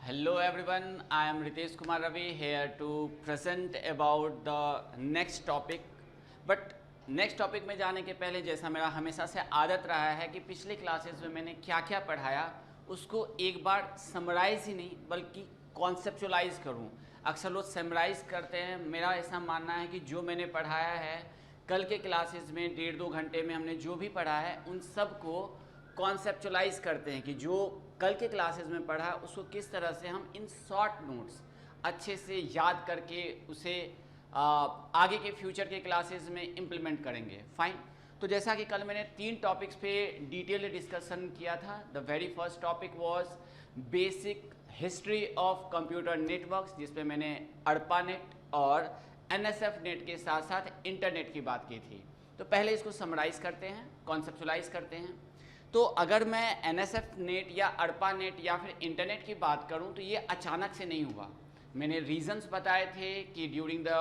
Hello everyone, I am Ritesh Kumar Ravi here to present about the next topic. But next topic में जाने के पहले जैसा मेरा हमेशा से आदत रहा है कि पिछले क्लासेस में मैंने क्या क्या पढ़ाया उसको एक बार समराइज ही नहीं बल्कि कॉन्सेप्चुलाइज करूं। अक्सर लोग समराइज करते हैं, मेरा ऐसा मानना है कि जो मैंने पढ़ाया है कल के क्लासेस में 1.5-2 घंटे में हमने जो भी पढ़ा है उन सब को कॉन्सेप्चुलाइज करते हैं कि जो कल के क्लासेस में पढ़ा उसको किस तरह से हम इन शॉर्ट नोट्स अच्छे से याद करके उसे आगे के फ्यूचर के क्लासेस में इम्प्लीमेंट करेंगे। फाइन। तो जैसा कि कल मैंने 3 टॉपिक्स पे डिटेल डिस्कशन किया था। The very first topic was basic history of computer networks, जिसपे मैंने ARPANET और NSF नेट के साथ साथ इंटरनेट की बात की थी। तो पहले इसको समराइज करते हैं, कॉन्सेप्चुलाइज करते हैं। तो अगर मैं NSF नेट या ARPANET या फिर इंटरनेट की बात करूं तो ये अचानक से नहीं हुआ। मैंने रीजंस बताए थे कि during the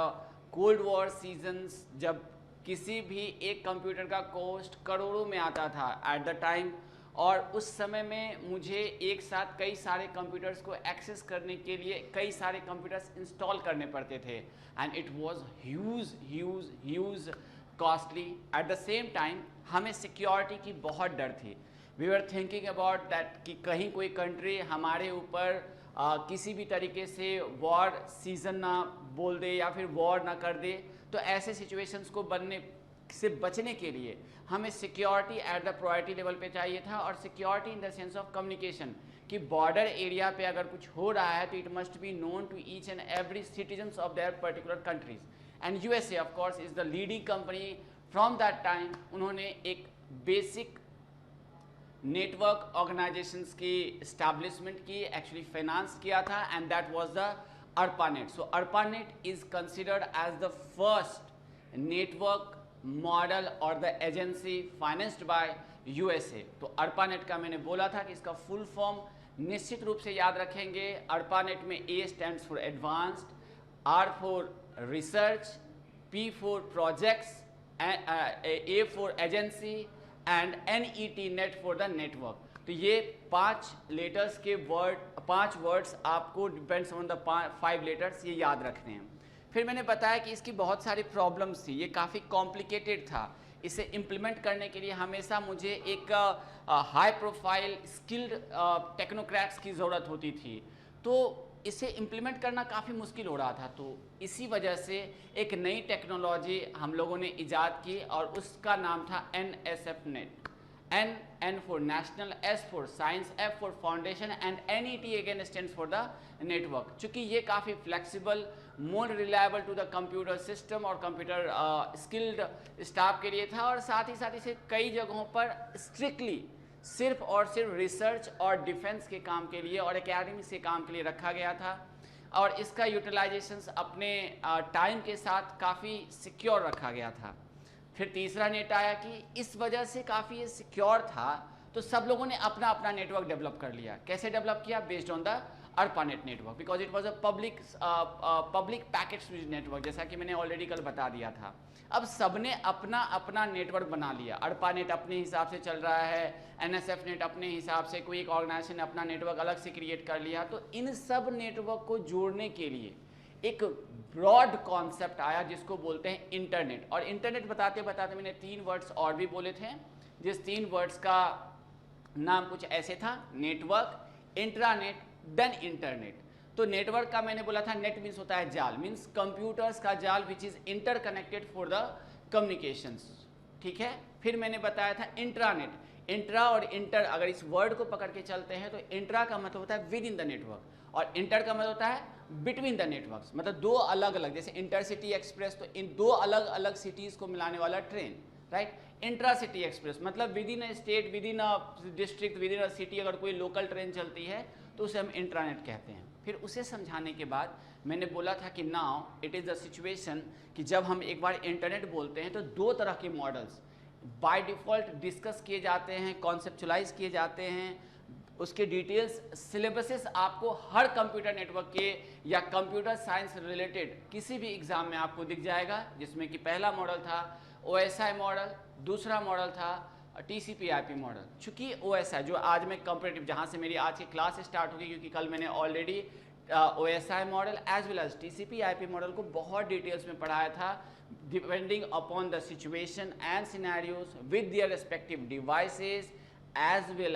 cold war seasons जब किसी भी एक कंप्यूटर का कॉस्ट करोड़ों में आता था एट द टाइम, और उस समय में मुझे एक साथ कई सारे कंप्यूटर्स को एक्सेस करने के लिए कई सारे कंप्यूटर्स इंस्टॉल करने पड़ते थे and it was huge huge huge costly. At the same time हमें सिक्योरिटी की बहुत डर थी। We were thinking about that कि कहीं कोई कंट्री हमारे ऊपर किसी भी तरीके से वॉर सीजन ना बोल दे या फिर वॉर ना कर दे। तो ऐसे सिचुएशंस को बनने से बचने के लिए हमें security at the priority level पे चाहिए था, और security in the sense of communication कि बॉर्डर एरिया पे अगर कुछ हो रहा है तो it must be known to each and every citizens of their particular countries. And USA of course is the leading company from that time. उन्होंने एक बेसिक नेटवर्क ऑर्गेनाइजेशंस की इस्टेब्लिशमेंट की, एक्चुअली फाइनेंस किया था, and that was the ARPANET. So ARPANET is considered as the first network model or the agency financed by USA. तो ARPANET का मैंने बोला था कि इसका फुल फॉर्म निश्चित रूप से याद रखेंगे। ARPANET में A stands for advanced, R for research, P for projects, A for agency and NET net for the network. तो ये 5 लेटर्स के पांच वर्ड्स आपको डिपेंड्स ऑन द 5 लेटर्स ये याद रखने हैं। फिर मैंने बताया कि इसकी बहुत सारी प्रॉब्लम्स थी, ये काफ़ी कॉम्प्लिकेटेड था। इसे इम्प्लीमेंट करने के लिए हमेशा मुझे एक हाई प्रोफाइल स्किल्ड टेक्नोक्रेट्स की ज़रूरत होती थी, तो इसे इम्प्लीमेंट करना काफ़ी मुश्किल हो रहा था। तो इसी वजह से एक नई टेक्नोलॉजी हम लोगों ने इजाद की और उसका नाम था NSF net. N for national, S for science, F for foundation and NET again stands for the network। चूँकि ये काफ़ी flexible, more reliable to the computer system और कंप्यूटर स्किल्ड स्टाफ के लिए था, और साथ ही इसे कई जगहों पर स्ट्रिक्टली सिर्फ और सिर्फ रिसर्च और डिफेंस के काम के लिए और एकेडमिक्स के काम के लिए रखा गया था, और इसका यूटिलाइजेशंस अपने टाइम के साथ काफ़ी सिक्योर रखा गया था। फिर तीसरा नेट आया कि इस वजह से काफ़ी ये सिक्योर था तो सब लोगों ने अपना अपना नेटवर्क डेवलप कर लिया। कैसे डेवलप किया? Based on the ARPANET network, because it was a public packet switch network, जैसा कि मैंने ऑलरेडी कल बता दिया था। अब सबने अपना अपना नेटवर्क बना लिया। ARPANET अपने हिसाब से चल रहा है, NSF नेट अपने हिसाब से, कोई एक ऑर्गेनाइजेशन ने अपना नेटवर्क अलग से क्रिएट कर लिया। तो इन सब नेटवर्क को जोड़ने के लिए एक ब्रॉड कॉन्सेप्ट आया जिसको बोलते हैं इंटरनेट। और इंटरनेट बताते बताते मैंने 3 वर्ड्स और भी बोले थे, जिस 3 वर्ड्स का नाम कुछ ऐसे था: नेटवर्क, इंट्रानेट, देन इंटरनेट। तो नेटवर्क का मैंने बोला था नेट मीन्स होता है जाल, मीन्स कंप्यूटर्स का जाल which is interconnected for the communications. ठीक है। फिर मैंने बताया था इंट्रानेट। इंट्रा और इंटर अगर इस वर्ड को पकड़ के चलते हैं तो इंट्रा का मतलब होता है विद इन द नेटवर्क, और इंटर का मतलब होता है बिटवीन द नेटवर्क्स, मतलब 2 अलग अलग, जैसे इंटरसिटी एक्सप्रेस तो इन 2 अलग अलग सिटीज को मिलाने वाला ट्रेन, राइट। इंट्रासिटी एक्सप्रेस मतलब with in a state, with in a district, with in a city अगर कोई लोकल ट्रेन चलती है तो उसे हम इंट्रानेट कहते हैं। फिर उसे समझाने के बाद मैंने बोला था कि now it is the situation कि जब हम एक बार इंटरनेट बोलते हैं तो 2 तरह के मॉडल्स बाय डिफ़ॉल्ट डिस्कस किए जाते हैं, कॉन्सेप्चुलाइज किए जाते हैं। उसके डिटेल्स सिलेबसेस आपको हर कंप्यूटर नेटवर्क के या कंप्यूटर साइंस रिलेटेड किसी भी एग्जाम में आपको दिख जाएगा, जिसमें कि पहला मॉडल था OSI मॉडल, दूसरा मॉडल था टीसीपी आईपी मॉडल, चूंकि ओएसआई जो आज मैं कंपैरेटिव जहाँ से मेरी आज की क्लास स्टार्ट होगी, क्योंकि कल मैंने already OSI model as well as TCP IP model को बहुत डिटेल्स में पढ़ाया था, depending upon the situation and scenarios with their respective devices as well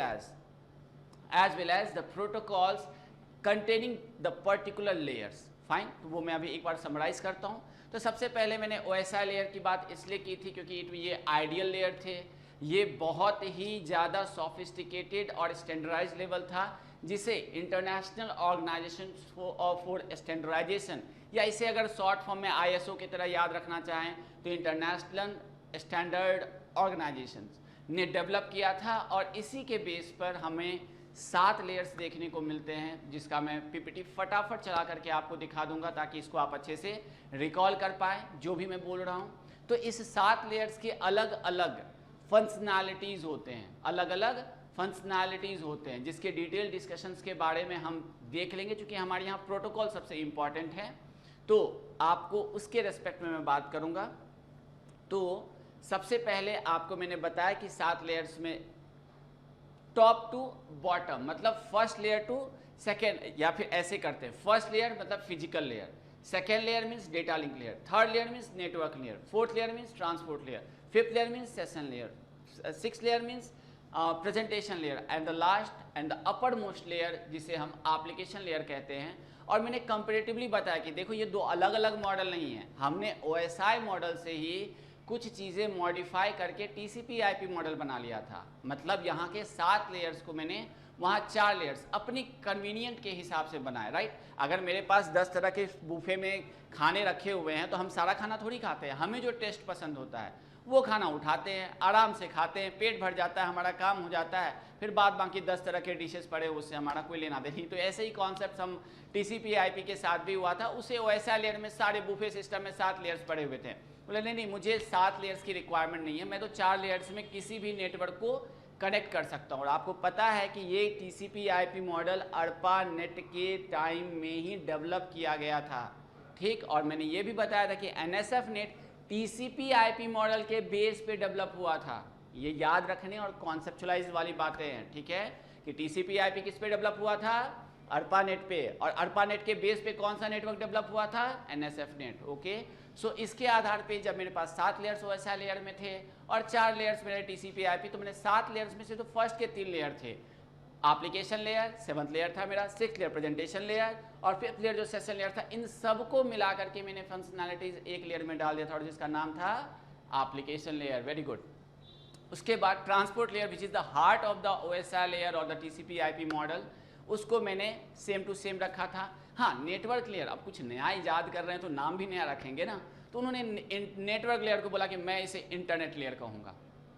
as the protocols containing the particular layers. Fine, तो वो मैं अभी एक बार समराइज करता हूँ। तो सबसे पहले मैंने ओएसआई लेयर की बात इसलिए की थी क्योंकि ये आइडियल लेयर थे, ये बहुत ही ज़्यादा सोफिस्टिकेटेड और स्टैंडर्डाइज लेवल था, जिसे इंटरनेशनल ऑर्गेनाइजेशन फॉर स्टैंडर्डाइजेशन, या इसे अगर शॉर्ट फॉर्म में आईएसओ की तरह याद रखना चाहें तो इंटरनेशनल स्टैंडर्ड ऑर्गेनाइजेशन ने डेवलप किया था। और इसी के बेस पर हमें 7 लेयर्स देखने को मिलते हैं, जिसका मैं पीपीटी फटाफट चला करके आपको दिखा दूंगा ताकि इसको आप अच्छे से रिकॉल कर पाएँ जो भी मैं बोल रहा हूँ। तो इस 7 लेयर्स के अलग अलग फंक्शनैलिटीज़ होते हैं, अलग अलग फंक्शनैलिटीज़ होते हैं, जिसके डिटेल डिस्कशंस के बारे में हम देख लेंगे। चूँकि हमारे यहाँ प्रोटोकॉल सबसे इम्पॉर्टेंट है, तो आपको उसके रेस्पेक्ट में मैं बात करूँगा। तो सबसे पहले आपको मैंने बताया कि 7 लेयर्स में टॉप टू बॉटम, मतलब फर्स्ट लेयर टू सेकेंड, या फिर ऐसे करते हैं, फर्स्ट लेयर मतलब physical layer, second layer means data link layer, third layer means network layer, fourth layer means transport layer, fifth layer means session layer, six layer means presentation layer, and the last and the upper most layer जिसे हम application layer कहते हैं। और मैंने comparatively बताया कि देखो ये 2 अलग अलग मॉडल नहीं है, हमने ओएसआई मॉडल से ही कुछ चीज़ें मॉडिफाई करके टीसीपी आईपी मॉडल बना लिया था। मतलब यहाँ के 7 लेयर्स को मैंने वहाँ 4 लेयर्स अपनी कन्वीनियंट के हिसाब से बनाए, राइट। अगर मेरे पास 10 तरह के बूफे में खाने रखे हुए हैं तो हम सारा खाना थोड़ी खाते हैं, हमें जो टेस्ट पसंद होता है वो खाना उठाते हैं, आराम से खाते हैं, पेट भर जाता है, हमारा काम हो जाता है, फिर बाद बाकी 10 तरह के डिशेस पड़े उससे हमारा कोई लेना देना नहीं। तो ऐसे ही कॉन्सेप्ट हम टीसीपी आईपी के साथ भी हुआ था, उसे ओएसआई लेयर में सारे बूफे सिस्टम में 7 लेयर्स पड़े हुए थे। बोले नहीं मुझे 7 लेयर्स की रिक्वायरमेंट नहीं है, मैं तो 4 लेयर्स में किसी भी नेटवर्क को कनेक्ट कर सकता हूँ। और आपको पता है कि ये TCP IP model Arpa net के टाइम में ही डेवलप किया गया था, ठीक। और मैंने ये भी बताया था कि NSF net TCP IP model के बेस पे डेवलप हुआ था। ये याद रखने और कॉन्सेप्चुलाइज वाली बातें हैं, ठीक है, कि टीसीपी आईपी किस पे डेवलप हुआ था, अर्पा नेट पे, और अर्पा नेट के बेस पे कौन सा नेटवर्क डेवलप हुआ था, एनएसएफ नेट, ओके। सो इसके आधार पे जब मेरे पास 7 लेयर्स ओएसआई लेयर में थे और 4 लेयर्स मेरे टीसीपी आईपी, तो मैंने 7 लेयर्स में से तो फर्स्ट के 3 लेयर थे, एप्लीकेशन लेयर, 7th लेयर था मेरा, 6th लेयर प्रेजेंटेशन लेयर, और 5th लेयर जो सेशन लेयर था, इन सबको मिला करके मैंने फंक्शनैलिटीज एक लेयर में डाल दिया था और जिसका नाम था एप्लीकेशन लेयर। Very good. उसके बाद transport layer which is the heart of the OSI layer और द टीसीपी आईपी मॉडल, उसको मैंने सेम टू सेम रखा था। हाँ, नेटवर्क लेयर, अब कुछ नया इजाद कर रहे हैं तो नाम भी नया रखेंगे ना, तो उन्होंने नेटवर्क लेयर को बोला कि मैं इसे इंटरनेट लेयर कहूँगा,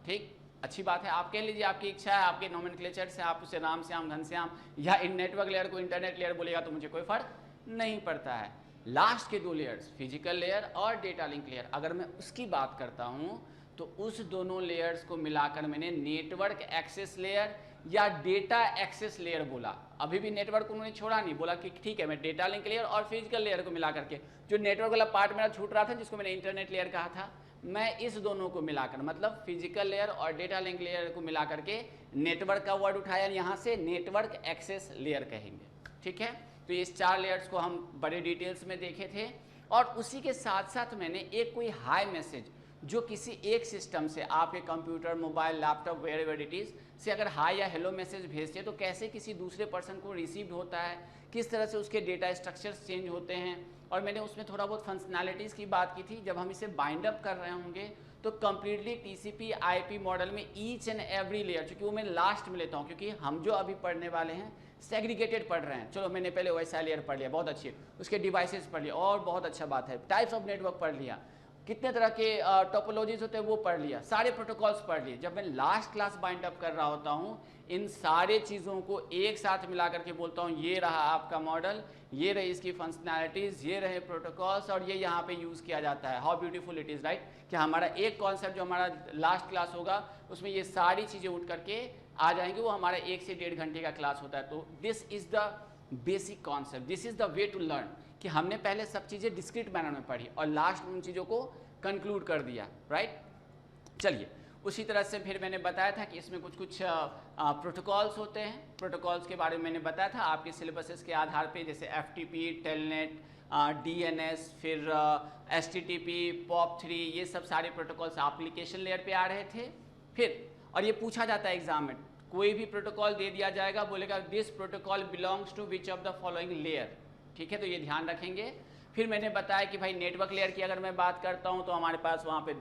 ठीक, अच्छी बात है, आप कह लीजिए, आपकी इच्छा है, आपके नोमेनक्लेचर से आप उसे राम श्याम घनश्याम या इन नेटवर्क लेयर को इंटरनेट लेयर बोलेगा तो मुझे कोई फर्क नहीं पड़ता है। लास्ट के 2 लेयर्स फिजिकल लेयर और डेटा लिंक लेयर, अगर मैं उसकी बात करता हूँ तो उस दोनों लेयर्स को मिलाकर मैंने नेटवर्क एक्सेस लेयर या डेटा एक्सेस लेयर बोला। अभी भी नेटवर्क उन्होंने छोड़ा नहीं, बोला कि ठीक है मैं डेटा लिंक लेयर और फिजिकल लेयर को मिला करके, जो नेटवर्क वाला पार्ट मेरा छूट रहा था जिसको मैंने इंटरनेट लेयर कहा था, मैं इस दोनों को मिलाकर, मतलब फिजिकल लेयर और डेटा लिंक लेयर को मिला करके नेटवर्क का वर्ड उठाया, यहाँ से नेटवर्क एक्सेस लेयर कहेंगे, ठीक है। तो इस 4 लेयर्स को हम बड़े डिटेल्स में देखे थे। और उसी के साथ साथ मैंने एक कोई हाई मैसेज जो किसी एक सिस्टम से, आपके computer, mobile, laptop, wherever it is से अगर हाई या हेलो मैसेज भेजते हैं तो कैसे किसी दूसरे पर्सन को रिसीव होता है, किस तरह से उसके डेटा स्ट्रक्चर्स चेंज होते हैं, और मैंने उसमें थोड़ा बहुत फंक्शनैलिटीज़ की बात की थी। जब हम इसे बाइंड अप कर रहे होंगे तो कम्प्लीटली टीसीपी आईपी मॉडल में ईच एंड एवरी लेयर, चूँकि वो मैं लास्ट में लेता हूँ क्योंकि हम जो अभी पढ़ने वाले हैं सेग्रीगेटेड पढ़ रहे हैं। चलो मैंने पहले ओएसआई लेयर पढ़ लिया, बहुत अच्छी है, उसके डिवाइसेस पढ़ लिया, और बहुत अच्छा बात है, टाइप्स ऑफ नेटवर्क पढ़ लिया, कितने तरह के टोपोलॉजीज होते हैं वो पढ़ लिया, सारे प्रोटोकॉल्स पढ़ लिए। जब मैं लास्ट क्लास बाइंड अप कर रहा होता हूँ, इन सारे चीज़ों को एक साथ मिला करके बोलता हूँ ये रहा आपका मॉडल, ये रही इसकी फंक्शनैलिटीज़, ये रहे प्रोटोकॉल्स, और ये यहाँ पे यूज़ किया जाता है। How beautiful it is, right, कि हमारा एक कॉन्सेप्ट जो हमारा लास्ट क्लास होगा उसमें ये सारी चीज़ें उठ करके आ जाएंगी, वो हमारा 1 से 1.5 घंटे का क्लास होता है। तो this is the basic concept, this is the way to learn, कि हमने पहले सब चीज़ें डिस्क्रीट मैनर में पढ़ी और लास्ट में उन चीज़ों को कंक्लूड कर दिया, राइट। चलिए उसी तरह से फिर मैंने बताया था कि इसमें कुछ कुछ प्रोटोकॉल्स होते हैं, प्रोटोकॉल्स के बारे में मैंने बताया था आपके सिलेबसेस के आधार पे, जैसे FTP, टेलनेट, DNS, फिर HTTP, POP3, ये सब सारे प्रोटोकॉल्स एप्लीकेशन लेयर पे आ रहे थे। फिर और ये पूछा जाता है एग्जाम में, कोई भी प्रोटोकॉल दे दिया जाएगा, बोलेगा this protocol belongs to which of the following layer, ठीक है, तो ये ध्यान रखेंगे। फिर मैंने बताया कि भाई नेटवर्क लेयर की अगर मैं बात करता हूँ तो हमारे पास वहाँ पे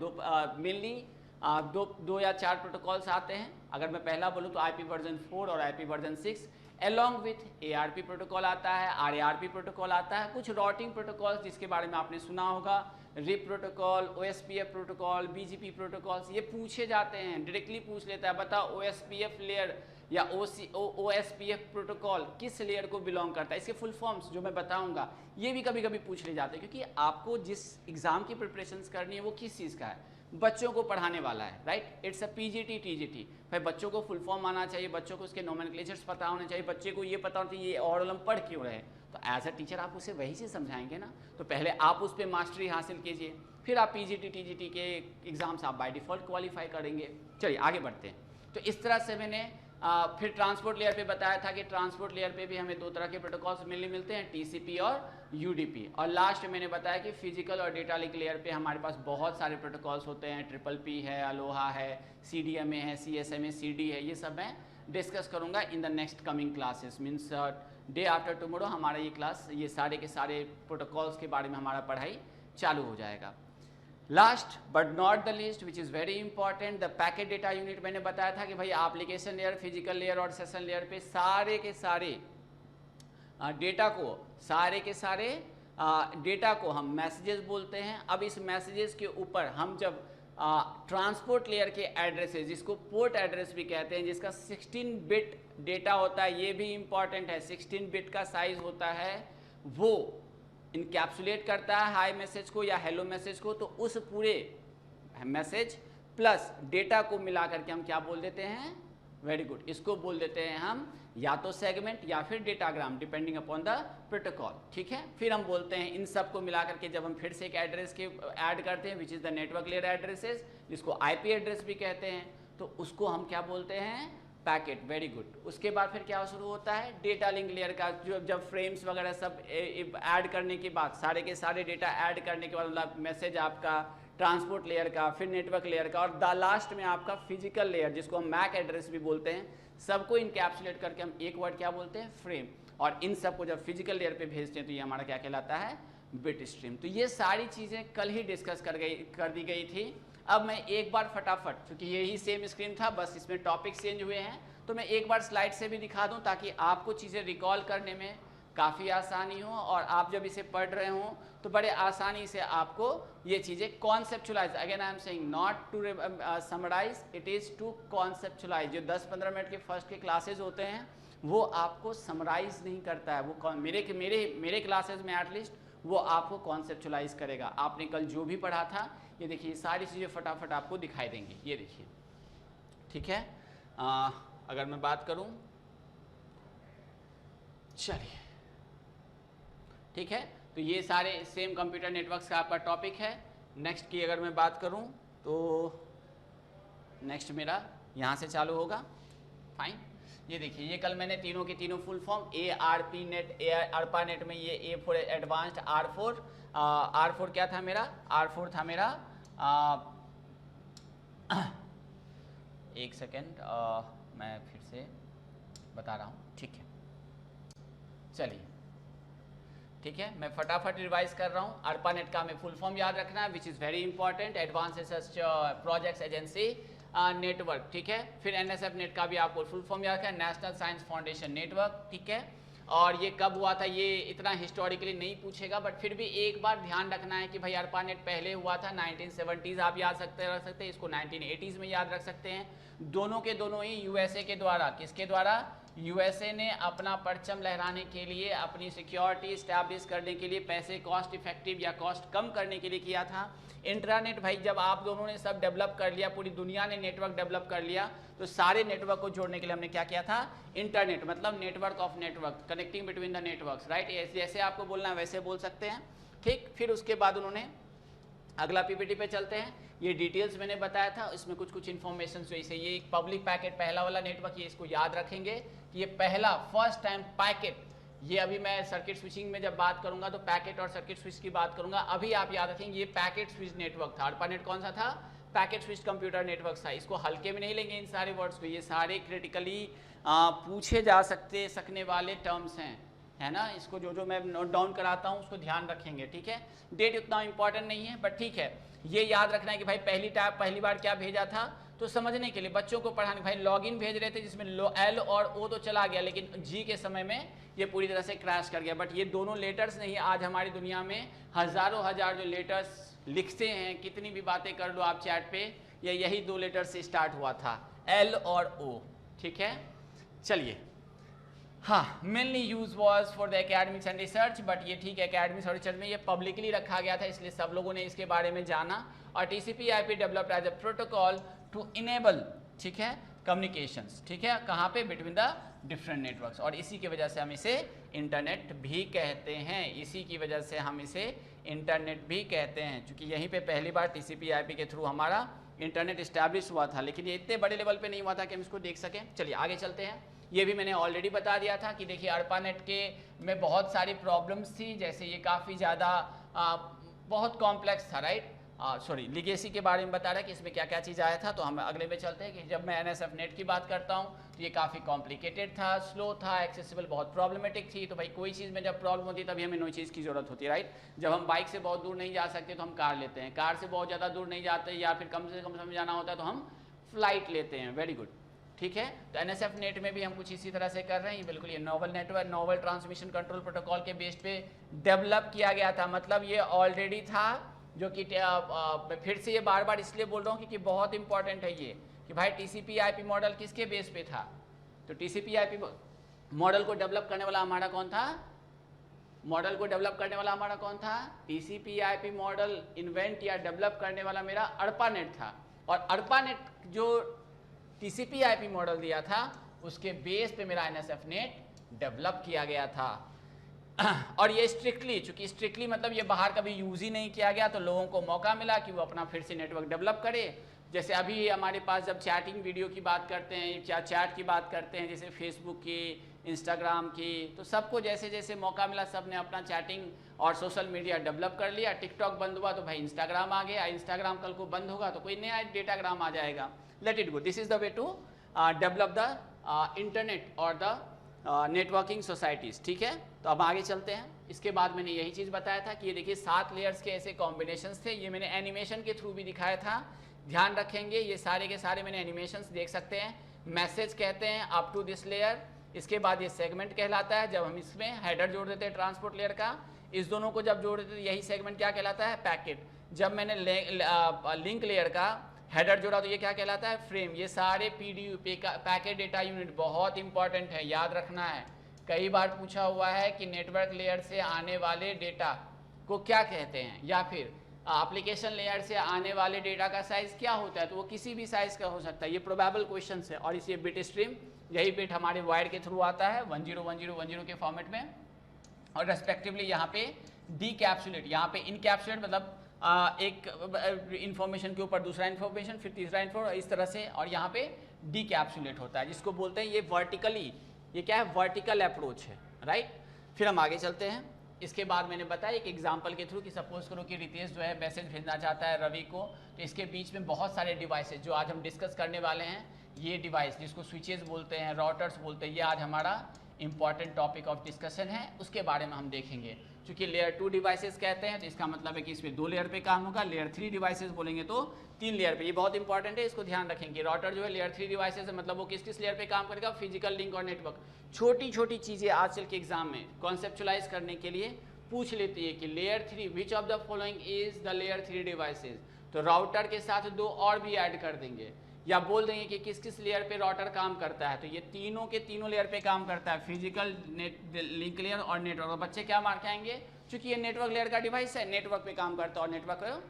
मेनली दो या चार प्रोटोकॉल्स आते हैं। अगर मैं पहला बोलूँ तो IP वर्जन 4 और IP version 6 along with ARP protocol आता है, RARP प्रोटोकॉल आता है, कुछ राउटिंग प्रोटोकॉल्स जिसके बारे में आपने सुना होगा, RIP protocol, OSPF protocol, BGP protocols, ये पूछे जाते हैं, डायरेक्टली पूछ लेता है बताओ OSPF लेयर या OSPF प्रोटोकॉल किस लेयर को बिलोंग करता है। इसके फुल फॉर्म्स जो मैं बताऊंगा ये भी कभी कभी पूछ ले जाते हैं, क्योंकि आपको जिस एग्जाम की प्रिपरेशंस करनी है वो किस चीज़ का है, बच्चों को पढ़ाने वाला है, right. It's a PGT TGT। भाई बच्चों को फुल फॉर्म आना चाहिए, बच्चों को उसके नोमेनक्लेचर्स पता होने चाहिए, बच्चे को ये पता होना चाहिए ये ओरल पढ़ क्यों रहे, तो एज अ टीचर आप उसे वही से समझाएंगे ना। तो पहले आप उस पर मास्टरी हासिल कीजिए, फिर आप PGT TGT के एग्जाम्स आप बाय डिफ़ॉल्ट क्वालिफाई करेंगे। चलिए आगे बढ़ते हैं। तो इस तरह से मैंने फिर ट्रांसपोर्ट लेयर पे बताया था कि ट्रांसपोर्ट लेयर पे भी हमें दो तरह के प्रोटोकॉल्स मिलते हैं, TCP और UDP। और लास्ट मैंने बताया कि फिजिकल और डेटा लिंक लेयर पे हमारे पास बहुत सारे प्रोटोकॉल्स होते हैं, TCP है, अलोहा है, CDMA है, CSMA CD है, ये सब मैं डिस्कस करूँगा इन the next coming classes, means day after tomorrow हमारा ये क्लास, ये सारे के सारे प्रोटोकॉल्स के बारे में हमारा पढ़ाई चालू हो जाएगा। Last but not the least which is very important, the packet data unit. मैंने बताया था कि भाई एप्लीकेशन लेयर, फिजिकल लेयर और सेशन लेयर पे सारे के सारे डेटा को, सारे के सारे डेटा को हम मैसेजेस बोलते हैं। अब इस मैसेजेस के ऊपर हम जब ट्रांसपोर्ट लेयर के एड्रेसेस, जिसको पोर्ट एड्रेस भी कहते हैं, जिसका 16 बिट डेटा होता है, ये भी इंपॉर्टेंट है, 16 बिट का साइज होता है, वो इनकैप्सुलेट करता है हाई मैसेज को या हेलो मैसेज को। तो उस पूरे मैसेज प्लस डेटा को मिला करके हम क्या बोल देते हैं, वेरी गुड, इसको बोल देते हैं हम या तो सेगमेंट या फिर datagram, depending upon the protocol, ठीक है। फिर हम बोलते हैं इन सब को मिला करके जब हम फिर से एक एड्रेस के ऐड करते हैं which is the network layer addresses, जिसको IP एड्रेस भी कहते हैं, तो उसको हम क्या बोलते हैं, पैकेट, वेरी गुड। उसके बाद फिर क्या शुरू होता है, डेटा लिंक लेयर का, जो जब फ्रेम्स वगैरह सब ऐड करने के बाद, सारे के सारे डेटा ऐड करने के बाद, मतलब मैसेज आपका ट्रांसपोर्ट लेयर का, फिर नेटवर्क लेयर का, और द लास्ट में आपका फिजिकल लेयर, जिसको हम MAC एड्रेस भी बोलते हैं, सबको इनकैप्सुलेट करके हम एक वर्ड क्या बोलते हैं, फ्रेम। और इन सबको जब फिजिकल लेयर पे भेजते हैं तो ये हमारा क्या कहलाता है, बिट स्ट्रीम। तो ये सारी चीज़ें कल ही डिस्कस कर दी गई थी। अब मैं एक बार फटाफट, क्योंकि यही सेम स्क्रीन था, बस इसमें टॉपिक चेंज हुए हैं, तो मैं एक बार स्लाइड से भी दिखा दूं ताकि आपको चीज़ें रिकॉल करने में काफ़ी आसानी हो, और आप जब इसे पढ़ रहे हों तो बड़े आसानी से आपको ये चीज़ें conceptualise, again I am saying not to summarise, it is to conceptualise. जो 10-15 मिनट के फर्स्ट के क्लासेज होते हैं वो आपको समराइज नहीं करता है, वो मेरे क्लासेज में एटलीस्ट वो आपको कॉन्सेप्चुलाइज करेगा। आपने कल जो भी पढ़ा था, ये देखिए सारी चीज़ें फटाफट आपको दिखाई देंगी, ये देखिए, ठीक है। अगर मैं बात करूं, चलिए ठीक है, तो ये सारे सेम कंप्यूटर नेटवर्क्स का आपका टॉपिक है। नेक्स्ट की अगर मैं बात करूं तो नेक्स्ट मेरा यहाँ से चालू होगा, फाइन। ये देखिए, ये कल मैंने तीनों के तीनों फुल फॉर्म, ARPANET, ARPANET में ये A फॉर एडवांस्ड, R4 क्या था मेरा, R4 था मेरा, एक सेकेंड, मैं फिर से बता रहा हूँ, ठीक है, चलिए ठीक है, मैं फटाफट रिवाइज कर रहा हूँ। ARPANET का हमें फुल फॉर्म याद रखना है, which is very important, advance research projects agency network, ठीक है। फिर NSF नेट का भी आपको फुल फॉर्म याद रखना है, नेशनल साइंस फाउंडेशन नेटवर्क, ठीक है। और ये कब हुआ था, ये इतना हिस्टोरिकली नहीं पूछेगा, बट फिर भी एक बार ध्यान रखना है कि भाई ARPANET पहले हुआ था 1970s, आप याद रख सकते हैं, इसको 1980s में याद रख सकते हैं। दोनों के दोनों ही USA के द्वारा, किसके द्वारा, USA ने अपना परचम लहराने के लिए, अपनी सिक्योरिटी इस्टेब्लिश करने के लिए, पैसे कॉस्ट इफेक्टिव या कॉस्ट कम करने के लिए किया था। इंट्रानेट भाई जब आप दोनों ने सब डेवलप कर लिया, पूरी दुनिया ने नेटवर्क डेवलप कर लिया, तो सारे नेटवर्क को जोड़ने के लिए हमने क्या किया था, इंटरनेट, मतलब network of network, connecting between the networks, right. जैसे आपको बोलना है वैसे बोल सकते हैं, ठीक। फिर उसके बाद उन्होंने अगला पीपीटी पे चलते हैं। ये डिटेल्स मैंने बताया था, इसमें कुछ कुछ इन्फॉर्मेशन जैसे ये एक पब्लिक पैकेट पहला वाला नेटवर्क, ये इसको याद रखेंगे कि ये पहला फर्स्ट टाइम पैकेट, ये अभी मैं सर्किट स्विचिंग में जब बात करूंगा तो पैकेट और सर्किट स्विच की बात करूंगा, अभी आप याद रखेंगे ये पैकेट स्विच नेटवर्क था। ARPANET कौन सा था? पैकेट स्विच कंप्यूटर नेटवर्क था। इसको हल्के में नहीं लेंगे इन सारे वर्ड्स को, ये सारे क्रिटिकली पूछे जा सकने वाले टर्म्स हैं, है ना। इसको जो मैं नोट डाउन कराता हूँ उसको ध्यान रखेंगे, ठीक है। डेट उतना इंपॉर्टेंट नहीं है बट ठीक है, ये याद रखना है कि भाई पहली बार क्या भेजा था, तो समझने के लिए बच्चों को पढ़ाने, भाई लॉगिन भेज रहे थे जिसमें एल और ओ तो चला गया, लेकिन जी के समय में ये पूरी तरह से क्रैश कर गया। बट ये दोनों लेटर्स नहीं, आज हमारी दुनिया में हजारों हजार जो लेटर्स लिखते हैं, कितनी भी बातें कर लो आप चैट पे, ये यही दो लेटर से स्टार्ट हुआ था, एल और ओ, ठीक है। चलिए, हाँ, mainly use was for the academics and research, but ये ठीक है, एकेडमिक्स और रिसर्च में ये पब्लिकली रखा गया था, इसलिए सब लोगों ने इसके बारे में जाना। और TCP/IP developed as a protocol to enable, ठीक है, कम्युनिकेशंस, ठीक है, कहाँ पे? बिटवीन द डिफरेंट नेटवर्क्स, और इसी की वजह से हम इसे इंटरनेट भी कहते हैं, इसी की वजह से हम इसे इंटरनेट भी कहते हैं, क्योंकि यहीं पे पहली बार TCP/IP के थ्रू हमारा इंटरनेट इस्टेब्लिश हुआ था, लेकिन ये इतने बड़े लेवल पे नहीं हुआ था कि हम इसको देख सकें। चलिए आगे चलते हैं। ये भी मैंने ऑलरेडी बता दिया था कि देखिए ARPANET के में बहुत सारी प्रॉब्लम्स थी, जैसे ये काफ़ी ज़्यादा बहुत कॉम्प्लेक्स था, राइट। सॉरी, लिगेसी के बारे में बता रहा है कि इसमें क्या क्या चीज़ आया था। तो हम अगले में चलते हैं कि जब मैं NSFNet की बात करता हूँ तो ये काफ़ी कॉम्प्लिकेटेड था, स्लो था, एक्सेसिबल बहुत प्रॉब्लमेटिक थी। तो भाई कोई चीज़ में जब प्रॉब्लम होती है तभी हमें नई चीज़ की ज़रूरत होती है, राइट। जब हम बाइक से बहुत दूर नहीं जा सकते तो हम कार लेते हैं, कार से बहुत ज़्यादा दूर नहीं जाते या फिर कम से कम समय जाना होता है तो हम फ्लाइट लेते हैं। वेरी गुड, ठीक है। तो NSFNet में भी हम कुछ इसी तरह से कर रहे हैं। बिल्कुल ये novel network, novel transmission control protocol के बेस पे डेवलप किया गया था, मतलब ये ऑलरेडी था, जो कि फिर से ये बार बार इसलिए बोल रहा हूँ क्योंकि बहुत इंपॉर्टेंट है ये कि भाई TCP/IP मॉडल किसके बेस पे था। तो TCP/IP मॉडल को डेवलप करने वाला हमारा कौन था? TCP/IP मॉडल इन्वेंट या डेवलप करने वाला मेरा ARPANET था, और ARPANET जो TCP/IP मॉडल दिया था उसके बेस पे मेरा NSFNet डेवलप किया गया था। और ये स्ट्रिक्टली, चूंकि स्ट्रिक्टली मतलब ये बाहर कभी यूज ही नहीं किया गया, तो लोगों को मौका मिला कि वो अपना फिर से नेटवर्क डेवलप करे। जैसे अभी हमारे पास जब चैटिंग वीडियो की बात करते हैं या चैट की बात करते हैं, जैसे फेसबुक की, इंस्टाग्राम की, तो सबको जैसे जैसे मौका मिला सब ने अपना चैटिंग और सोशल मीडिया डेवलप कर लिया। टिकटॉक बंद हुआ तो भाई इंस्टाग्राम आ गया, इंस्टाग्राम कल को बंद होगा तो कोई नया डेटाग्राम आ जाएगा। Let it go, this is the way to develop the internet और द नेटवर्किंग सोसाइटीज़, ठीक है। तो अब आगे चलते हैं। इसके बाद मैंने यही चीज़ बताया था कि ये देखिए 7 लेयर्स के ऐसे कॉम्बिनेशंस थे, ये मैंने एनिमेशन के थ्रू भी दिखाया था, ध्यान रखेंगे। ये सारे के सारे मैंने एनिमेशंस देख सकते हैं। मैसेज कहते हैं अप टू दिस लेयर, इसके बाद ये सेगमेंट कहलाता है, जब हम इसमें हेडर जोड़ देते हैं ट्रांसपोर्ट लेयर का, इस दोनों को जब जोड़ देते हैं यही सेगमेंट क्या कहलाता है? पैकेट। जब मैंने लिंक लेयर का हेडर जोड़ा तो ये क्या कहलाता है? फ्रेम। ये सारे PDU पैकेट डेटा यूनिट बहुत इंपॉर्टेंट है, याद रखना है। कई बार पूछा हुआ है कि नेटवर्क लेयर से आने वाले डेटा को क्या कहते हैं, या फिर एप्लीकेशन लेयर से आने वाले डेटा का साइज क्या होता है, तो वो किसी भी साइज का हो सकता है। ये प्रोबेबल क्वेश्चन है। और इसे बिट स्ट्रीम, यही बिट हमारे वायर के थ्रू आता है 101010 के फॉर्मेट में, और रेस्पेक्टिवली यहाँ पे डीकैप्सुलेट, यहाँ पे इनकैप्सुलेट मतलब एक इंफॉर्मेशन के ऊपर दूसरा इंफॉर्मेशन, फिर तीसरा इंफॉर्मेशन, इस तरह से, और यहाँ पे डीकैप्सुलेट होता है, जिसको बोलते हैं ये वर्टिकली, ये क्या है? वर्टिकल अप्रोच है, राइट। फिर हम आगे चलते हैं। इसके बाद मैंने बताया एक एग्जांपल के थ्रू कि सपोज करो कि रितेश जो है मैसेज भेजना चाहता है रवि को, तो इसके बीच में बहुत सारे डिवाइसेस जो आज हम डिस्कस करने वाले हैं, ये डिवाइस जिसको स्विचेस बोलते हैं, राउटर्स बोलते हैं, ये आज हमारा इंपॉर्टेंट टॉपिक ऑफ डिस्कशन है, उसके बारे में हम देखेंगे। चूंकि लेयर 2 डिवाइसेस कहते हैं तो इसका मतलब है कि इसमें 2 लेयर पे काम होगा। लेयर 3 डिवाइसेस बोलेंगे तो 3 लेयर पे। ये बहुत इंपॉर्टेंट है, इसको ध्यान रखेंगे। राउटर जो है लेयर 3 डिवाइसेस है, मतलब वो किस किस लेयर पे काम करेगा? फिजिकल लिंक और नेटवर्क। छोटी छोटी चीज़ें आजकल के एग्जाम में कॉन्सेप्चुलाइज करने के लिए पूछ लेती है कि layer 3 which of the following is the layer 3 devices. तो राउटर के साथ 2 और भी ऐड कर देंगे, या बोल देंगे कि किस किस लेयर पे राउटर काम करता है। तो ये तीनों के तीनों लेयर पे काम करता है, फिजिकल, लिंक लेयर और नेटवर्क। और बच्चे क्या मार्क आएंगे? चूंकि ये नेटवर्क लेयर का डिवाइस है, नेटवर्क पे काम करता है, और नेटवर्क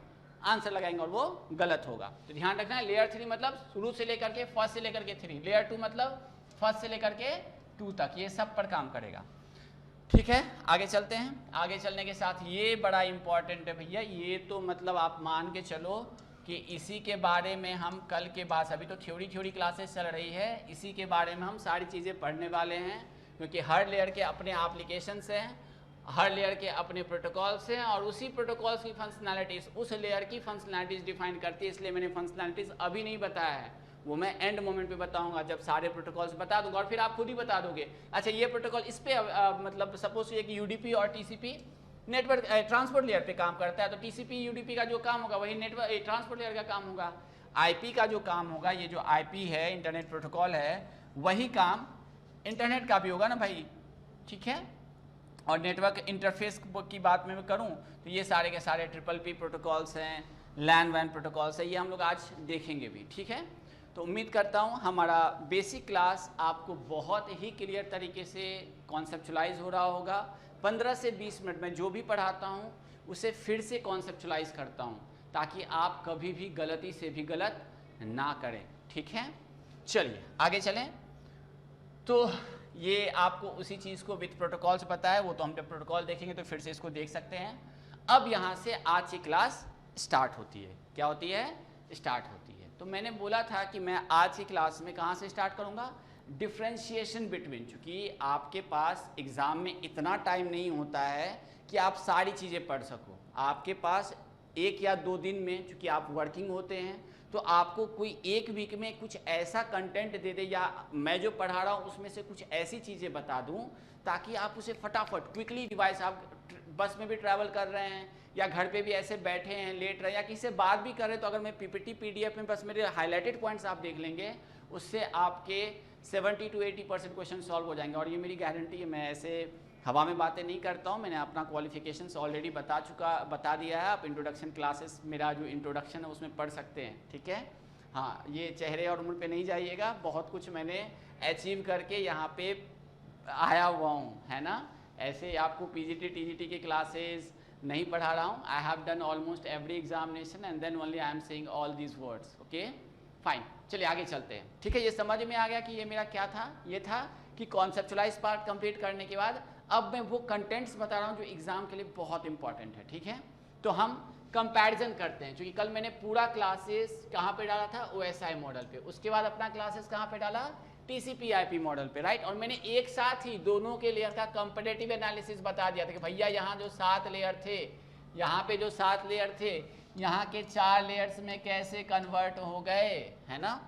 आंसर लगाएंगे और वो गलत होगा। तो ध्यान रखना है, लेयर 3 मतलब शुरू से लेकर के फर्स्ट से लेकर के 3, लेयर 2 मतलब फर्स्ट से लेकर के 2 तक, ये सब पर काम करेगा, ठीक है, आगे चलते हैं। आगे चलने के साथ ये बड़ा इंपॉर्टेंट है भैया, ये तो मतलब आप मान के चलो कि इसी के बारे में हम कल के बाद, अभी तो थ्योरी क्लासेस चल रही है, इसी के बारे में हम सारी चीज़ें पढ़ने वाले हैं, क्योंकि हर लेयर के अपने एप्लीकेशंस हैं, हर लेयर के अपने प्रोटोकॉल्स हैं, और उसी प्रोटोकॉल्स की फंक्शनैलिटीज़ उस लेयर की फंक्शनैलिटीज़ डिफाइन करती है। इसलिए मैंने फंक्शनैलिटीज़ अभी नहीं बताया है, वो मैं एंड मोमेंट पे बताऊंगा, जब सारे प्रोटोकॉल्स बता दूंगा, और फिर आप खुद ही बता दोगे अच्छा ये प्रोटोकॉल इस पे मतलब सपोज ये कि यूडीपी और टीसीपी नेटवर्क ट्रांसपोर्ट लेयर पे काम करता है, तो टीसीपी यूडीपी का जो काम होगा वही नेटवर्क ट्रांसपोर्ट लेयर का काम होगा। आईपी का जो काम होगा, ये जो आईपी है इंटरनेट प्रोटोकॉल है, वही काम इंटरनेट का भी होगा ना भाई, ठीक है। और नेटवर्क इंटरफेस की बात मैं करूं तो ये सारे के सारे ट्रिपल-पी प्रोटोकॉल्स हैं, लैन वैन प्रोटोकॉल्स है, ये हम लोग आज देखेंगे भी, ठीक है। तो उम्मीद करता हूँ हमारा बेसिक क्लास आपको बहुत ही क्लियर तरीके से कॉन्सेप्चुलाइज हो रहा होगा। 15 से 20 मिनट में जो भी पढ़ाता हूँ उसे फिर से कॉन्सेप्चुलाइज करता हूँ, ताकि आप कभी भी गलती से भी गलत ना करें, ठीक है। चलिए आगे चलें। तो ये आपको उसी चीज़ को विथ प्रोटोकॉल से पता है, वो तो हम जब प्रोटोकॉल देखेंगे तो फिर से इसको देख सकते हैं। अब यहाँ से आज की क्लास स्टार्ट होती है। क्या होती है? स्टार्ट होती है। तो मैंने बोला था कि मैं आज की क्लास में कहाँ से स्टार्ट करूँगा? Differentiation between. चूँकि आपके पास एग्ज़ाम में इतना टाइम नहीं होता है कि आप सारी चीज़ें पढ़ सको, आपके पास 1 या 2 दिन में, चूँकि आप वर्किंग होते हैं, तो आपको कोई 1 वीक में कुछ ऐसा कंटेंट दे दे, या मैं जो पढ़ा रहा हूँ उसमें से कुछ ऐसी चीज़ें बता दूँ ताकि आप उसे फटाफट क्विकली डिवाइस, आप बस में भी ट्रैवल कर रहे हैं या घर पे भी ऐसे बैठे हैं, लेट रहे हैं, या किसी से बात भी कर रहे हैं, तो अगर मैं पीपीटी पीडीएफ में बस मेरे हाईलाइटेड पॉइंट्स आप देख लेंगे, उससे आपके 70 to 80% क्वेश्चन सॉल्व हो जाएंगे। और ये मेरी गारंटी है, मैं ऐसे हवा में बातें नहीं करता हूँ, मैंने अपना क्वालिफिकेशंस ऑलरेडी बता दिया है। आप इंट्रोडक्शन क्लासेस, मेरा जो इंट्रोडक्शन है उसमें पढ़ सकते हैं, ठीक है। हाँ, ये चेहरे और उम्र पे नहीं जाइएगा, बहुत कुछ मैंने अचीव करके यहाँ पे आया हुआ हूँ, है ना। ऐसे आपको पीजीटी टीजीटी की क्लासेस नहीं पढ़ा रहा हूँ। I have done almost every examination and then only I am saying all these words, okay fine. चलिए आगे चलते हैं, ठीक है। ये समझ में आ गया कि ये मेरा क्या था? ये था कि कॉन्सेप्चुलाइज पार्ट कंप्लीट करने के बाद अब मैं वो कंटेंट्स बता रहा हूँ जो एग्जाम के लिए बहुत इंपॉर्टेंट है, ठीक है। तो हम कंपैरिजन करते हैं, क्योंकि कल मैंने पूरा क्लासेस कहाँ पे डाला था? OSI मॉडल पे। उसके बाद अपना क्लासेस कहाँ पे डाला? TCP/IP मॉडल पे, राइट। और मैंने एक साथ ही दोनों के लेयर का कंपैरेटिव एनालिसिस बता दिया था कि भैया यहाँ जो 7 लेयर थे, यहाँ पे जो 7 लेयर थे, यहाँ के 4 लेयर्स में कैसे कन्वर्ट हो गए, है ना।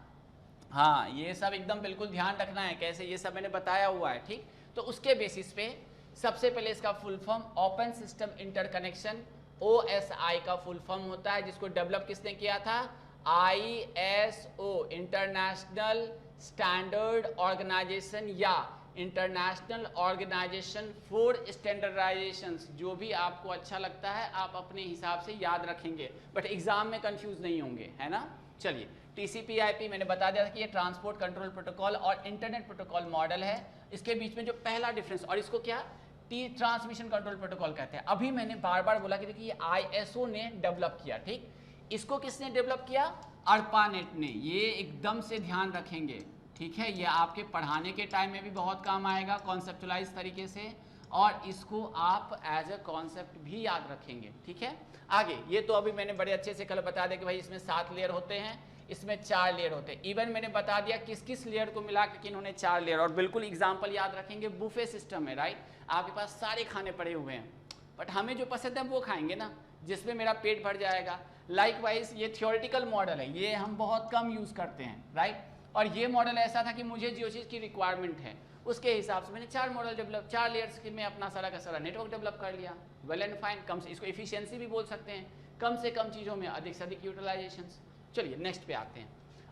हाँ, ये सब एकदम बिल्कुल ध्यान रखना है, कैसे, ये सब मैंने बताया हुआ है, ठीक। तो उसके बेसिस पे सबसे पहले इसका full form open system interconnection, OSI का फुल फॉर्म होता है, जिसको डेवलप किसने किया था? ISO, इंटरनेशनल स्टैंडर्ड ऑर्गेनाइजेशन, या इंटरनेशनल ऑर्गेनाइजेशन फॉर स्टैंडर्डाइजेशन। जो भी आपको अच्छा लगता है आप अपने हिसाब से याद रखेंगे, बट एग्जाम में कंफ्यूज नहीं होंगे, है ना। चलिए, TCP/IP मैंने बता दिया था कि ये ट्रांसपोर्ट कंट्रोल प्रोटोकॉल और इंटरनेट प्रोटोकॉल मॉडल है। इसके बीच में जो पहला डिफरेंस, और इसको क्या ट्रांसमिशन कंट्रोल प्रोटोकॉल कहते हैं। अभी मैंने बार बार बोला कि देखिए ISO ने डेवलप किया, ठीक। इसको किसने डेवलप किया? ARPANET ने। ये एकदम से ध्यान रखेंगे, ठीक है। ये आपके पढ़ाने के टाइम में भी बहुत काम आएगा कॉन्सेप्चुलाइज तरीके से, और इसको आप एज अ कॉन्सेप्ट भी याद रखेंगे, ठीक है। आगे ये तो अभी मैंने बड़े अच्छे से कल बता दिया कि भाई इसमें 7 लेयर होते हैं, इसमें 4 लेयर होते हैं। इवन मैंने बता दिया किस किस लेयर को मिला के इन्होंने 4 लेयर, और बिल्कुल एग्जाम्पल याद रखेंगे। बुफे सिस्टम है, राइट। आपके पास सारे खाने पड़े हुए हैं, बट हमें जो पसंद है वो खाएंगे ना, जिसमें मेरा पेट भर जाएगा। लाइकवाइज ये थियोरेटिकल मॉडल है, ये हम बहुत कम यूज़ करते हैं, राइट। और ये मॉडल ऐसा था कि मुझे जो चीज़ की रिक्वायरमेंट है उसके हिसाब से मैंने 4 मॉडल डेवलप, 4 लेयर्स के में अपना सारा का सारा नेटवर्क डेवलप कर लिया। वेल एंड फाइन, कम से, इसको एफिशिएंसी भी बोल सकते हैं, कम से कम चीज़ों में अधिक से अधिक यूटिलाइजेशन। चलिए नेक्स्ट पे आते हैं।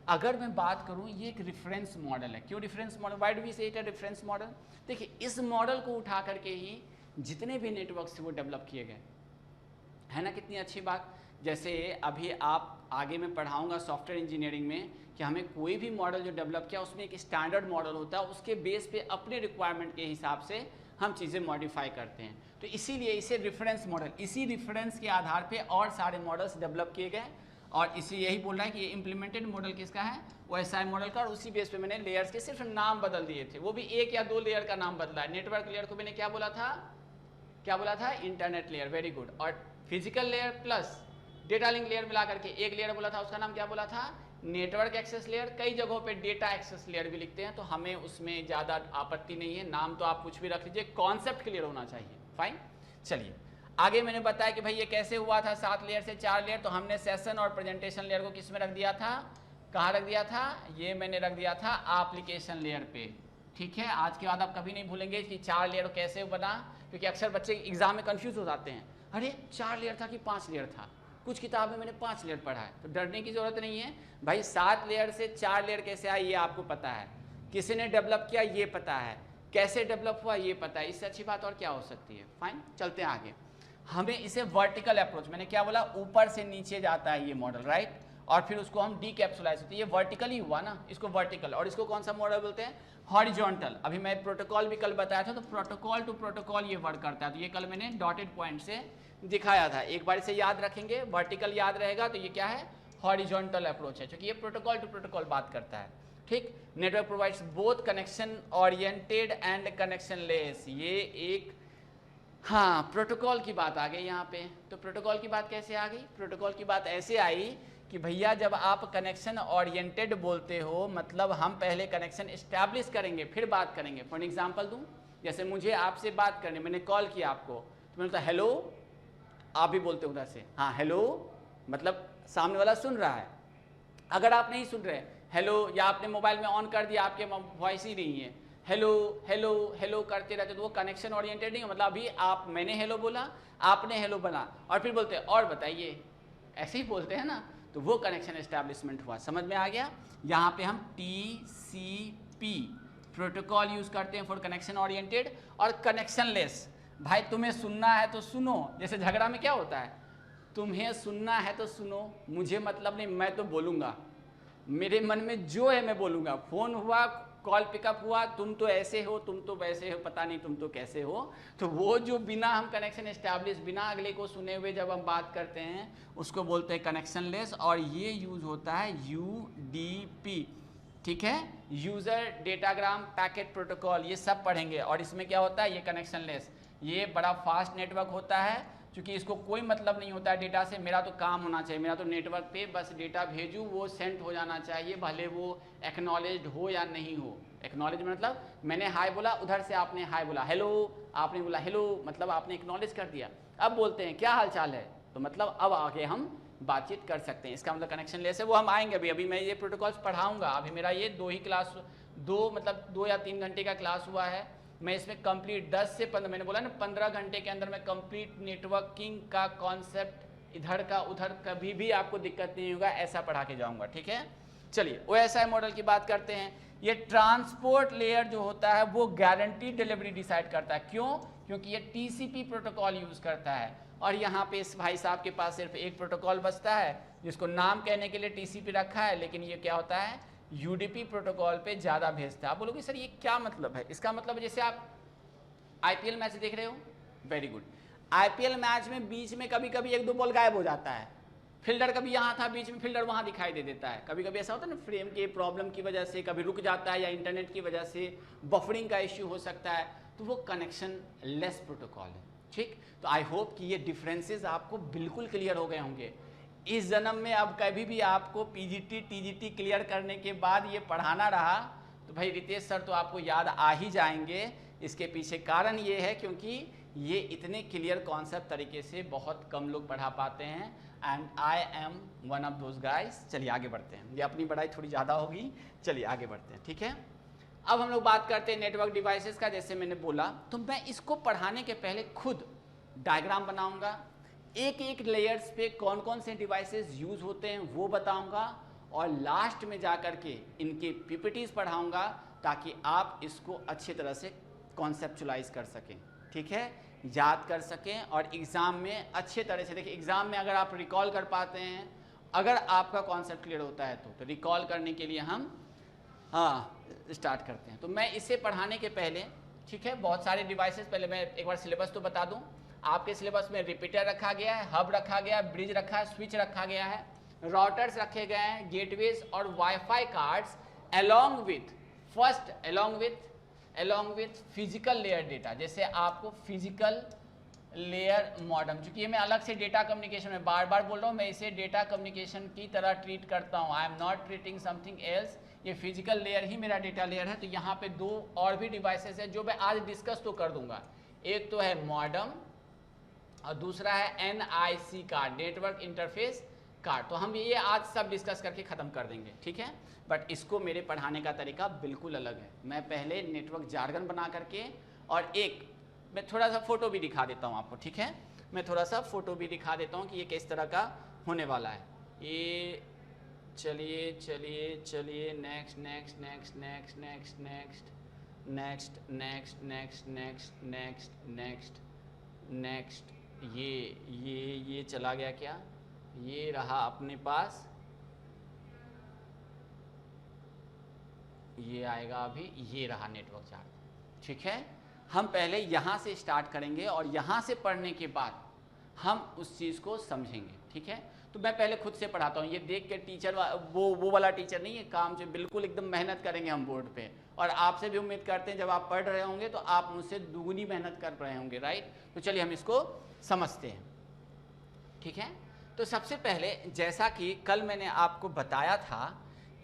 अगर मैं बात करूं, ये एक रेफरेंस मॉडल है। क्यों reference model? Why do we say it a reference model? देखिए, इस मॉडल को उठा करके ही जितने भी नेटवर्क थे वो डेवलप किए गए, है ना। कितनी अच्छी बात। जैसे अभी आप आगे मैं पढ़ाऊंगा सॉफ्टवेयर इंजीनियरिंग में कि हमें कोई भी मॉडल जो डेवलप किया उसमें एक स्टैंडर्ड मॉडल होता है, उसके बेस पे अपने रिक्वायरमेंट के हिसाब से हम चीज़ें मॉडिफाई करते हैं। तो इसीलिए इसे रेफरेंस मॉडल, इसी रेफरेंस के आधार पे और सारे मॉडल्स डेवलप किए गए। और इसी यही बोल रहा है कि ये इम्प्लीमेंटेड मॉडल किसका है, OSI मॉडल का, और उसी बेस पे मैंने लेयर्स के सिर्फ नाम बदल दिए थे, वो भी 1 या 2 लेयर का नाम बदला है। नेटवर्क लेयर को मैंने क्या बोला था, इंटरनेट लेयर, वेरी गुड। और physical layer plus data link layer मिला करके एक लेयर बोला था, उसका नाम क्या बोला था, नेटवर्क एक्सेस लेयर। कई जगहों पे डेटा एक्सेस लेयर भी लिखते हैं, तो हमें उसमें ज़्यादा आपत्ति नहीं है, नाम तो आप कुछ भी रख लीजिए, कॉन्सेप्ट क्लियर होना चाहिए। फाइन, चलिए आगे मैंने बताया कि भाई ये कैसे हुआ था 7 लेयर से 4 लेयर, तो हमने सेशन और प्रेजेंटेशन लेयर को किस में रख दिया था, कहाँ रख दिया था, ये मैंने रख दिया था एप्लीकेशन लेयर पे। ठीक है, आज के बाद आप कभी नहीं भूलेंगे कि 4 लेयर कैसे बना, क्योंकि अक्सर बच्चे एग्जाम में कंफ्यूज हो जाते हैं, अरे 4 लेयर था कि 5 लेयर था, कुछ किताब में मैंने 5 लेयर पढ़ा है। तो डरने की जरूरत नहीं है भाई, 7 लेयर से 4 लेयर कैसे आया ये आपको पता है, किसी ने डेवलप किया ये पता है, कैसे डेवलप हुआ ये पता है, इससे अच्छी बात और क्या हो सकती है। फाइन, चलते हैं आगे। हमें इसे वर्टिकल अप्रोच, मैंने क्या बोला, ऊपर से नीचे जाता है ये मॉडल, राइट, और फिर उसको हम डीकैप्सुलाइज होती है, ये वर्टिकल ही हुआ ना, इसको वर्टिकल। और इसको कौन सा मॉडल बोलते हैं, हॉरिजॉन्टल। अभी मैं प्रोटोकॉल भी कल बताया था, तो प्रोटोकॉल टू प्रोटोकॉल ये वर्क करता है, तो ये कल मैंने डॉटेड पॉइंट से दिखाया था, एक बार इसे याद रखेंगे, वर्टिकल याद रहेगा तो ये क्या है, हॉरिजॉन्टल अप्रोच है, क्योंकि ये प्रोटोकॉल टू प्रोटोकॉल बात करता है। ठीक, network provides both connection oriented and connection less, ये एक, हाँ प्रोटोकॉल की बात आ गई यहाँ पे। तो प्रोटोकॉल की बात कैसे आ गई, प्रोटोकॉल की बात ऐसे आई कि भैया जब आप कनेक्शन ओरिएंटेड बोलते हो, मतलब हम पहले कनेक्शन इस्टेब्लिश करेंगे फिर बात करेंगे। फॉर एग्जांपल दूं, जैसे मुझे आपसे बात करनी, मैंने कॉल किया आपको, तो मैंने बोला हेलो, आप भी बोलते हो उधर से हाँ हेलो, मतलब सामने वाला सुन रहा है। अगर आप नहीं सुन रहे हेलो, या आपने मोबाइल में ऑन कर दिया, आपके वॉइस ही नहीं है, हेलो हेलो हेलो करते रहते, तो वो कनेक्शन ओरिएंटेड नहीं है। मतलब अभी आप, मैंने हेलो बोला, आपने हेलो बोला, और फिर बोलते और बताइए, ऐसे ही बोलते हैं ना, तो वो कनेक्शन एस्टैब्लिशमेंट हुआ। समझ में आ गया। यहाँ पे हम TCP प्रोटोकॉल यूज करते हैं फॉर कनेक्शन ओरिएंटेड और कनेक्शन लेस। भाई तुम्हें सुनना है तो सुनो, जैसे झगड़ा में क्या होता है, तुम्हें सुनना है तो सुनो, मुझे मतलब नहीं, मैं तो बोलूँगा, मेरे मन में जो है मैं बोलूँगा। फोन हुआ, कॉल पिकअप हुआ, तुम तो ऐसे हो, तुम तो वैसे हो, पता नहीं तुम तो कैसे हो, तो वो जो बिना हम कनेक्शन एस्टैब्लिश, बिना अगले को सुने हुए जब हम बात करते हैं, उसको बोलते हैं कनेक्शन लेस, और ये यूज होता है UDP। ठीक है, यूजर डेटाग्राम पैकेट प्रोटोकॉल, ये सब पढ़ेंगे। और इसमें क्या होता है, ये कनेक्शन लेस, ये बड़ा फास्ट नेटवर्क होता है, क्योंकि इसको कोई मतलब नहीं होता है डेटा से, मेरा तो काम होना चाहिए, मेरा तो नेटवर्क पे बस डेटा भेजूँ, वो सेंड हो जाना चाहिए, भले वो एक्नॉलेज्ड हो या नहीं हो। एक्नॉलेज मतलब मैंने हाय बोला, उधर से आपने हाय बोला, हेलो आपने बोला हेलो, मतलब आपने एक्नॉलेज कर दिया। अब बोलते हैं क्या हाल चाल है, तो मतलब अब आगे हम बातचीत कर सकते हैं, इसका मतलब कनेक्शन लेस है। वो हम आएंगे अभी मैं ये प्रोटोकॉल्स पढ़ाऊँगा। अभी मेरा ये 2 या 3 घंटे का क्लास हुआ है, मैं इसमें कंप्लीट 10 से 15, मैंने बोला ना 15 घंटे के अंदर मैं कंप्लीट नेटवर्किंग का कॉन्सेप्ट इधर का उधर, कभी भी आपको दिक्कत नहीं होगा, ऐसा पढ़ा के जाऊंगा। ठीक है, चलिए OSI मॉडल की बात करते हैं। ये ट्रांसपोर्ट लेयर जो होता है वो गारंटी डिलीवरी डिसाइड करता है। क्यों? क्योंकि ये TCP प्रोटोकॉल यूज करता है, और यहाँ पे इस भाई साहब के पास सिर्फ एक प्रोटोकॉल बचता है, जिसको नाम कहने के लिए TCP रखा है, लेकिन ये क्या होता है, UDP प्रोटोकॉल पे ज़्यादा भेजता है। आप बोलोगे सर ये क्या मतलब है? इसका मतलब जैसे आप IPL मैच देख रहे हो, वेरी गुड, IPL मैच में बीच में कभी कभी 1-2 बॉल गायब हो जाता है, फील्डर कभी यहाँ था, बीच में फील्डर वहाँ दिखाई दे देता है, कभी कभी ऐसा होता है ना, फ्रेम के प्रॉब्लम की वजह से कभी रुक जाता है, या इंटरनेट की वजह से बफरिंग का इश्यू हो सकता है, तो वो कनेक्शन लेस प्रोटोकॉल है। ठीक, तो आई होप कि ये डिफरेंसेस आपको बिल्कुल क्लियर हो गए होंगे। इस जन्म में अब कभी भी आपको PGT TGT क्लियर करने के बाद ये पढ़ाना रहा, तो भाई रितेश सर तो आपको याद आ ही जाएंगे। इसके पीछे कारण ये है क्योंकि ये इतने क्लियर कॉन्सेप्ट तरीके से बहुत कम लोग पढ़ा पाते हैं, and I am one of those guys. चलिए आगे बढ़ते हैं, ये अपनी पढ़ाई थोड़ी ज़्यादा होगी, चलिए आगे बढ़ते हैं। ठीक है, अब हम लोग बात करते हैं नेटवर्क डिवाइसेस का। जैसे मैंने बोला, तो मैं इसको पढ़ाने के पहले खुद डायग्राम बनाऊंगा, एक एक लेयर्स पे कौन कौन से डिवाइसेस यूज होते हैं वो बताऊंगा, और लास्ट में जाकर के इनके PPTs पढ़ाऊंगा, ताकि आप इसको अच्छी तरह से कॉन्सेप्चुलाइज कर सकें। ठीक है, याद कर सकें, और एग्ज़ाम में अच्छे तरह से, देखिए एग्ज़ाम में अगर आप रिकॉल कर पाते हैं, अगर आपका कॉन्सेप्ट क्लियर होता है तो रिकॉल करने के लिए हम स्टार्ट करते हैं। तो मैं इसे पढ़ाने के पहले, ठीक है, बहुत सारे डिवाइसेस, पहले मैं एक बार सिलेबस तो बता दूं। आपके सिलेबस में रिपीटर रखा गया है, हब रखा गया है, ब्रिज रखा है, स्विच रखा गया है, राउटर्स रखे गए हैं, गेटवेज और wifi cards along with physical layer data. जैसे आपको फिजिकल लेयर मॉडेम, चूंकि ये मैं अलग से डेटा कम्युनिकेशन में बार बार बोल रहा हूँ, मैं इसे डेटा कम्युनिकेशन की तरह ट्रीट करता हूँ। I am not treating something else, ये फिजिकल लेयर ही मेरा डेटा लेयर है। तो यहाँ पे दो और भी डिवाइसेस है जो मैं आज डिस्कस तो कर दूंगा। एक तो है मॉडेम और दूसरा है NIC card, network interface card. तो हम ये आज सब डिस्कस करके ख़त्म कर देंगे, ठीक है। बट इसको मेरे पढ़ाने का तरीका बिल्कुल अलग है। मैं पहले नेटवर्क जार्गन बना करके और एक मैं थोड़ा सा फोटो भी दिखा देता हूँ आपको, ठीक है। मैं थोड़ा सा फोटो भी दिखा देता हूँ कि ये किस तरह का होने वाला है। ये चलिए चलिए चलिए, next next next next next next next next next next next next next, ये चला गया क्या? ये रहा अपने पास, ये आएगा अभी, ये रहा नेटवर्क चार्ट, ठीक है। हम पहले यहाँ से स्टार्ट करेंगे और यहाँ से पढ़ने के बाद हम उस चीज़ को समझेंगे, ठीक है। तो मैं पहले खुद से पढ़ाता हूँ, ये देख के टीचर वो वाला टीचर नहीं है, काम से बिल्कुल एकदम मेहनत करेंगे हम बोर्ड पे। और आपसे भी उम्मीद करते हैं जब आप पढ़ रहे होंगे तो आप मुझसे दुगनी मेहनत कर रहे होंगे, राइट। तो चलिए हम इसको समझते हैं, ठीक है। तो सबसे पहले जैसा कि कल मैंने आपको बताया था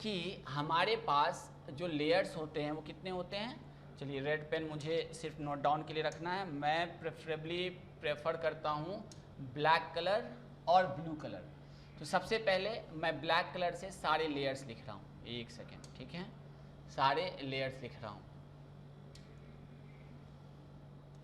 कि हमारे पास जो लेयर्स होते हैं वो कितने होते हैं। चलिए रेड पेन मुझे सिर्फ नोट डाउन के लिए रखना है। मैं प्रेफरेबली प्रेफर करता हूँ ब्लैक कलर और ब्लू कलर। तो सबसे पहले मैं ब्लैक कलर से सारे लेयर्स लिख रहा हूँ, एक सेकेंड, ठीक है। सारे लेयर्स लिख रहा हूँ।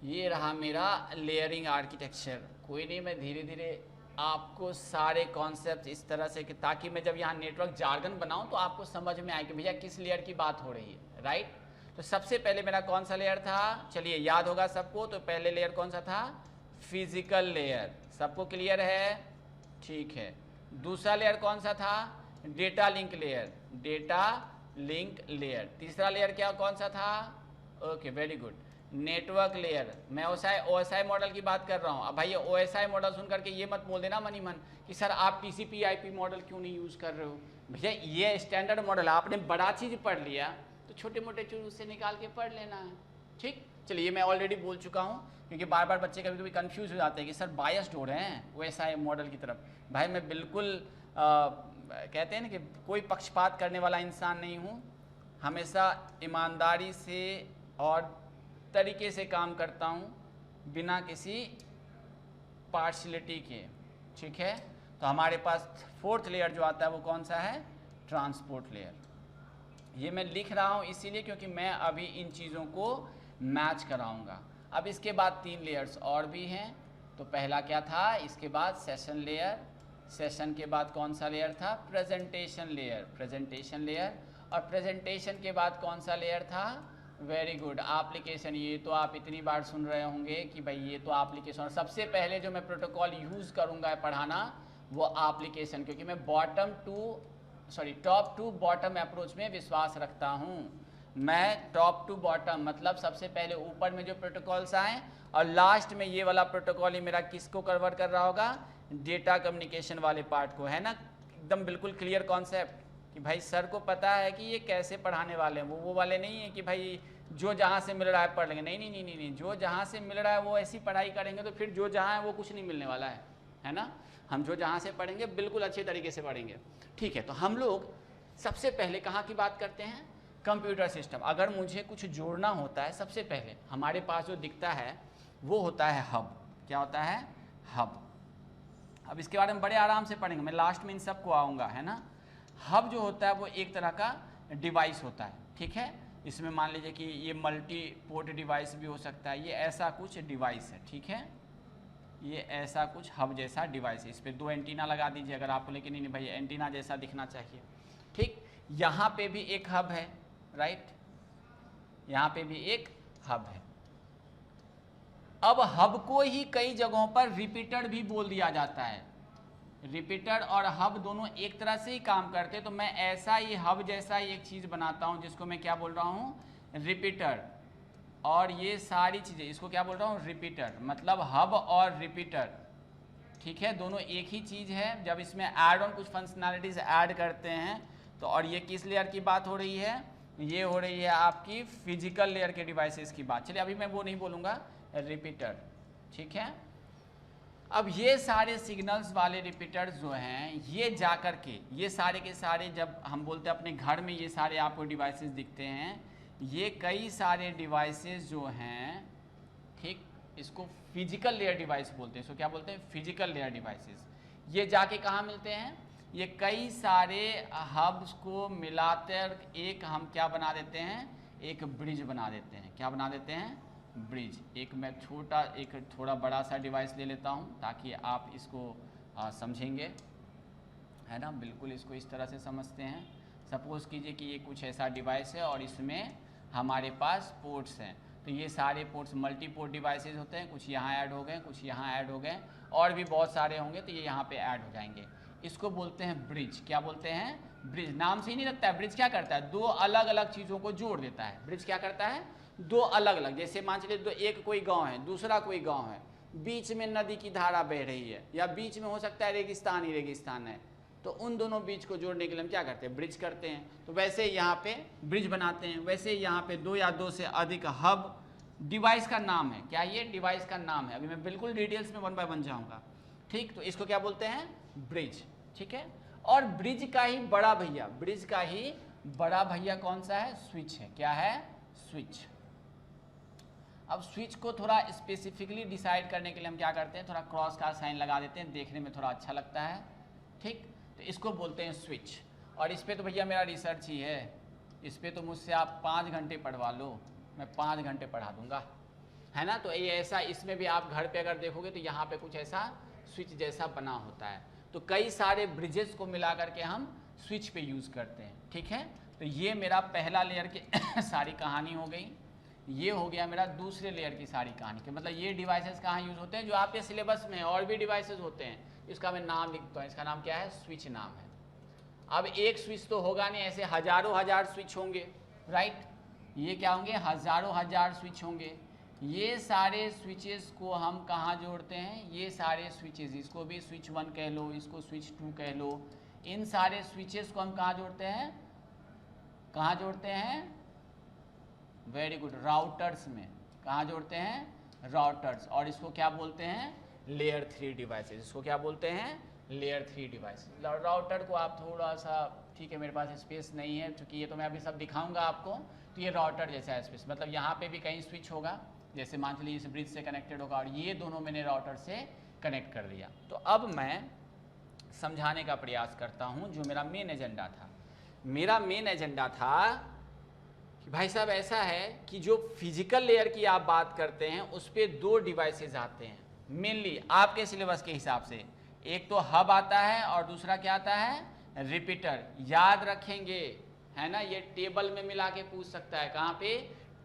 ये रहा मेरा लेयरिंग आर्किटेक्चर। कोई नहीं, मैं धीरे धीरे आपको सारे कॉन्सेप्ट इस तरह से कि ताकि मैं जब यहाँ नेटवर्क जार्गन बनाऊँ तो आपको समझ में आए कि भैया किस लेयर की बात हो रही है, राइट। तो सबसे पहले मेरा कौन सा लेयर था, चलिए याद होगा सबको। तो पहले लेयर कौन सा था? Physical layer. सबको क्लियर है? ठीक है। दूसरा लेयर कौन सा था? Data link layer, data link layer. तीसरा लेयर क्या कौन सा था? Okay, very good, network layer. मैं OSI मॉडल की बात कर रहा हूँ। अब भाई ये OSI मॉडल सुन करके ये मत बोल देना मन ही मन कि सर आप TCP/IP मॉडल क्यों नहीं यूज़ कर रहे हो। भैया ये स्टैंडर्ड मॉडल, आपने बड़ा चीज़ पढ़ लिया तो छोटे मोटे चीज़ उससे निकाल के पढ़ लेना है, ठीक। चलिए, मैं ऑलरेडी बोल चुका हूँ क्योंकि बार बार बच्चे कभी कभी कंफ्यूज हो जाते हैं कि सर बायस्ड हो रहे हैं OSI मॉडल की तरफ। भाई मैं बिल्कुल कहते हैं ना कि कोई पक्षपात करने वाला इंसान नहीं हूँ। हमेशा ईमानदारी से और तरीके से काम करता हूँ बिना किसी पार्शलिटी के, ठीक है। तो हमारे पास फोर्थ लेयर जो आता है वो कौन सा है? Transport layer. ये मैं लिख रहा हूँ इसीलिए क्योंकि मैं अभी इन चीज़ों को मैच कराऊंगा। अब इसके बाद 3 लेयर्स और भी हैं। तो पहला क्या था? इसके बाद सेशन लेयर। सेशन के बाद कौन सा लेयर था? Presentation layer, presentation layer. और प्रेजेंटेशन के बाद कौन सा लेयर था? Very good, application. ये तो आप इतनी बार सुन रहे होंगे कि भाई ये तो एप्लीकेशन। और सबसे पहले जो मैं प्रोटोकॉल यूज़ करूँगा पढ़ाना वो एप्लीकेशन, क्योंकि मैं टॉप टू बॉटम अप्रोच में विश्वास रखता हूँ। मैं टॉप टू बॉटम मतलब सबसे पहले ऊपर में जो प्रोटोकॉल्स आए और लास्ट में ये वाला प्रोटोकॉल ही मेरा किसको कवर कर रहा होगा? डेटा कम्युनिकेशन वाले पार्ट को, है ना। एकदम बिल्कुल क्लियर कॉन्सेप्ट कि भाई सर को पता है कि ये कैसे पढ़ाने वाले हैं। वो वाले नहीं है कि भाई जो जहाँ से मिल रहा है पढ़ लेंगे। नहीं नहीं नहीं नहीं, जो जहाँ से मिल रहा है वो ऐसी पढ़ाई करेंगे तो फिर जो जहाँ है वो कुछ नहीं मिलने वाला है ना। हम जो जहाँ से पढ़ेंगे बिल्कुल अच्छे तरीके से पढ़ेंगे, ठीक है। तो हम लोग सबसे पहले कहाँ की बात करते हैं? Computer system. अगर मुझे कुछ जोड़ना होता है सबसे पहले हमारे पास जो दिखता है वो होता है हब। क्या होता है? हब। अब इसके बारे में बड़े आराम से पढ़ेंगे, मैं लास्ट में इन सबको आऊँगा, है ना। हब जो होता है वो एक तरह का डिवाइस होता है, ठीक है। इसमें मान लीजिए कि ये मल्टी पोर्ट डिवाइस भी हो सकता है। ये ऐसा कुछ डिवाइस है, ठीक है। ये ऐसा कुछ हब जैसा डिवाइस है। इस पर 2 एंटीना लगा दीजिए अगर आपको, लेकिन नहीं भाई एंटीना जैसा दिखना चाहिए, ठीक। यहाँ पे भी एक हब है, राइट। यहाँ पे भी एक हब है। अब हब को ही कई जगहों पर रिपीटर भी बोल दिया जाता है। रिपीटर और हब दोनों एक तरह से ही काम करते हैं। तो मैं ऐसा ही हब जैसा ही एक चीज़ बनाता हूँ जिसको मैं क्या बोल रहा हूँ? रिपीटर। और ये सारी चीज़ें इसको क्या बोल रहा हूँ? रिपीटर। मतलब हब और रिपीटर, ठीक है, दोनों एक ही चीज़ है। जब इसमें ऐड ऑन कुछ फंक्शनैलिटीज ऐड करते हैं तो, और ये किस लेयर की बात हो रही है, ये हो रही है आपकी फिजिकल लेयर के डिवाइसेस की बात। चलिए अभी मैं वो नहीं बोलूँगा, रिपीटर, ठीक है। अब ये सारे सिग्नल्स वाले रिपीटर्स जो हैं, ये जा कर के ये सारे के सारे, जब हम बोलते हैं अपने घर में ये सारे आपको डिवाइसेस दिखते हैं, ये कई सारे डिवाइसेस जो हैं, ठीक, इसको फिजिकल लेयर डिवाइस बोलते हैं। इसको क्या बोलते हैं, फिजिकल लेयर डिवाइसेस। ये जाके कहाँ मिलते हैं, ये कई सारे हब्स को मिलाकर एक हम क्या बना देते हैं, एक ब्रिज बना देते हैं। क्या बना देते हैं, ब्रिज। एक मैं थोड़ा बड़ा सा डिवाइस ले लेता हूँ ताकि आप इसको समझेंगे, है ना। बिल्कुल इसको इस तरह से समझते हैं। सपोज़ कीजिए कि ये कुछ ऐसा डिवाइस है और इसमें हमारे पास पोर्ट्स हैं। तो ये सारे पोर्ट्स मल्टी पोर्ट डिवाइसेज होते हैं, कुछ यहाँ ऐड हो गए, कुछ यहाँ ऐड हो गए, और भी बहुत सारे होंगे तो ये यहाँ पे ऐड हो जाएंगे। इसको बोलते हैं ब्रिज। क्या बोलते हैं, ब्रिज। नाम से ही नहीं लगता है। ब्रिज क्या करता है, दो अलग अलग चीज़ों को जोड़ देता है। ब्रिज क्या करता है, दो अलग अलग, जैसे मान चलिए दो, एक कोई गांव है, दूसरा कोई गांव है, बीच में नदी की धारा बह रही है, या बीच में हो सकता है रेगिस्तान ही रेगिस्तान है, तो उन दोनों बीच को जोड़ने के लिए हम क्या करते हैं, ब्रिज करते हैं। तो वैसे यहाँ पे ब्रिज बनाते हैं। वैसे यहाँ पे दो या दो से अधिक हब, डिवाइस का नाम है। क्या ये डिवाइस का नाम है, अभी मैं बिल्कुल डिटेल्स में 1 बाय 1 जाऊँगा, ठीक। तो इसको क्या बोलते हैं, ब्रिज, ठीक है। और ब्रिज का ही बड़ा भैया, ब्रिज का ही बड़ा भैया कौन सा है, स्विच है। क्या है, स्विच। अब स्विच को थोड़ा स्पेसिफिकली डिसाइड करने के लिए हम क्या करते हैं, थोड़ा क्रॉस का साइन लगा देते हैं, देखने में थोड़ा अच्छा लगता है, ठीक। तो इसको बोलते हैं स्विच। और इस पर तो भैया मेरा रिसर्च ही है, इस पर तो मुझसे आप 5 घंटे पढ़वा लो, मैं 5 घंटे पढ़ा दूंगा, है ना। तो ये ऐसा, इसमें भी आप घर पे अगर देखोगे तो यहाँ पे कुछ ऐसा स्विच जैसा बना होता है। तो कई सारे ब्रिजेस को मिला करके हम स्विच पे यूज़ करते हैं, ठीक है। तो ये मेरा पहला लेयर की सारी कहानी हो गई। ये हो गया मेरा दूसरे लेयर की सारी कहानी के, मतलब ये डिवाइसेस कहाँ यूज़ होते हैं, जो आपके सिलेबस में है। और भी डिवाइसेस होते हैं, इसका मैं नाम लिखता हूँ, इसका नाम क्या है, स्विच नाम है। अब एक स्विच तो होगा नहीं, ऐसे हजारों हजार स्विच होंगे, राइट। ये क्या होंगे, हजारों हजार स्विच होंगे। ये सारे स्विचेस को हम कहाँ जोड़ते हैं, ये सारे स्विचेस, इसको भी स्विच 1 कह लो, इसको स्विच 2 कह लो, इन सारे स्विचेस को हम कहाँ जोड़ते हैं, कहाँ जोड़ते हैं, वेरी गुड, राउटर्स में। कहाँ जोड़ते हैं, राउटर्स। और इसको क्या बोलते हैं, लेयर 3 डिवाइसेस। इसको क्या बोलते हैं, लेयर 3 डिवाइसेस। राउटर को आप थोड़ा सा, ठीक है, मेरे पास स्पेस नहीं है क्योंकि ये तो मैं अभी सब दिखाऊंगा आपको। तो ये राउटर जैसा है स्पेस, मतलब यहाँ पे भी कहीं स्विच होगा, जैसे मान चलिए इस ब्रिज से कनेक्टेड होगा, और ये दोनों मैंने राउटर से कनेक्ट कर दिया। तो अब मैं समझाने का प्रयास करता हूँ जो मेरा मेन एजेंडा था। मेरा मेन एजेंडा था कि भाई साहब ऐसा है कि जो फिजिकल लेयर की आप बात करते हैं उस पर 2 डिवाइसेस आते हैं मेनली आपके सिलेबस के हिसाब से। एक तो हब आता है और दूसरा क्या आता है, रिपीटर। याद रखेंगे, है ना। ये टेबल में मिला के पूछ सकता है, कहाँ पे,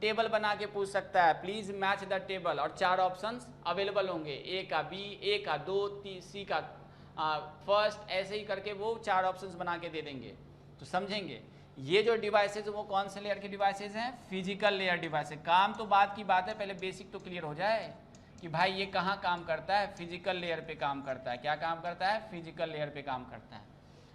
टेबल बना के पूछ सकता है, प्लीज मैच द टेबल, और 4 ऑप्शंस अवेलेबल होंगे, ए का बी, ए का 2, सी का फर्स्ट, ऐसे ही करके वो 4 ऑप्शंस बना के दे देंगे। तो समझेंगे ये जो डिवाइसेज वो कौन से लेयर के डिवाइसेज हैं, फिजिकल लेयर डिवाइस। काम तो बात की बात है, पहले बेसिक तो क्लियर हो जाए कि भाई ये कहाँ काम करता है, फिजिकल लेयर पे काम करता है। क्या काम करता है, फिजिकल लेयर पे काम करता है।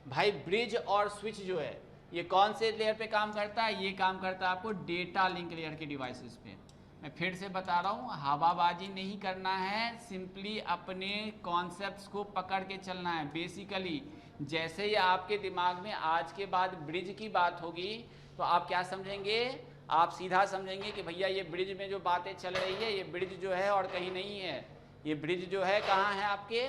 भाई ब्रिज और स्विच जो है ये कौन से लेयर पे काम करता है, ये काम करता है आपको डेटा लिंक लेयर के डिवाइसेस पे। मैं फिर से बता रहा हूँ, हवाबाजी नहीं करना है, सिंपली अपने कॉन्सेप्ट्स को पकड़ के चलना है। बेसिकली जैसे ही आपके दिमाग में आज के बाद ब्रिज की बात होगी तो आप क्या समझेंगे, आप सीधा समझेंगे कि भैया ये ब्रिज में जो बातें चल रही है, ये ब्रिज जो है और कहीं नहीं है। ये ब्रिज जो है कहाँ है आपके,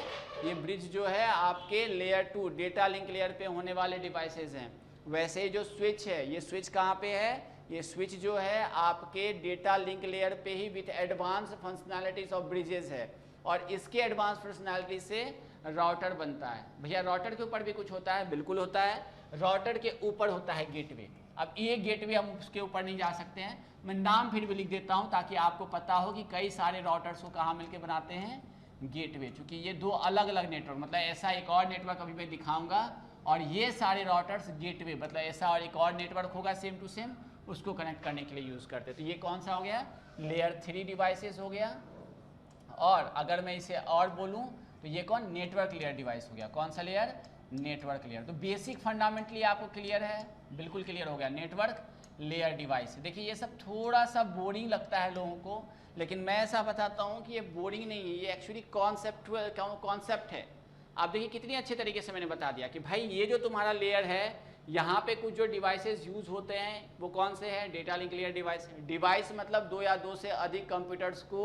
ये ब्रिज जो है आपके लेयर 2 डेटा लिंक लेयर पे होने वाले डिवाइसेस हैं। वैसे ही जो स्विच है, ये स्विच कहाँ पे है, ये स्विच जो है आपके डेटा लिंक लेयर पे ही with advance functionalities of bridges है, और इसके एडवांस फंक्शनैलिटी से राउटर बनता है। भैया राउटर के ऊपर भी कुछ होता है, बिल्कुल होता है। राउटर के ऊपर होता है गेटवे। अब ये गेटवे हम उसके ऊपर नहीं जा सकते हैं, मैं नाम फिर भी लिख देता हूँ ताकि आपको पता हो कि कई सारे राउटर्स को कहाँ मिलके बनाते हैं, गेटवे। चूँकि ये 2 अलग अलग नेटवर्क, मतलब ऐसा एक और नेटवर्क अभी मैं दिखाऊंगा, और ये सारे राउटर्स गेटवे, मतलब ऐसा और एक और नेटवर्क होगा सेम टू सेम, उसको कनेक्ट करने के लिए यूज़ करते हैं। तो ये कौन सा हो गया, लेयर 3 डिवाइसेस हो गया। और अगर मैं इसे और बोलूँ तो ये कौन, नेटवर्क लेयर डिवाइस हो गया। कौन सा लेयर, नेटवर्क लेयर। तो बेसिक फंडामेंटली आपको क्लियर है, बिल्कुल क्लियर हो गया, नेटवर्क लेयर डिवाइस। देखिए ये सब थोड़ा सा बोरिंग लगता है लोगों को, लेकिन मैं ऐसा बताता हूँ कि ये बोरिंग नहीं है, ये एक्चुअली कॉन्सेप्चुअल कॉन्सेप्ट है। आप देखिए कितनी अच्छे तरीके से मैंने बता दिया कि भाई ये जो तुम्हारा लेयर है, यहाँ पे कुछ जो डिवाइसेस यूज होते हैं वो कौन से हैं, data link layer device. Device मतलब दो या दो से अधिक कंप्यूटर्स को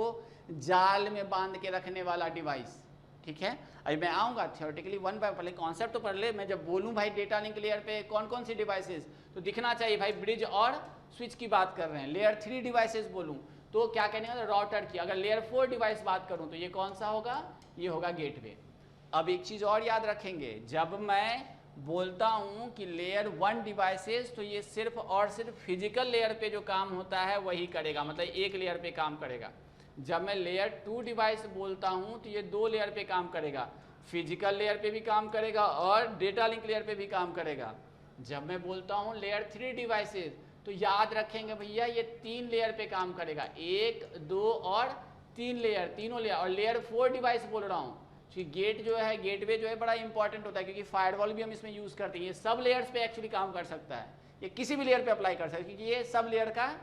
जाल में बांध के रखने वाला डिवाइस, ठीक है। अभी मैं आऊँगा थियोरेटिकली वन बाय, पहले कॉन्सेप्ट तो पढ़ ले। मैं जब बोलूँ भाई डेटा लिंक लेयर पे कौन कौन सी डिवाइसेस, तो दिखना चाहिए भाई ब्रिज और स्विच की बात कर रहे हैं। लेयर 3 डिवाइसेस बोलूँ तो क्या कहने का, राउटर की। अगर लेयर 4 डिवाइस बात करूँ तो ये कौन सा होगा, ये होगा गेटवे। अब एक चीज़ और याद रखेंगे, जब मैं बोलता हूँ कि लेयर 1 डिवाइसेस, तो ये सिर्फ और सिर्फ फिजिकल लेयर पे जो काम होता है वही करेगा, मतलब एक लेयर पे काम करेगा। जब मैं लेयर 2 डिवाइस बोलता हूँ तो ये 2 लेयर पे काम करेगा, फिजिकल लेयर पे भी काम करेगा और डेटा लिंक लेयर पे भी काम करेगा। जब मैं बोलता हूँ लेयर 3 डिवाइसेस, तो याद रखेंगे भैया ये 3 लेयर पे काम करेगा, 1, 2 और 3 लेयर, तीनों लेयर। और लेयर 4 डिवाइस बोल रहा हूँ, गेट जो है, गेटवे जो है बड़ा इंपॉर्टेंट होता है, क्योंकि फायरवॉल भी हम इसमें यूज करते हैं। ये सब लेयर्स पे एक्चुअली काम कर सकता है, ये किसी भी लेयर पे अप्लाई कर सकता है, क्योंकि ये सब लेयर का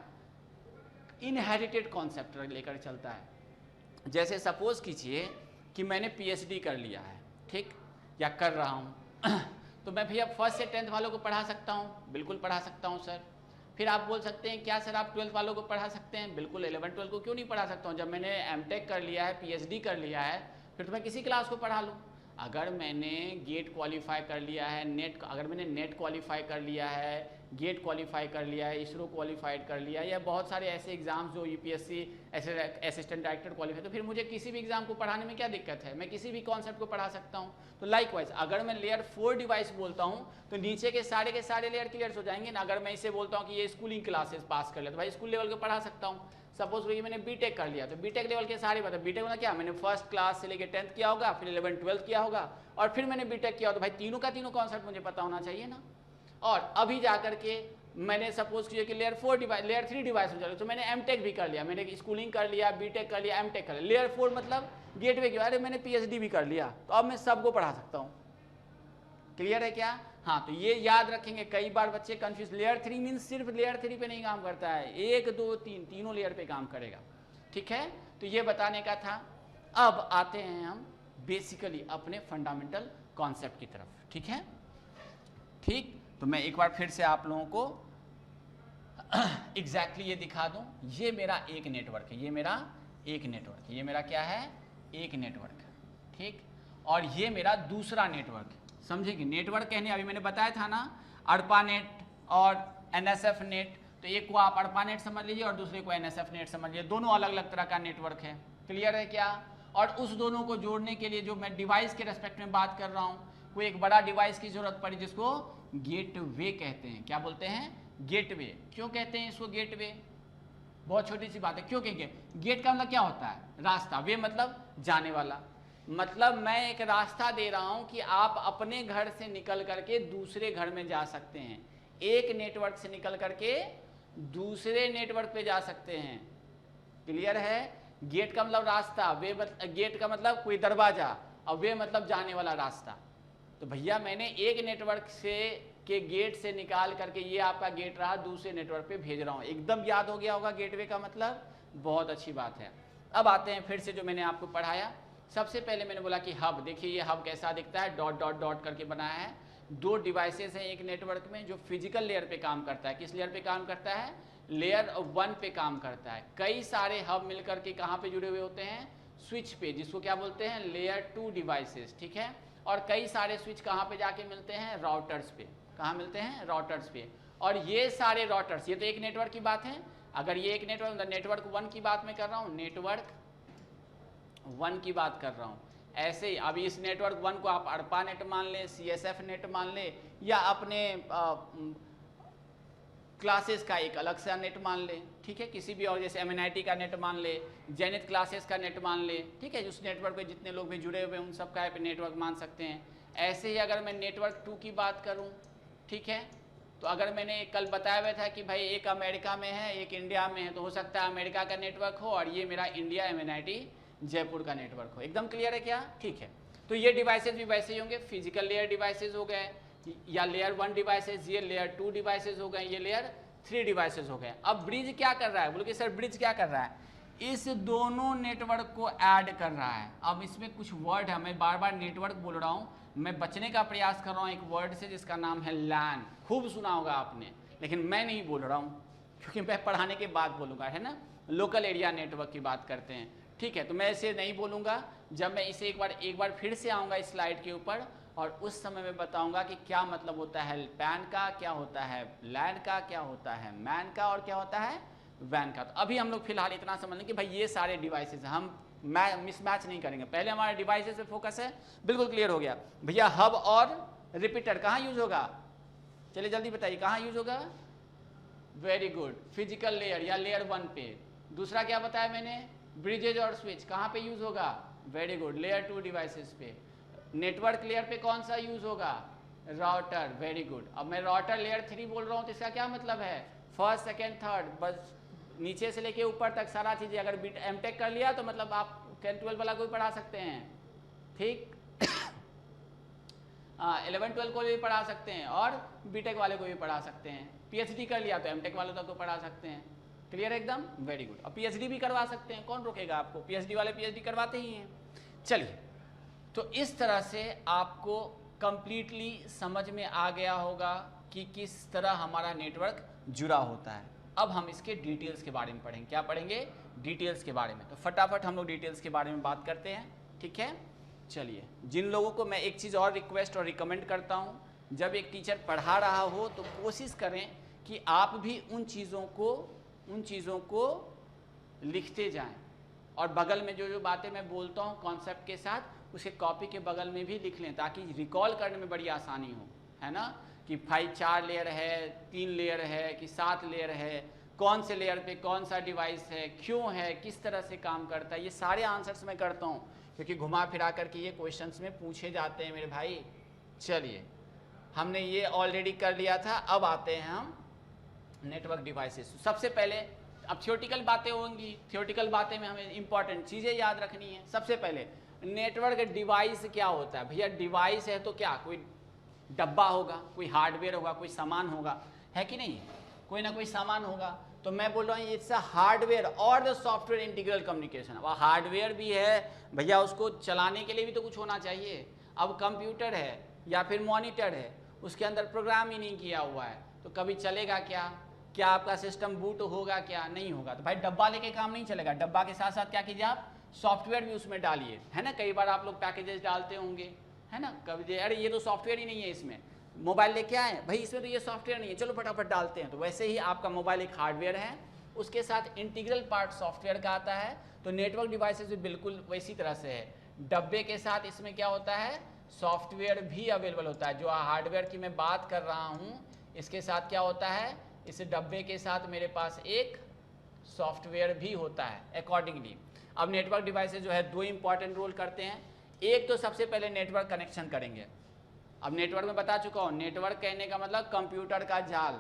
इनहेरिटेड कॉन्सेप्ट लेकर चलता है। जैसे सपोज कीजिए कि मैंने पीएचडी कर लिया है, ठीक, या कर रहा हूँ तो मैं भैया 1st से 10th वालों को पढ़ा सकता हूँ, बिल्कुल पढ़ा सकता हूँ सर। फिर आप बोल सकते हैं क्या सर आप 12th वालों को पढ़ा सकते हैं, बिल्कुल 11-12 को क्यों नहीं पढ़ा सकता हूँ। जब मैंने एमटेक कर लिया है, पीएचडी कर लिया है, फिर तो मैं किसी क्लास को पढ़ा लूँ। अगर मैंने गेट क्वालिफाई कर लिया है, नेट, अगर मैंने नेट क्वालिफाई कर लिया है, गेट क्वालिफाई कर लिया है, इसरो क्वालिफाइड कर लिया है, या बहुत सारे ऐसे एग्जाम्स जो यूपीएससी असिस्टेंट डायरेक्टर क्वालिफाई, तो फिर मुझे किसी भी एग्जाम को पढ़ाने में क्या दिक्कत है, मैं किसी भी कॉन्सेप्ट को पढ़ा सकता हूँ। तो लाइकवाइज अगर मैं लेयर 4 डिवाइस बोलता हूँ तो नीचे के सारे लेयर क्लियर हो जाएंगे ना। अगर मैं इसे बोलता हूँ कि ये स्कूलिंग क्लासेस पास कर लिया, तो भाई स्कूल लेवल को पढ़ा सकता हूँ। सपोज करिए मैंने बीटेक कर लिया, तो बीटेक लेवल के सारे बता, बीटेक मतलब क्या, मैंने 1st क्लास से लेकर 10th किया होगा, फिर 11th-12th किया होगा, और फिर मैंने बीटेक किया, तो भाई तीनों का तीनों कॉन्सेप्ट मुझे पता होना चाहिए ना। और अभी जाकर के मैंने सपोज किया कि लेयर 4 डिवाइस, लेयर 3 डिवाइस हो जाए, तो मैंने एमटेक भी कर लिया, मैंने स्कूलिंग कर लिया, बीटेक कर लिया, एमटेक कर लिया। लेयर 4 मतलब गेटवे की, अरे मैंने पीएचडी भी कर लिया, तो अब मैं सबको पढ़ा सकता हूँ। क्लियर है क्या? हाँ, तो ये याद रखेंगे। कई बार बच्चे कंफ्यूज, लेयर 3 मीन्स सिर्फ लेयर 3 पे नहीं काम करता है, 1, 2, 3 तीनों लेयर पे काम करेगा, ठीक है। तो ये बताने का था। अब आते हैं हम बेसिकली अपने फंडामेंटल कॉन्सेप्ट की तरफ, ठीक है। ठीक, तो मैं एक बार फिर से आप लोगों को एग्जैक्टली ये दिखा दूं। ये मेरा एक नेटवर्क है, ये मेरा एक नेटवर्क है, ये मेरा क्या है, एक नेटवर्क, ठीक। और ये मेरा दूसरा नेटवर्क, समझेंगे। नेटवर्क कहने अभी मैंने बताया था ना, ARPANET और NSF नेट, तो एक को आप ARPANET समझ लीजिए और दूसरे को NSF नेट समझ लीजिए, दोनों अलग अलग तरह का नेटवर्क है। क्लियर है क्या? और उस दोनों को जोड़ने के लिए जो मैं डिवाइस के रेस्पेक्ट में बात कर रहा हूँ, कोई एक बड़ा डिवाइस की जरूरत पड़ी जिसको गेटवे कहते हैं। क्या बोलते हैं? गेटवे। क्यों कहते हैं इसको गेटवे? बहुत छोटी सी बात है, क्यों कहेंगे? गेट का मतलब क्या होता है? रास्ता। वे मतलब जाने वाला, मतलब मैं एक रास्ता दे रहा हूं कि आप अपने घर से निकल करके दूसरे घर में जा सकते हैं, एक नेटवर्क से निकल करके दूसरे नेटवर्क पे जा सकते हैं। क्लियर है? गेट का मतलब रास्ता, वे गेट का मतलब कोई दरवाजा, और वे मतलब जाने वाला रास्ता। तो भैया मैंने एक नेटवर्क से के गेट से निकाल करके ये आपका गेट रहा, दूसरे नेटवर्क पे भेज रहा हूँ। एकदम याद हो गया होगा गेटवे का मतलब, बहुत अच्छी बात है। अब आते हैं फिर से जो मैंने आपको पढ़ाया। सबसे पहले मैंने बोला कि हब, देखिए ये हब कैसा दिखता है, डॉट डॉट डॉट करके बनाया है। 2 डिवाइसेस हैं एक नेटवर्क में जो फिजिकल लेयर पे काम करता है। किस लेयर पे काम करता है? लेयर 1 पे काम करता है। कई सारे हब मिलकर के कहाँ पे जुड़े हुए होते हैं? स्विच पे, जिसको क्या बोलते हैं? लेयर 2 डिवाइसेस, ठीक है। और कई सारे स्विच कहाँ पे जाके मिलते हैं? राउटर्स पे। कहाँ मिलते हैं? राउटर्स पे। और ये सारे राउटर्स, ये तो एक नेटवर्क की बात है। अगर ये एक नेटवर्क, नेटवर्क 1 की बात मैं कर रहा हूँ, नेटवर्क 1 की बात कर रहा हूँ। ऐसे ही अभी इस नेटवर्क 1 को आप ARPANET मान लें, CSF नेट मान लें, या अपने क्लासेस का एक अलग सा नेट मान ले, ठीक है। किसी भी और, जैसे MNIT का नेट मान ले, जेनिथ क्लासेस का नेट मान ले, ठीक है। उस नेटवर्क पे जितने लोग भी जुड़े हुए हैं उन सब का नेटवर्क मान सकते हैं। ऐसे ही अगर मैं नेटवर्क 2 की बात करूं, ठीक है, तो अगर मैंने कल बताया हुआ था कि भाई एक अमेरिका में है, एक इंडिया में है, तो हो सकता है अमेरिका का नेटवर्क हो और ये मेरा इंडिया MNIT जयपुर का नेटवर्क हो। एकदम क्लियर है क्या? ठीक है। तो ये डिवाइसेस भी वैसे ही होंगे, फिजिकल लेयर डिवाइसेस हो गए, या लेयर 1 डिवाइसेस, ये लेयर 2 डिवाइसेस हो गए, ये लेयर 3 डिवाइसेस हो गए। अब ब्रिज क्या कर रहा है, बोलो कि सर ब्रिज क्या कर रहा है, इस दोनों नेटवर्क को ऐड कर रहा है। अब इसमें कुछ वर्ड है, मैं बार बार नेटवर्क बोल रहा हूँ, मैं बचने का प्रयास कर रहा हूँ एक वर्ड से जिसका नाम है लैन। खूब सुना होगा आपने, लेकिन मैं नहीं बोल रहा हूँ क्योंकि मैं पढ़ाने के बाद बोलूँगा, है ना। लोकल एरिया नेटवर्क की बात करते हैं, ठीक है। तो मैं इसे नहीं बोलूँगा, जब मैं इसे एक बार फिर से आऊँगा इस स्लाइड के ऊपर, और उस समय में बताऊँगा कि क्या मतलब होता है पैन का, क्या होता है लैन का, क्या होता है मैन का, और क्या होता है वैन का। तो अभी हम लोग फिलहाल इतना समझ लें कि भाई ये सारे डिवाइसेस हम मिसमैच नहीं करेंगे, पहले हमारे डिवाइसेस पे फोकस है। बिल्कुल क्लियर हो गया भैया। हब और रिपीटर कहाँ यूज होगा, चलिए जल्दी बताइए कहाँ यूज होगा। वेरी गुड, फिजिकल लेयर या लेयर 1 पे। दूसरा क्या बताया मैंने, ब्रिजेज और स्विच कहाँ पे यूज होगा, वेरी गुड, लेयर 2 डिवाइसेस पे। नेटवर्क लेयर पे कौन सा यूज होगा, राउटर, वेरी गुड। अब मैं राउटर लेयर 3 बोल रहा हूँ तो इसका क्या मतलब है, फर्स्ट सेकेंड थर्ड, बस नीचे से लेके ऊपर तक सारा चीज़ें। अगर एमटेक कर लिया तो मतलब आप 10-12 वाला को भी पढ़ा सकते हैं, ठीक। 11-12 को भी पढ़ा सकते हैं और बीटेक वाले को भी पढ़ा सकते हैं। पीएचडी कर लिया तो एमटेक वालों तक को पढ़ा सकते हैं। क्लियर एकदम, वेरी गुड। और पीएचडी भी करवा सकते हैं, कौन रोकेगा आपको, पीएचडी वाले पीएचडी करवाते ही हैं। चलिए, तो इस तरह से आपको कंप्लीटली समझ में आ गया होगा कि किस तरह हमारा नेटवर्क जुड़ा होता है। अब हम इसके डिटेल्स के बारे में पढ़ेंगे। क्या पढ़ेंगे, डिटेल्स के बारे में। तो फटाफट हम लोग डिटेल्स के बारे में बात करते हैं, ठीक है। चलिए, जिन लोगों को मैं एक चीज़ और रिक्वेस्ट और रिकमेंड करता हूँ, जब एक टीचर पढ़ा रहा हो तो कोशिश करें कि आप भी उन चीज़ों को लिखते जाएं, और बगल में जो जो बातें मैं बोलता हूँ कॉन्सेप्ट के साथ, उसे कॉपी के बगल में भी लिख लें ताकि रिकॉल करने में बड़ी आसानी हो, है ना। कि भाई 4 लेयर है, 3 लेयर है कि 7 लेयर है, कौन से लेयर पे कौन सा डिवाइस है, क्यों है, किस तरह से काम करता है, ये सारे आंसर्स मैं करता हूँ क्योंकि घुमा फिरा करके ये क्वेश्चंस में पूछे जाते हैं मेरे भाई। चलिए, हमने ये ऑलरेडी कर लिया था, अब आते हैं हम नेटवर्क डिवाइसेस। सबसे पहले अब थियोरटिकल बातें होंगी, थियोरटिकल बातें में हमें इंपॉर्टेंट चीज़ें याद रखनी है। सबसे पहले नेटवर्क डिवाइस क्या होता है भैया, डिवाइस है तो क्या, कोई डब्बा होगा, कोई हार्डवेयर होगा, कोई सामान होगा, है कि नहीं, कोई ना कोई सामान होगा। तो मैं बोल रहा हूँ इट्स अ हार्डवेयर और द सॉफ्टवेयर इंटीग्रल कम्युनिकेशन। अब हार्डवेयर भी है भैया, उसको चलाने के लिए भी तो कुछ होना चाहिए। अब कंप्यूटर है या फिर मॉनिटर है, उसके अंदर प्रोग्राम ही नहीं किया हुआ है तो कभी चलेगा क्या, क्या आपका सिस्टम बूट होगा, क्या नहीं होगा। तो भाई डब्बा लेके काम नहीं चलेगा, डब्बा के साथ साथ क्या कीजिए आप, सॉफ्टवेयर भी उसमें डालिए, है ना। कई बार आप लोग पैकेजेस डालते होंगे, है ना, कभी अरे ये तो सॉफ्टवेयर ही नहीं है इसमें, मोबाइल लेके आए भाई इसमें तो ये सॉफ्टवेयर नहीं है, चलो फटाफट डालते हैं। तो वैसे ही आपका मोबाइल एक हार्डवेयर है, उसके साथ इंटीग्रल पार्ट सॉफ्टवेयर का आता है। तो नेटवर्क डिवाइसेस भी बिल्कुल वैसी तरह से है, डब्बे के साथ इसमें क्या होता है, सॉफ्टवेयर भी अवेलेबल होता है। जो हार्डवेयर की मैं बात कर रहा हूँ, इसके साथ क्या होता है, इस डब्बे के साथ मेरे पास एक सॉफ्टवेयर भी होता है अकॉर्डिंगली। अब नेटवर्क डिवाइसेस जो है 2 इंपॉर्टेंट रोल करते हैं। एक तो सबसे पहले नेटवर्क कनेक्शन करेंगे। अब नेटवर्क में बता चुका हूँ, नेटवर्क कहने का मतलब कंप्यूटर का जाल,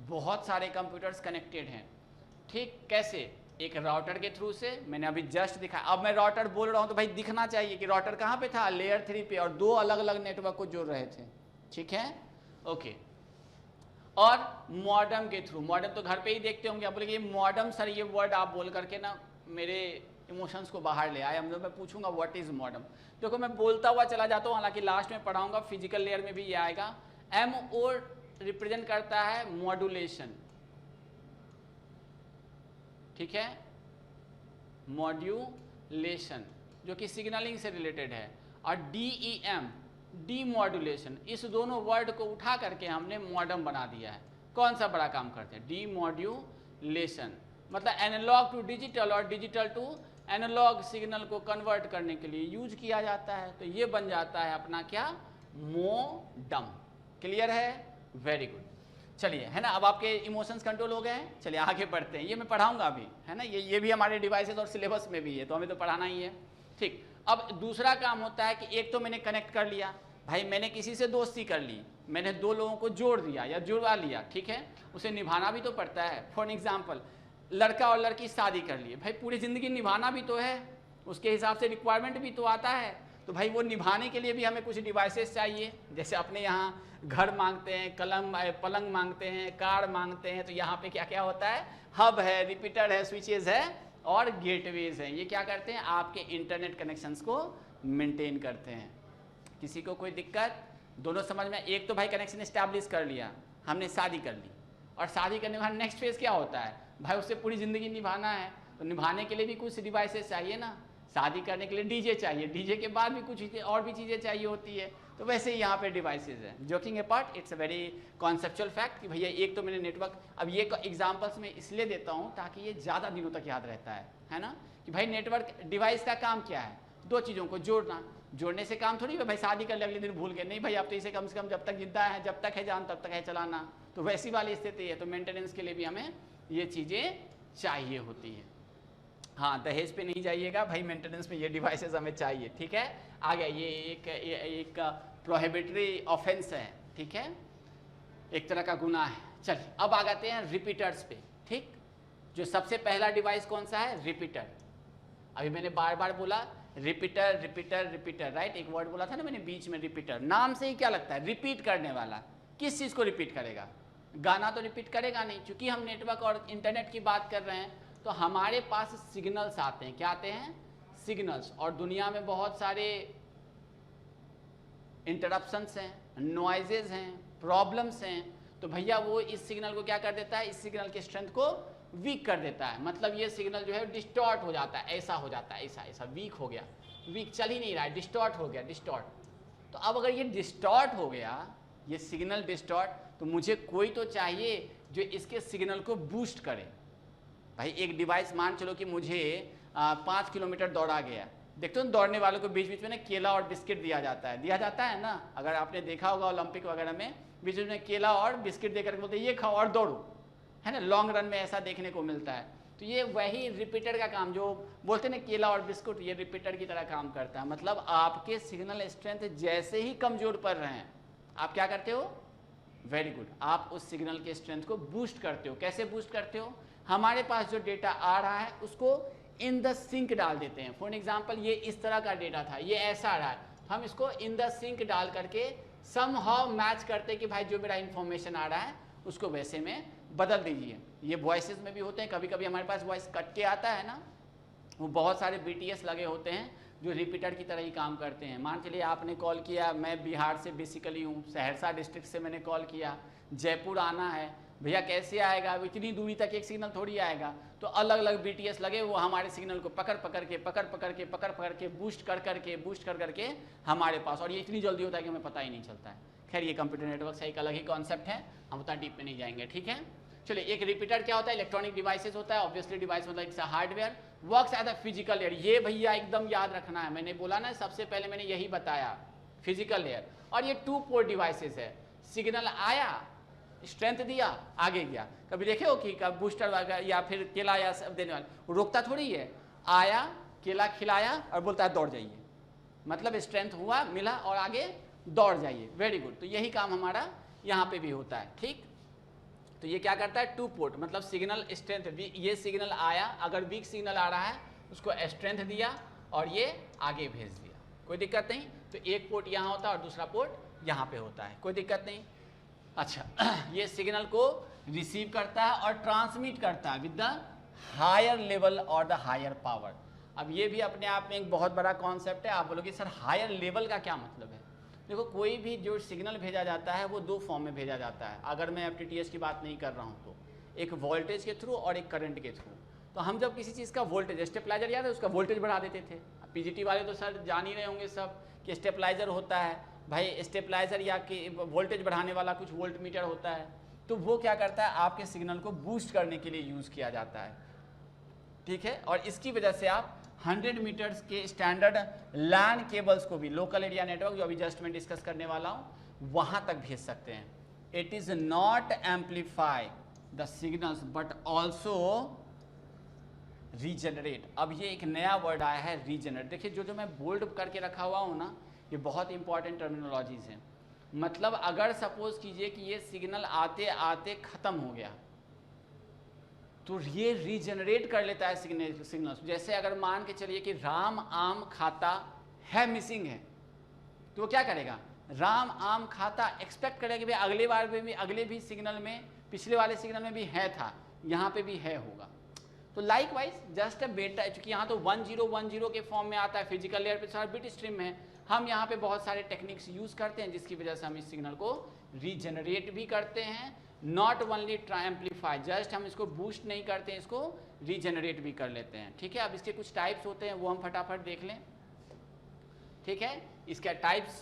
बहुत सारे कंप्यूटर्स कनेक्टेड हैं, ठीक। कैसे, एक राउटर के थ्रू से, मैंने अभी जस्ट दिखाया। अब मैं राउटर बोल रहा हूँ तो भाई दिखना चाहिए कि राउटर कहाँ पे था, लेयर 3 पे, और 2 अलग अलग नेटवर्क को जोड़ रहे थे, ठीक है, ओके। और मॉडेम के थ्रू, मॉडेम तो घर पे ही देखते होंगे, आप बोलेंगे मॉडेम सर, ये वर्ड आप बोल करके ना मेरे इमोशंस को बाहर ले आए। मैं पूछूंगा व्हाट इज मॉडेम, देखो मैं बोलता हुआ चला जाता हूँ, हालांकि लास्ट में पढ़ाऊंगा, फिजिकल लेयर में भी ये आएगा। MO रिप्रेजेंट करता है मॉड्यूलेशन, ठीक है, मॉड्यूलेशन जो कि सिग्नलिंग से रिलेटेड है। और DEM डीमॉड्यूलेशन, इस दोनों वर्ड को उठा करके हमने मॉडेम बना दिया है। कौन सा बड़ा काम करते हैं, डीमॉड्यूलेशन, मतलब एनालॉग टू डिजिटल और डिजिटल टू एनालॉग सिग्नल को कन्वर्ट करने के लिए यूज किया जाता है। तो ये बन जाता है अपना क्या, मोडम। क्लियर है, वेरी गुड। चलिए, है ना, अब आपके इमोशंस कंट्रोल हो गए हैं। चलिए आगे बढ़ते हैं, ये मैं पढ़ाऊंगा अभी, है ना, ये भी हमारे डिवाइसेस और सिलेबस में भी है, तो हमें तो पढ़ाना ही है, ठीक। अब दूसरा काम होता है कि एक तो मैंने कनेक्ट कर लिया, भाई मैंने किसी से दोस्ती कर ली, मैंने 2 लोगों को जोड़ दिया या जुड़वा लिया, ठीक है, उसे निभाना भी तो पड़ता है। फॉर एग्जाम्पल, लड़का और लड़की शादी कर लिए, भाई पूरी ज़िंदगी निभाना भी तो है, उसके हिसाब से रिक्वायरमेंट भी तो आता है। तो भाई वो निभाने के लिए भी हमें कुछ डिवाइसेस चाहिए। जैसे अपने यहाँ घर मांगते हैं, पलंग मांगते हैं, कार मांगते हैं, तो यहाँ पे क्या क्या होता है, हब है, रिपीटर है, स्विचेज है और गेटवेज हैं। ये क्या करते हैं, आपके इंटरनेट कनेक्शंस को मेंटेन करते हैं। किसी को कोई दिक्कत, दोनों समझ में? एक तो भाई कनेक्शन इस्टेब्लिश कर लिया, हमने शादी कर ली, और शादी करने के बाद नेक्स्ट फेज क्या होता है भाई, उससे पूरी ज़िंदगी निभाना है, तो निभाने के लिए भी कुछ डिवाइसेस चाहिए ना। शादी करने के लिए डीजे चाहिए, डीजे के बाद भी कुछ और भी चीज़ें चाहिए होती है। तो वैसे ही यहाँ पे डिवाइसेस हैं। Joking apart, it's a very conceptual fact कि भैया एक तो मैंने नेटवर्क, अब ये एग्जांपल्स में इसलिए देता हूँ ताकि ये ज़्यादा दिनों तक याद रहता है ना, कि भाई नेटवर्क डिवाइस का काम क्या है, दो चीज़ों को जोड़ना। जोड़ने से काम थोड़ी है भाई शादी कर ले अगले दिन भूल गए, नहीं भाई आप तो इसे कम से कम जब तक जिंदा है, जब तक है जान तब तक है चलाना। तो वैसी वाली स्थिति है, तो मेंटेनेंस के लिए भी हमें ये चीज़ें चाहिए होती है। हाँ, दहेज पे नहीं जाइएगा भाई, मेंटेनेंस में ये डिवाइसेस हमें चाहिए, ठीक है। आ गया, ये एक प्रोहिबिटरी ऑफेंस है, ठीक है, एक तरह का गुनाह है। चलिए अब आ जाते हैं रिपीटर्स पे, ठीक। जो सबसे पहला डिवाइस कौन सा है, रिपीटर। अभी मैंने बार बार बोला रिपीटर रिपीटर रिपीटर, राइट। एक वर्ड बोला था ना मैंने बीच में, रिपीटर। नाम से ही क्या लगता है, रिपीट करने वाला। किस चीज़ को रिपीट करेगा, गाना तो रिपीट करेगा नहीं। चूंकि हम नेटवर्क और इंटरनेट की बात कर रहे हैं, तो हमारे पास सिग्नल्स आते हैं। क्या आते हैं, सिग्नल्स। और दुनिया में बहुत सारे इंटरप्शंस हैं, नॉइजेज हैं, प्रॉब्लम्स हैं। तो भैया वो इस सिग्नल को क्या कर देता है, इस सिग्नल के स्ट्रेंथ को वीक कर देता है। मतलब ये सिग्नल जो है डिस्टॉर्ट हो जाता है, ऐसा हो जाता है, ऐसा वीक हो गया, वीक चल ही नहीं रहा है, डिस्टॉर्ट हो गया, डिस्टॉर्ट। तो अब अगर ये डिस्टॉर्ट हो गया, ये सिग्नल डिस्टॉर्ट, तो मुझे कोई तो चाहिए जो इसके सिग्नल को बूस्ट करे। भाई एक डिवाइस मान चलो कि मुझे 5 किलोमीटर दौड़ा गया, देखते हो दौड़ने वालों को बीच बीच में ना केला और बिस्किट दिया जाता है ना। अगर आपने देखा होगा ओलंपिक वगैरह में, बीच बीच में केला और बिस्किट देकर बोलते हैं ये खाओ और दौड़ो, है ना। लॉन्ग रन में ऐसा देखने को मिलता है। तो ये वही रिपीटर का काम, जो बोलते हैं ना केला और बिस्कुट, ये रिपीटर की तरह काम करता है। मतलब आपके सिग्नल स्ट्रेंथ जैसे ही कमजोर पड़ रहे हैं, आप क्या करते हो, वेरी गुड, आप उस सिग्नल के स्ट्रेंथ को बूस्ट करते हो। कैसे बूस्ट करते हो, हमारे पास जो डेटा आ रहा है उसको इन द सिंक डाल देते हैं। फॉर एग्जाम्पल ये इस तरह का डेटा था, ये ऐसा आ रहा है, हम इसको इन द सिंक डाल करके समहाउ मैच करते कि भाई जो मेरा इंफॉर्मेशन आ रहा है उसको वैसे में बदल दीजिए। ये वॉइसेस में भी होते हैं, कभी कभी हमारे पास वॉइस कट के आता है ना, वो बहुत सारे BTS लगे होते हैं जो रिपीटर की तरह ही काम करते हैं। मान चलिए आपने कॉल किया, मैं बिहार से बेसिकली हूँ, सहरसा डिस्ट्रिक्ट से मैंने कॉल किया, जयपुर आना है, भैया कैसे आएगा, इतनी दूरी तक एक सिग्नल थोड़ी आएगा। तो अलग अलग BTS लगे, वो हमारे सिग्नल को पकड़ पकड़ के बूस्ट कर करके हमारे पास, और ये इतनी जल्दी होता है कि हमें पता ही नहीं चलता है। खैर ये कंप्यूटर नेटवर्क का एक अलग ही कॉन्सेप्ट है, हम उतना डीप में नहीं जाएंगे, ठीक है। चलिए, एक रिपीटर क्या होता है, इलेक्ट्रॉनिक डिवाइसेस होता है। ऑब्वियसली डिवाइस मतलब एक hardware, works as a physical layer. ये भैया एकदम याद रखना है, मैंने बोला ना सबसे पहले मैंने यही बताया, फिजिकल लेयर। और ये 2 पोर्ट डिवाइसेस है, सिग्नल आया, स्ट्रेंथ दिया, आगे गया। कभी देखे हो कि बूस्टर या फिर केला या सब देने वाले रोकता थोड़ी है, आया केला खिलाया और बोलता है दौड़ जाइए, मतलब स्ट्रेंथ हुआ, मिला और आगे दौड़ जाइए। Very good. तो यही काम हमारा यहाँ पे भी होता है, ठीक। तो ये क्या करता है, 2 पोर्ट, मतलब सिग्नल स्ट्रेंथ, ये सिग्नल आया, अगर वीक सिग्नल आ रहा है उसको स्ट्रेंथ दिया और ये आगे भेज दिया, कोई दिक्कत नहीं। तो एक पोर्ट यहाँ होता है और दूसरा पोर्ट यहाँ पे होता है, कोई दिक्कत नहीं। अच्छा, ये सिग्नल को रिसीव करता है और ट्रांसमिट करता है विद द हायर लेवल और द हायर पावर। अब ये भी अपने आप में एक बहुत बड़ा कॉन्सेप्ट है। आप बोलोगे सर हायर लेवल का क्या मतलब है। देखो, कोई भी जो सिग्नल भेजा जाता है वो 2 फॉर्म में भेजा जाता है। अगर मैं FTTH की बात नहीं कर रहा हूँ तो एक वोल्टेज के थ्रू और एक करंट के थ्रू। तो हम जब किसी चीज़ का वोल्टेज, स्टेपलाइजर याद है, उसका वोल्टेज बढ़ा देते थे। PGT वाले तो सर जान ही रहे होंगे सब कि स्टेपलाइजर होता है भाई, स्टेपलाइजर या कि वोल्टेज बढ़ाने वाला कुछ वोल्ट मीटर होता है। तो वो क्या करता है, आपके सिग्नल को बूस्ट करने के लिए यूज़ किया जाता है, ठीक है। और इसकी वजह से आप 100 मीटर्स के स्टैंडर्ड लैन केबल्स को भी, लोकल एरिया नेटवर्क जो अभी जस्ट मैं डिस्कस करने वाला हूँ, वहाँ तक भेज सकते हैं। It is not amplify the signals but also regenerate. अब ये एक नया वर्ड आया है, रीजनरेट। देखिए जो मैं बोल्ड करके रखा हुआ हूँ ना, ये बहुत इंपॉर्टेंट टर्मिनोलॉजीज हैं। मतलब अगर सपोज कीजिए कि ये सिग्नल आते आते ख़त्म हो गया, तो ये रीजनरेट कर लेता है सिग्नल। जैसे अगर मान के चलिए कि राम आम खाता है मिसिंग है, तो वो क्या करेगा, राम आम खाता, एक्सपेक्ट करेगा कि भाई अगले बार में भी, अगले भी सिग्नल में, पिछले वाले सिग्नल में भी है था, यहाँ पे भी है होगा। तो लाइक वाइज जस्ट अ बेटा, चूंकि यहाँ तो 1010 के फॉर्म में आता है, फिजिकल लेयर पे सारा बिट स्ट्रीम में है, हम यहाँ पे बहुत सारे टेक्निक्स यूज करते हैं जिसकी वजह से हम इस सिग्नल को रीजनरेट भी करते हैं, not only try amplify, just हम इसको बूस्ट नहीं करते हैं, इसको रीजनरेट भी कर लेते हैं। ठीक है, अब इसके कुछ टाइप्स होते हैं वो हम फटाफट देख लें। ठीक है, इसके टाइप्स,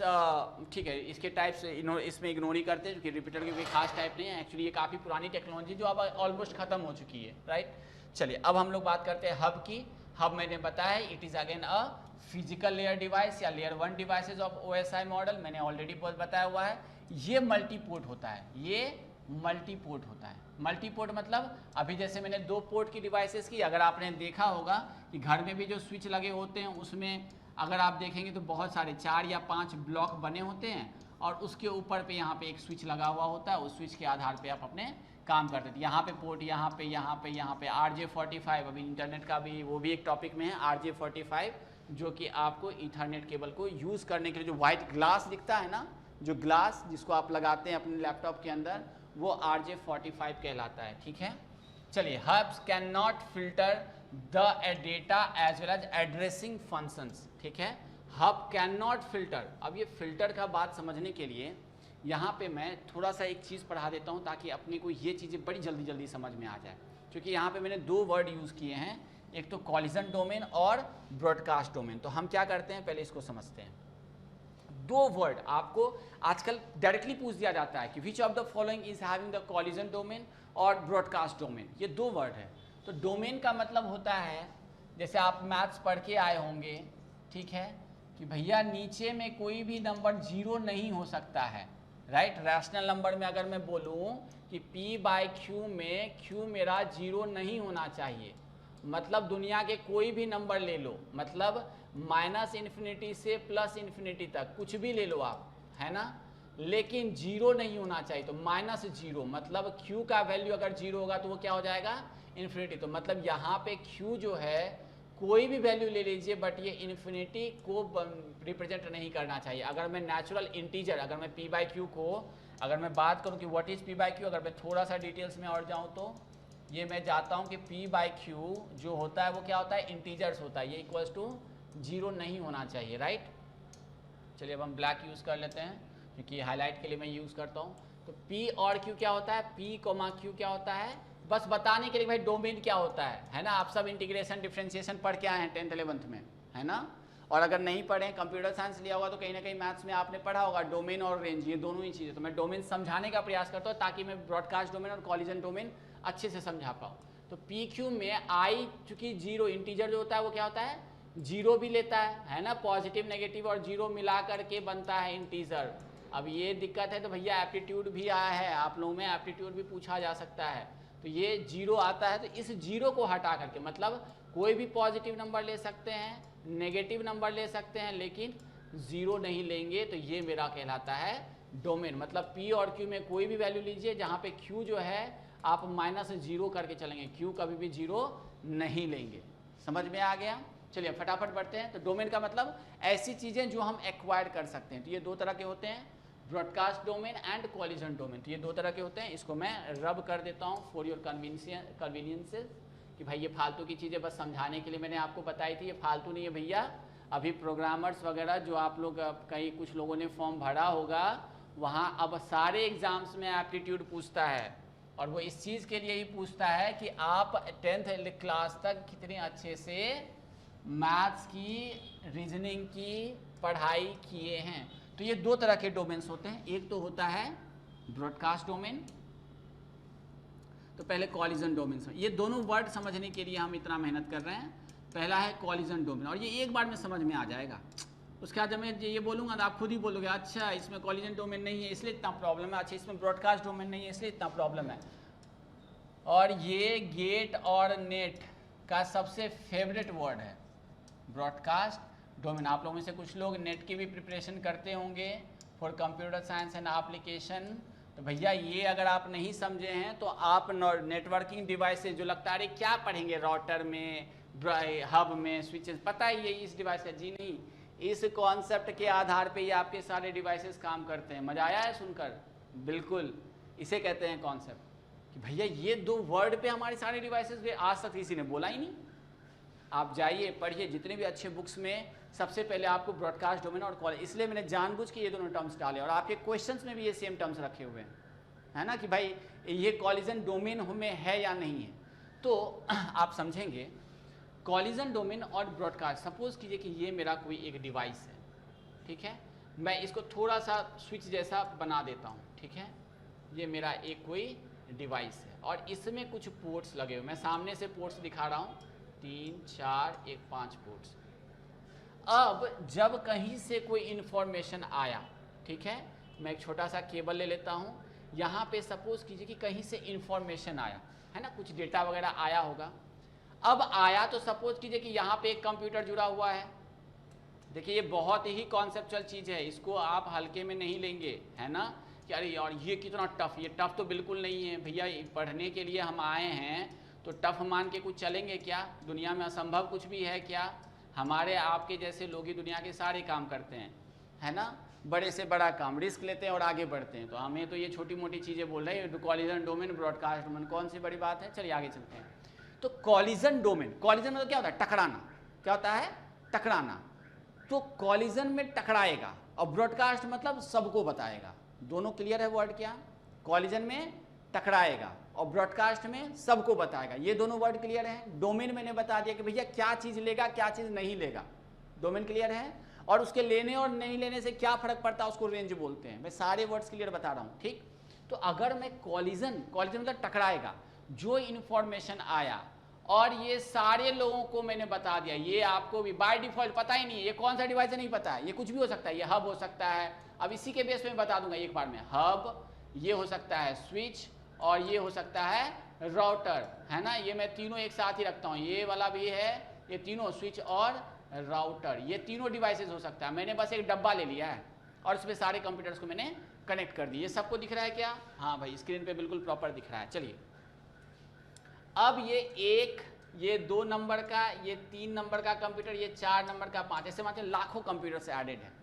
ठीक है, इसके टाइप्स इसमें इग्नोर ही करते हैं क्योंकि रिपीटर की कोई खास टाइप नहीं है, एक्चुअली ये काफ़ी पुरानी टेक्नोलॉजी जो अब ऑलमोस्ट खत्म हो चुकी है, राइट। चलिए अब हम लोग बात करते हैं हब की। हब मैंने बताया it is again a physical layer device या layer 1 devices of OSI model, मैंने ऑलरेडी बताया हुआ है। ये मल्टीपोर्ट होता है, ये मल्टीपोर्ट होता है। मल्टीपोर्ट मतलब अभी जैसे मैंने 2 पोर्ट की डिवाइसेस की, अगर आपने देखा होगा कि घर में भी जो स्विच लगे होते हैं उसमें अगर आप देखेंगे तो बहुत सारे 4 या 5 ब्लॉक बने होते हैं और उसके ऊपर पे यहाँ पे एक स्विच लगा हुआ होता है, उस स्विच के आधार पे आप अपने काम करते थे। यहाँ पे पोर्ट, यहाँ पे, यहाँ पे, यहाँ पे RJ45, अभी इंटरनेट का भी वो भी एक टॉपिक में है, RJ45, जो कि आपको ईथरनेट केबल को यूज़ करने के लिए जो वाइट ग्लास दिखता है ना, जो ग्लास जिसको आप लगाते हैं अपने लैपटॉप के अंदर, वो RJ45 कहलाता है। ठीक है, चलिए hubs can not filter the data as well as addressing functions. ठीक है, हब कैन नॉट फिल्टर। अब ये फिल्टर का बात समझने के लिए यहाँ पे मैं थोड़ा सा एक चीज़ पढ़ा देता हूँ ताकि अपने को ये चीज़ें बड़ी जल्दी जल्दी समझ में आ जाए, क्योंकि यहाँ पे मैंने 2 वर्ड यूज़ किए हैं, एक तो कॉलिजन डोमेन और ब्रॉडकास्ट डोमेन। तो हम क्या करते हैं, पहले इसको समझते हैं। 2 वर्ड आपको आजकल डायरेक्टली पूछ दिया जाता है कि विच of the following is having the collision domain और ब्रॉडकास्ट डोमेन, ये 2 वर्ड है। तो डोमेन का मतलब होता है, जैसे आप मैथ्स पढ़ के आए होंगे, ठीक है, कि भैया नीचे में कोई भी नंबर 0 नहीं हो सकता है, राइट। रैशनल नंबर में अगर मैं बोलूँ कि P/Q में Q मेरा 0 नहीं होना चाहिए, मतलब दुनिया के कोई भी नंबर ले लो, मतलब -∞ से +∞ तक कुछ भी ले लो आप, है ना, लेकिन 0 नहीं होना चाहिए। तो -0 मतलब Q का वैल्यू अगर 0 होगा तो वो क्या हो जाएगा, इन्फिनिटी। तो मतलब यहाँ पे Q जो है कोई भी वैल्यू ले लीजिए, बट ये इन्फिनिटी को रिप्रेजेंट नहीं करना चाहिए। अगर मैं नेचुरल इंटीजर, अगर मैं P/Q को, अगर मैं बात करूँ कि व्हाट इज़ P/Q, अगर मैं थोड़ा सा डिटेल्स में और जाऊँ तो ये मैं जाता हूँ कि P/Q जो होता है वो क्या होता है, इंटीजर्स होता है, ये इक्वल्स टू 0 नहीं होना चाहिए, राइट। चलिए अब हम ब्लैक यूज़ कर लेते हैं क्योंकि हाईलाइट के लिए मैं यूज़ करता हूँ। तो P और Q क्या होता है, P, Q क्या होता है, बस बताने के लिए भाई डोमेन क्या होता है ना। आप सब इंटीग्रेशन डिफरेंशिएशन पढ़ के आए हैं 10th 11th में, है ना। और अगर नहीं पढ़े, कंप्यूटर साइंस लिया होगा तो कहीं ना कहीं मैथ्स में आपने पढ़ा होगा डोमेन और रेंज, ये दोनों ही चीज़ें। तो मैं डोमेन समझाने का प्रयास करता हूँ ताकि मैं ब्रॉडकास्ट डोमेन और कॉलिजन डोमेन अच्छे से समझा पाऊँ। तो PQ में I चूँकि 0 इंटीजर जो होता है वो क्या होता है, 0 भी लेता है ना, पॉजिटिव नेगेटिव और 0 मिला करके बनता है इंटीजर। अब ये दिक्कत है तो भैया एप्टीट्यूड भी आया है, आप लोगों में एप्टीट्यूड भी पूछा जा सकता है। तो ये 0 आता है, तो इस 0 को हटा करके, मतलब कोई भी पॉजिटिव नंबर ले सकते हैं, नेगेटिव नंबर ले सकते हैं, लेकिन 0 नहीं लेंगे, तो ये मेरा कहलाता है डोमेन। मतलब P और Q में कोई भी वैल्यू लीजिए जहाँ पे Q जो है आप -0 करके चलेंगे, Q कभी भी 0 नहीं लेंगे। समझ में आ गया। चलिए फटाफट बढ़ते हैं। तो डोमेन का मतलब ऐसी चीज़ें जो हम एक्वायर कर सकते हैं। तो ये 2 तरह के होते हैं, broadcast domain and collision domain. तो ये 2 तरह के होते हैं। इसको मैं रब कर देता हूँ फॉर योर कन्वीनियंसेस, कि भाई ये फालतू की चीज़ें बस समझाने के लिए मैंने आपको बताई थी, ये फालतू नहीं है भैया। अभी प्रोग्रामर्स वगैरह जो आप लोग कहीं कुछ लोगों ने फॉर्म भरा होगा, वहाँ अब सारे एग्जाम्स में एप्टीट्यूड पूछता है, और वो इस चीज़ के लिए ही पूछता है कि आप 10th क्लास तक कितने अच्छे से मैथ्स की, रीजनिंग की पढ़ाई किए हैं। तो ये 2 तरह के डोमेन्स होते हैं, एक तो होता है ब्रॉडकास्ट डोमेन, तो पहले कॉलिजन डोमेन। ये दोनों वर्ड समझने के लिए हम इतना मेहनत कर रहे हैं। पहला है कॉलिजन डोमेन, और ये एक बार में समझ में आ जाएगा। उसके बाद जब मैं ये बोलूँगा तो आप खुद ही बोलोगे अच्छा इसमें कॉलिजन डोमेन नहीं है इसलिए इतना प्रॉब्लम है, अच्छा इसमें ब्रॉडकास्ट डोमेन नहीं है इसलिए इतना प्रॉब्लम है। और ये गेट और नेट का सबसे फेवरेट वर्ड है ब्रॉडकास्ट डोमेन। आप लोगों में से कुछ लोग नेट की भी प्रिपरेशन करते होंगे for computer science and application. तो भैया ये अगर आप नहीं समझे हैं तो आप नेटवर्किंग डिवाइसेज जो लगता है क्या पढ़ेंगे राउटर में, हब में, स्विचेस, पता ही है इस डिवाइस का, जी नहीं, इस कॉन्सेप्ट के आधार पे ये आपके सारे डिवाइसेस काम करते हैं। मजा आया है सुनकर? बिल्कुल, इसे कहते हैं कॉन्सेप्ट कि भैया ये दो वर्ड पे हमारे सारे डिवाइसेस, आज तक किसी ने बोला ही नहीं। आप जाइए पढ़िए जितने भी अच्छे बुक्स में, सबसे पहले आपको ब्रॉडकास्ट डोमेन और कॉल, इसलिए मैंने जानबूझ के ये दोनों टर्म्स डाले और आपके क्वेश्चंस में भी ये सेम टर्म्स रखे हुए हैं, है ना, कि भाई ये कॉलिजन डोमेन में है या नहीं है। तो आप समझेंगे कॉलिजन डोमेन और ब्रॉडकास्ट, सपोज कीजिए कि ये मेरा कोई एक डिवाइस है, ठीक है, मैं इसको थोड़ा सा स्विच जैसा बना देता हूँ, ठीक है, ये मेरा एक कोई डिवाइस है और इसमें कुछ पोर्ट्स लगे हुए, मैं सामने से पोर्ट्स दिखा रहा हूँ, 3 4 1 5 पोर्ट्स। अब जब कहीं से कोई इन्फॉर्मेशन आया, ठीक है, मैं एक छोटा सा केबल ले लेता हूँ, यहाँ पे सपोज कीजिए कि कहीं से इन्फॉर्मेशन आया है ना, कुछ डेटा वगैरह आया होगा। अब आया तो सपोज कीजिए कि यहाँ पे एक कंप्यूटर जुड़ा हुआ है। देखिए ये बहुत ही कॉन्सेप्चुअल चीज़ है, इसको आप हल्के में नहीं लेंगे, है ना, कि अरे यार ये कितना टफ, ये टफ तो बिल्कुल नहीं है भैया, पढ़ने के लिए हम आए हैं तो टफ मान के कुछ चलेंगे क्या? दुनिया में असंभव कुछ भी है क्या? हमारे आपके जैसे लोग ही दुनिया के सारे काम करते हैं, है ना, बड़े से बड़ा काम, रिस्क लेते हैं और आगे बढ़ते हैं। तो हमें तो ये छोटी मोटी चीज़ें बोल रहे हैं, कॉलिजन डोमेन, ब्रॉडकास्ट डोमेन, कौन सी बड़ी बात है। चलिए आगे चलते हैं। तो कॉलिजन डोमेन, कॉलिजन मतलब क्या होता है? टकराना। क्या होता है? टकराना। तो कॉलिजन में टकराएगा और ब्रॉडकास्ट मतलब सबको बताएगा। दोनों क्लियर है वर्ड क्या? कॉलिजन में टकराएगा और ब्रॉडकास्ट में सबको बताएगा, ये दोनों वर्ड क्लियर है। डोमेन मैंने बता दिया कि भैया क्या चीज़ लेगा क्या चीज़ नहीं लेगा, डोमेन क्लियर है, और उसके लेने और नहीं लेने से क्या फर्क पड़ता है उसको रेंज बोलते हैं। मैं सारे वर्ड्स क्लियर बता रहा हूँ, ठीक। तो अगर मैं कॉलिजन, कॉलिजन मतलब टकराएगा, जो इन्फॉर्मेशन आया और ये सारे लोगों को मैंने बता दिया, ये आपको भी बाय डिफॉल्ट पता ही नहीं है ये कौन सा डिवाइस है, नहीं पता है, ये कुछ भी हो सकता है, ये हब हो सकता है। अब इसी के बेस पे मैं बता दूंगा एक बार में, हब, ये हो सकता है स्विच, और ये हो सकता है राउटर, है ना, ये मैं तीनों एक साथ ही रखता हूँ, ये वाला भी है, ये तीनों स्विच और राउटर, ये तीनों डिवाइसेस हो सकता है। मैंने बस एक डब्बा ले लिया है और उसमें सारे कंप्यूटर्स को मैंने कनेक्ट कर दिए। ये सबको दिख रहा है क्या? हाँ भाई, स्क्रीन पे बिल्कुल प्रॉपर दिख रहा है। चलिए अब ये 1, ये 2 नंबर का, ये 3 नंबर का कंप्यूटर, ये 4 नंबर का, 5, ऐसे मानते लाखों कंप्यूटर से एडेड है।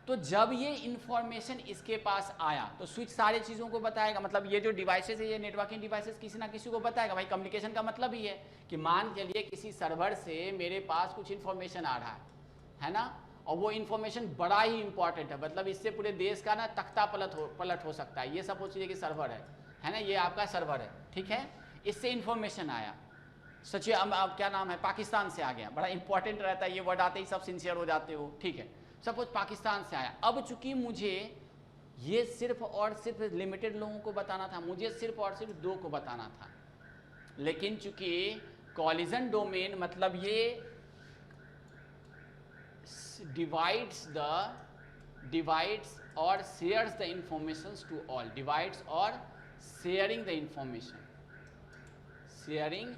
तो जब ये इंफॉर्मेशन इसके पास आया तो स्विच सारी चीज़ों को बताएगा, मतलब ये जो डिवाइसेस है ये नेटवर्किंग डिवाइसेस किसी ना किसी को बताएगा। भाई कम्युनिकेशन का मतलब ही है कि मान चलिए किसी सर्वर से मेरे पास कुछ इन्फॉर्मेशन आ रहा है ना, और वो इन्फॉर्मेशन बड़ा ही इंपॉर्टेंट है, मतलब इससे पूरे देश का ना तख्ता पलट हो सकता है। ये सपोज कीजिए कि सर्वर है ना, ये आपका सर्वर है, ठीक है, इससे इन्फॉर्मेशन आया, सचिव अब क्या नाम है, पाकिस्तान से आ गया, बड़ा इंपॉर्टेंट रहता है ये वर्ड, आते ही सब सिंसियर हो जाते हो, ठीक है, सपोज पाकिस्तान से आया। अब चूंकि मुझे ये सिर्फ और सिर्फ लिमिटेड लोगों को बताना था, मुझे सिर्फ और सिर्फ 2 को बताना था, लेकिन चूंकि कॉलिजन डोमेन मतलब ये divides or shares the informations to all, divides or sharing the information, sharing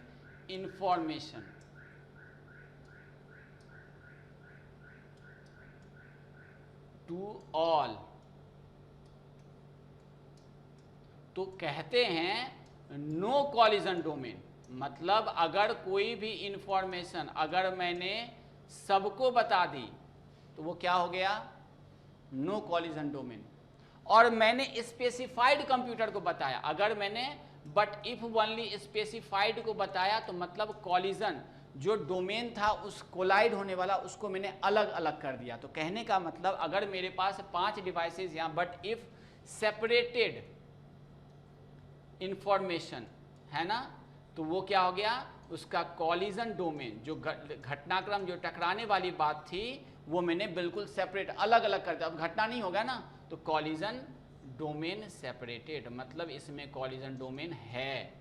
information to all। तो कहते हैं नो कॉलिजन डोमेन, मतलब अगर कोई भी इंफॉर्मेशन अगर मैंने सबको बता दी तो वो क्या हो गया? No collision domain. और मैंने स्पेसिफाइड कंप्यूटर को बताया, अगर मैंने बट इफ ओनली स्पेसिफाइड को बताया तो मतलब कॉलिजन जो डोमेन था उस कोलाइड होने वाला उसको मैंने अलग अलग कर दिया। तो कहने का मतलब अगर मेरे पास 5 डिवाइसेस यहाँ बट इफ सेपरेटेड इंफॉर्मेशन है ना, तो वो क्या हो गया? उसका कॉलिजन डोमेन, जो घटनाक्रम जो टकराने वाली बात थी वो मैंने बिल्कुल सेपरेट अलग अलग कर दिया। अब घटना नहीं होगा ना, तो कॉलिजन डोमेन सेपरेटेड, मतलब इसमें कॉलिजन डोमेन है,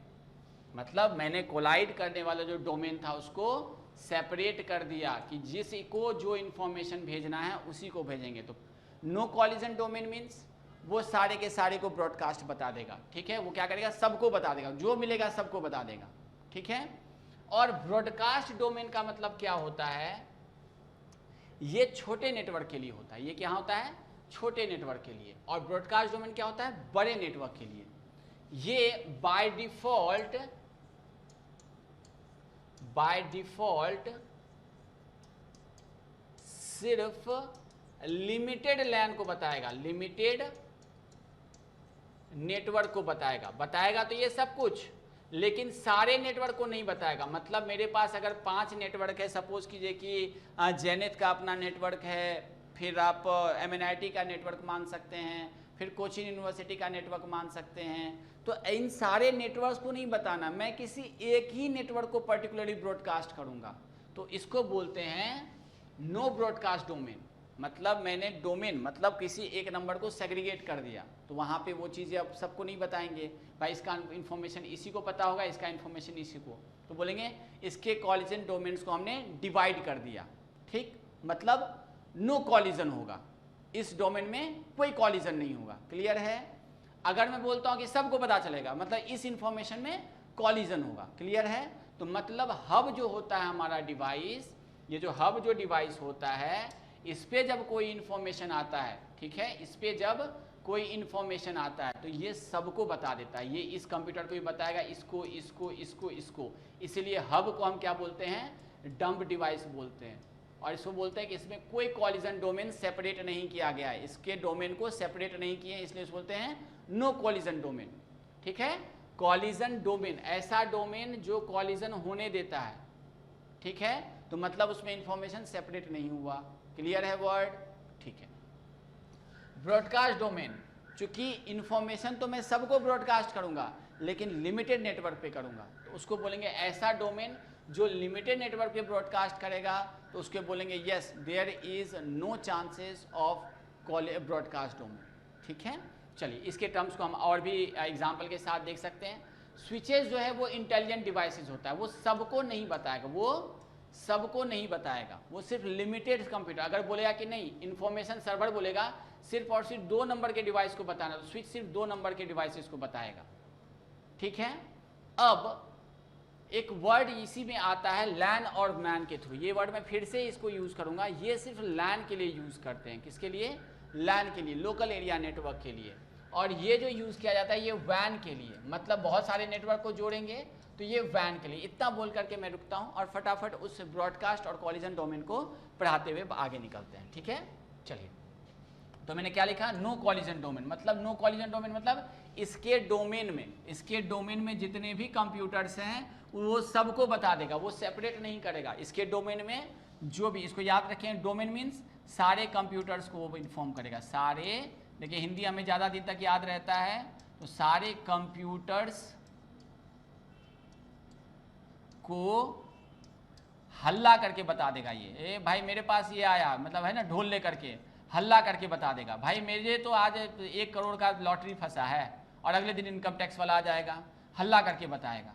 मतलब मैंने कोलाइड करने वाला जो डोमेन था उसको सेपरेट कर दिया कि जिसको जो इंफॉर्मेशन भेजना है उसी को भेजेंगे। तो नो कॉलिजन डोमेन मीन्स वो सारे के सारे को ब्रॉडकास्ट बता देगा, ठीक है, वो क्या करेगा? सबको बता देगा, जो मिलेगा सबको बता देगा, ठीक है। और ब्रॉडकास्ट डोमेन का मतलब क्या होता है? ये छोटे नेटवर्क के लिए होता है। ये क्या होता है? छोटे नेटवर्क के लिए। और ब्रॉडकास्ट डोमेन क्या होता है? बड़े नेटवर्क के लिए। ये बाय डिफॉल्ट सिर्फ लिमिटेड लैन को बताएगा, लिमिटेड नेटवर्क को बताएगा तो ये सब कुछ, लेकिन सारे नेटवर्क को नहीं बताएगा। मतलब मेरे पास अगर 5 नेटवर्क है, सपोज कीजिए कि जेनिथ का अपना नेटवर्क है, फिर आप MNIT का नेटवर्क मान सकते हैं, फिर कोचिन यूनिवर्सिटी का नेटवर्क मान सकते हैं, तो इन सारे नेटवर्क्स को नहीं बताना, मैं किसी एक ही नेटवर्क को पर्टिकुलरली ब्रॉडकास्ट करूंगा, तो इसको बोलते हैं नो ब्रॉडकास्ट डोमेन। मतलब मैंने डोमेन मतलब किसी एक नंबर को सेग्रीगेट कर दिया, तो वहाँ पे वो चीज़ें अब सबको नहीं बताएंगे, भाई इसका इन्फॉर्मेशन इसी को पता होगा, इसका इन्फॉर्मेशन इसी को, तो बोलेंगे इसके कॉलिजन डोमेन्स को हमने डिवाइड कर दिया, ठीक, मतलब नो कॉलिजन होगा, इस डोमेन में कोई कॉलिजन नहीं होगा। क्लियर है? अगर मैं बोलता हूँ कि सबको पता चलेगा, मतलब इस इंफॉर्मेशन में कॉलिजन होगा। क्लियर है? तो मतलब हब जो होता है हमारा डिवाइस, ये जो हब जो डिवाइस होता है, इस पे जब कोई इंफॉर्मेशन आता है, ठीक है, इस पे जब कोई इंफॉर्मेशन आता है तो ये सबको बता देता है, ये इस कंप्यूटर को भी बताएगा, इसको इसको इसको इसको, इसीलिए हब को हम क्या बोलते हैं? डंप डिवाइस बोलते हैं। और इसको बोलते हैं कि इसमें कोई कॉलिजन डोमेन सेपरेट नहीं किया गया है, इसके डोमेन को सेपरेट नहीं किए, इसलिए इसको बोलते हैं नो कॉलिजन डोमेन। ठीक है? कॉलिजन डोमेन ऐसा डोमेन जो कॉलिजन होने देता है, ठीक है, तो मतलब उसमें इंफॉर्मेशन सेपरेट नहीं हुआ। क्लियर है वर्ड? ठीक है। ब्रॉडकास्ट डोमेन, चूंकि इंफॉर्मेशन तो मैं सबको ब्रॉडकास्ट करूंगा लेकिन लिमिटेड नेटवर्क पे करूंगा, तो उसको बोलेंगे ऐसा डोमेन जो लिमिटेड नेटवर्क पे ब्रॉडकास्ट करेगा, तो उसके बोलेंगे yes there is no chances of broadcast domain. ठीक है, चलिए इसके टर्म्स को हम और भी एग्जाम्पल के साथ देख सकते हैं। स्विचेस जो है वो इंटेलिजेंट डिवाइसेस होता है, वो सबको नहीं बताएगा, वो सबको नहीं बताएगा, वो सिर्फ लिमिटेड कंप्यूटर, अगर बोलेगा कि नहीं इंफॉर्मेशन सर्वर बोलेगा सिर्फ और सिर्फ 2 नंबर के डिवाइस को बताना, तो स्विच सिर्फ 2 नंबर के डिवाइसेस को बताएगा। ठीक है, अब एक वर्ड इसी में आता है लैन और मैन के थ्रू, ये वर्ड मैं फिर से इसको यूज करूंगा, ये सिर्फ लैन के लिए यूज करते हैं। किसके लिए? लैन के लिए, लोकल एरिया नेटवर्क के लिए। और ये जो यूज किया जाता है ये वैन के लिए, मतलब बहुत सारे नेटवर्क को जोड़ेंगे तो ये वैन के लिए। इतना बोल करके मैं रुकता हूं और फटाफट उस ब्रॉडकास्ट और कॉलिजन डोमेन को पढ़ाते हुए आगे निकलते हैं। ठीक है, चलिए, तो मैंने क्या लिखा? No collision domain. मतलब नो कॉलिजन डोमेन मतलब इसके डोमेन में जितने भी कंप्यूटर्स हैं वो सबको बता देगा, वो सेपरेट नहीं करेगा। इसके डोमेन में जो भी, इसको याद रखें, डोमेन मीन्स सारे कंप्यूटर्स को वो इन्फॉर्म करेगा, सारे, देखिए हिंदी हमें ज़्यादा दिन तक याद रहता है, तो सारे कंप्यूटर्स को हल्ला करके बता देगा। ये भाई मेरे पास ये आया, मतलब है ना, ढोल लेकर के हल्ला करके बता देगा, भाई मेरे तो आज 1 करोड़ का लॉटरी फंसा है, और अगले दिन इनकम टैक्स वाला आ जाएगा, हल्ला करके बताएगा।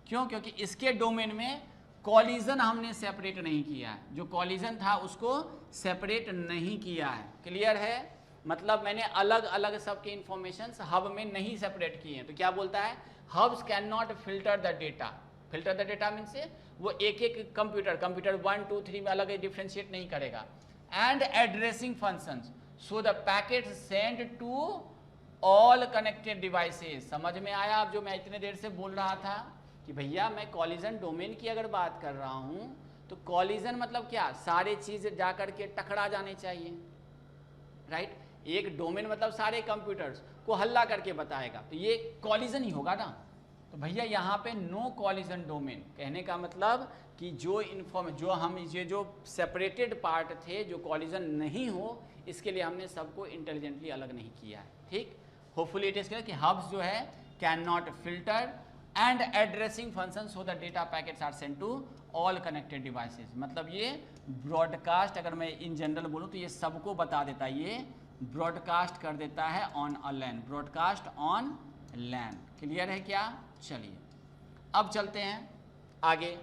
क्यों? क्योंकि इसके डोमेन में कॉलिजन हमने सेपरेट नहीं किया है, जो कॉलिजन था उसको सेपरेट नहीं किया है। क्लियर है? मतलब मैंने अलग अलग सबके इंफॉर्मेशन हब में नहीं सेपरेट किए हैं। तो क्या बोलता है? Hubs can not filter the data. Filter the data mean से वो एक एक कंप्यूटर 1 2 3 में अलग डिफ्रेंशिएट नहीं करेगा। And addressing functions so the packet send to all connected devices. समझ में आया अब जो मैं इतने देर से बोल रहा था कि भैया मैं कॉलिजन डोमेन की अगर बात कर रहा हूं तो कॉलिजन मतलब क्या? सारे चीज जाकर के टकरा जाने चाहिए, राइट? एक डोमेन मतलब सारे कंप्यूटर्स को हल्ला करके बताएगा, तो ये कॉलिजन ही होगा ना। तो भैया यहाँ पे नो कॉलिजन डोमेन कहने का मतलब कि जो ये जो सेपरेटेड पार्ट थे जो कॉलिजन नहीं हो, इसके लिए हमने सबको इंटेलिजेंटली अलग नहीं किया है। ठीक, होपफुली इट इज क्लियर कि हब्स जो है can not filter and addressing function so the data packets are sent to all connected devices. मतलब ये ब्रॉडकास्ट, अगर मैं इन जनरल बोलूँ तो ये सबको बता देता है, ये ब्रॉडकास्ट कर देता है on a LAN, broadcast on LAN. Clear है क्या? चलिए अब चलते हैं आगे।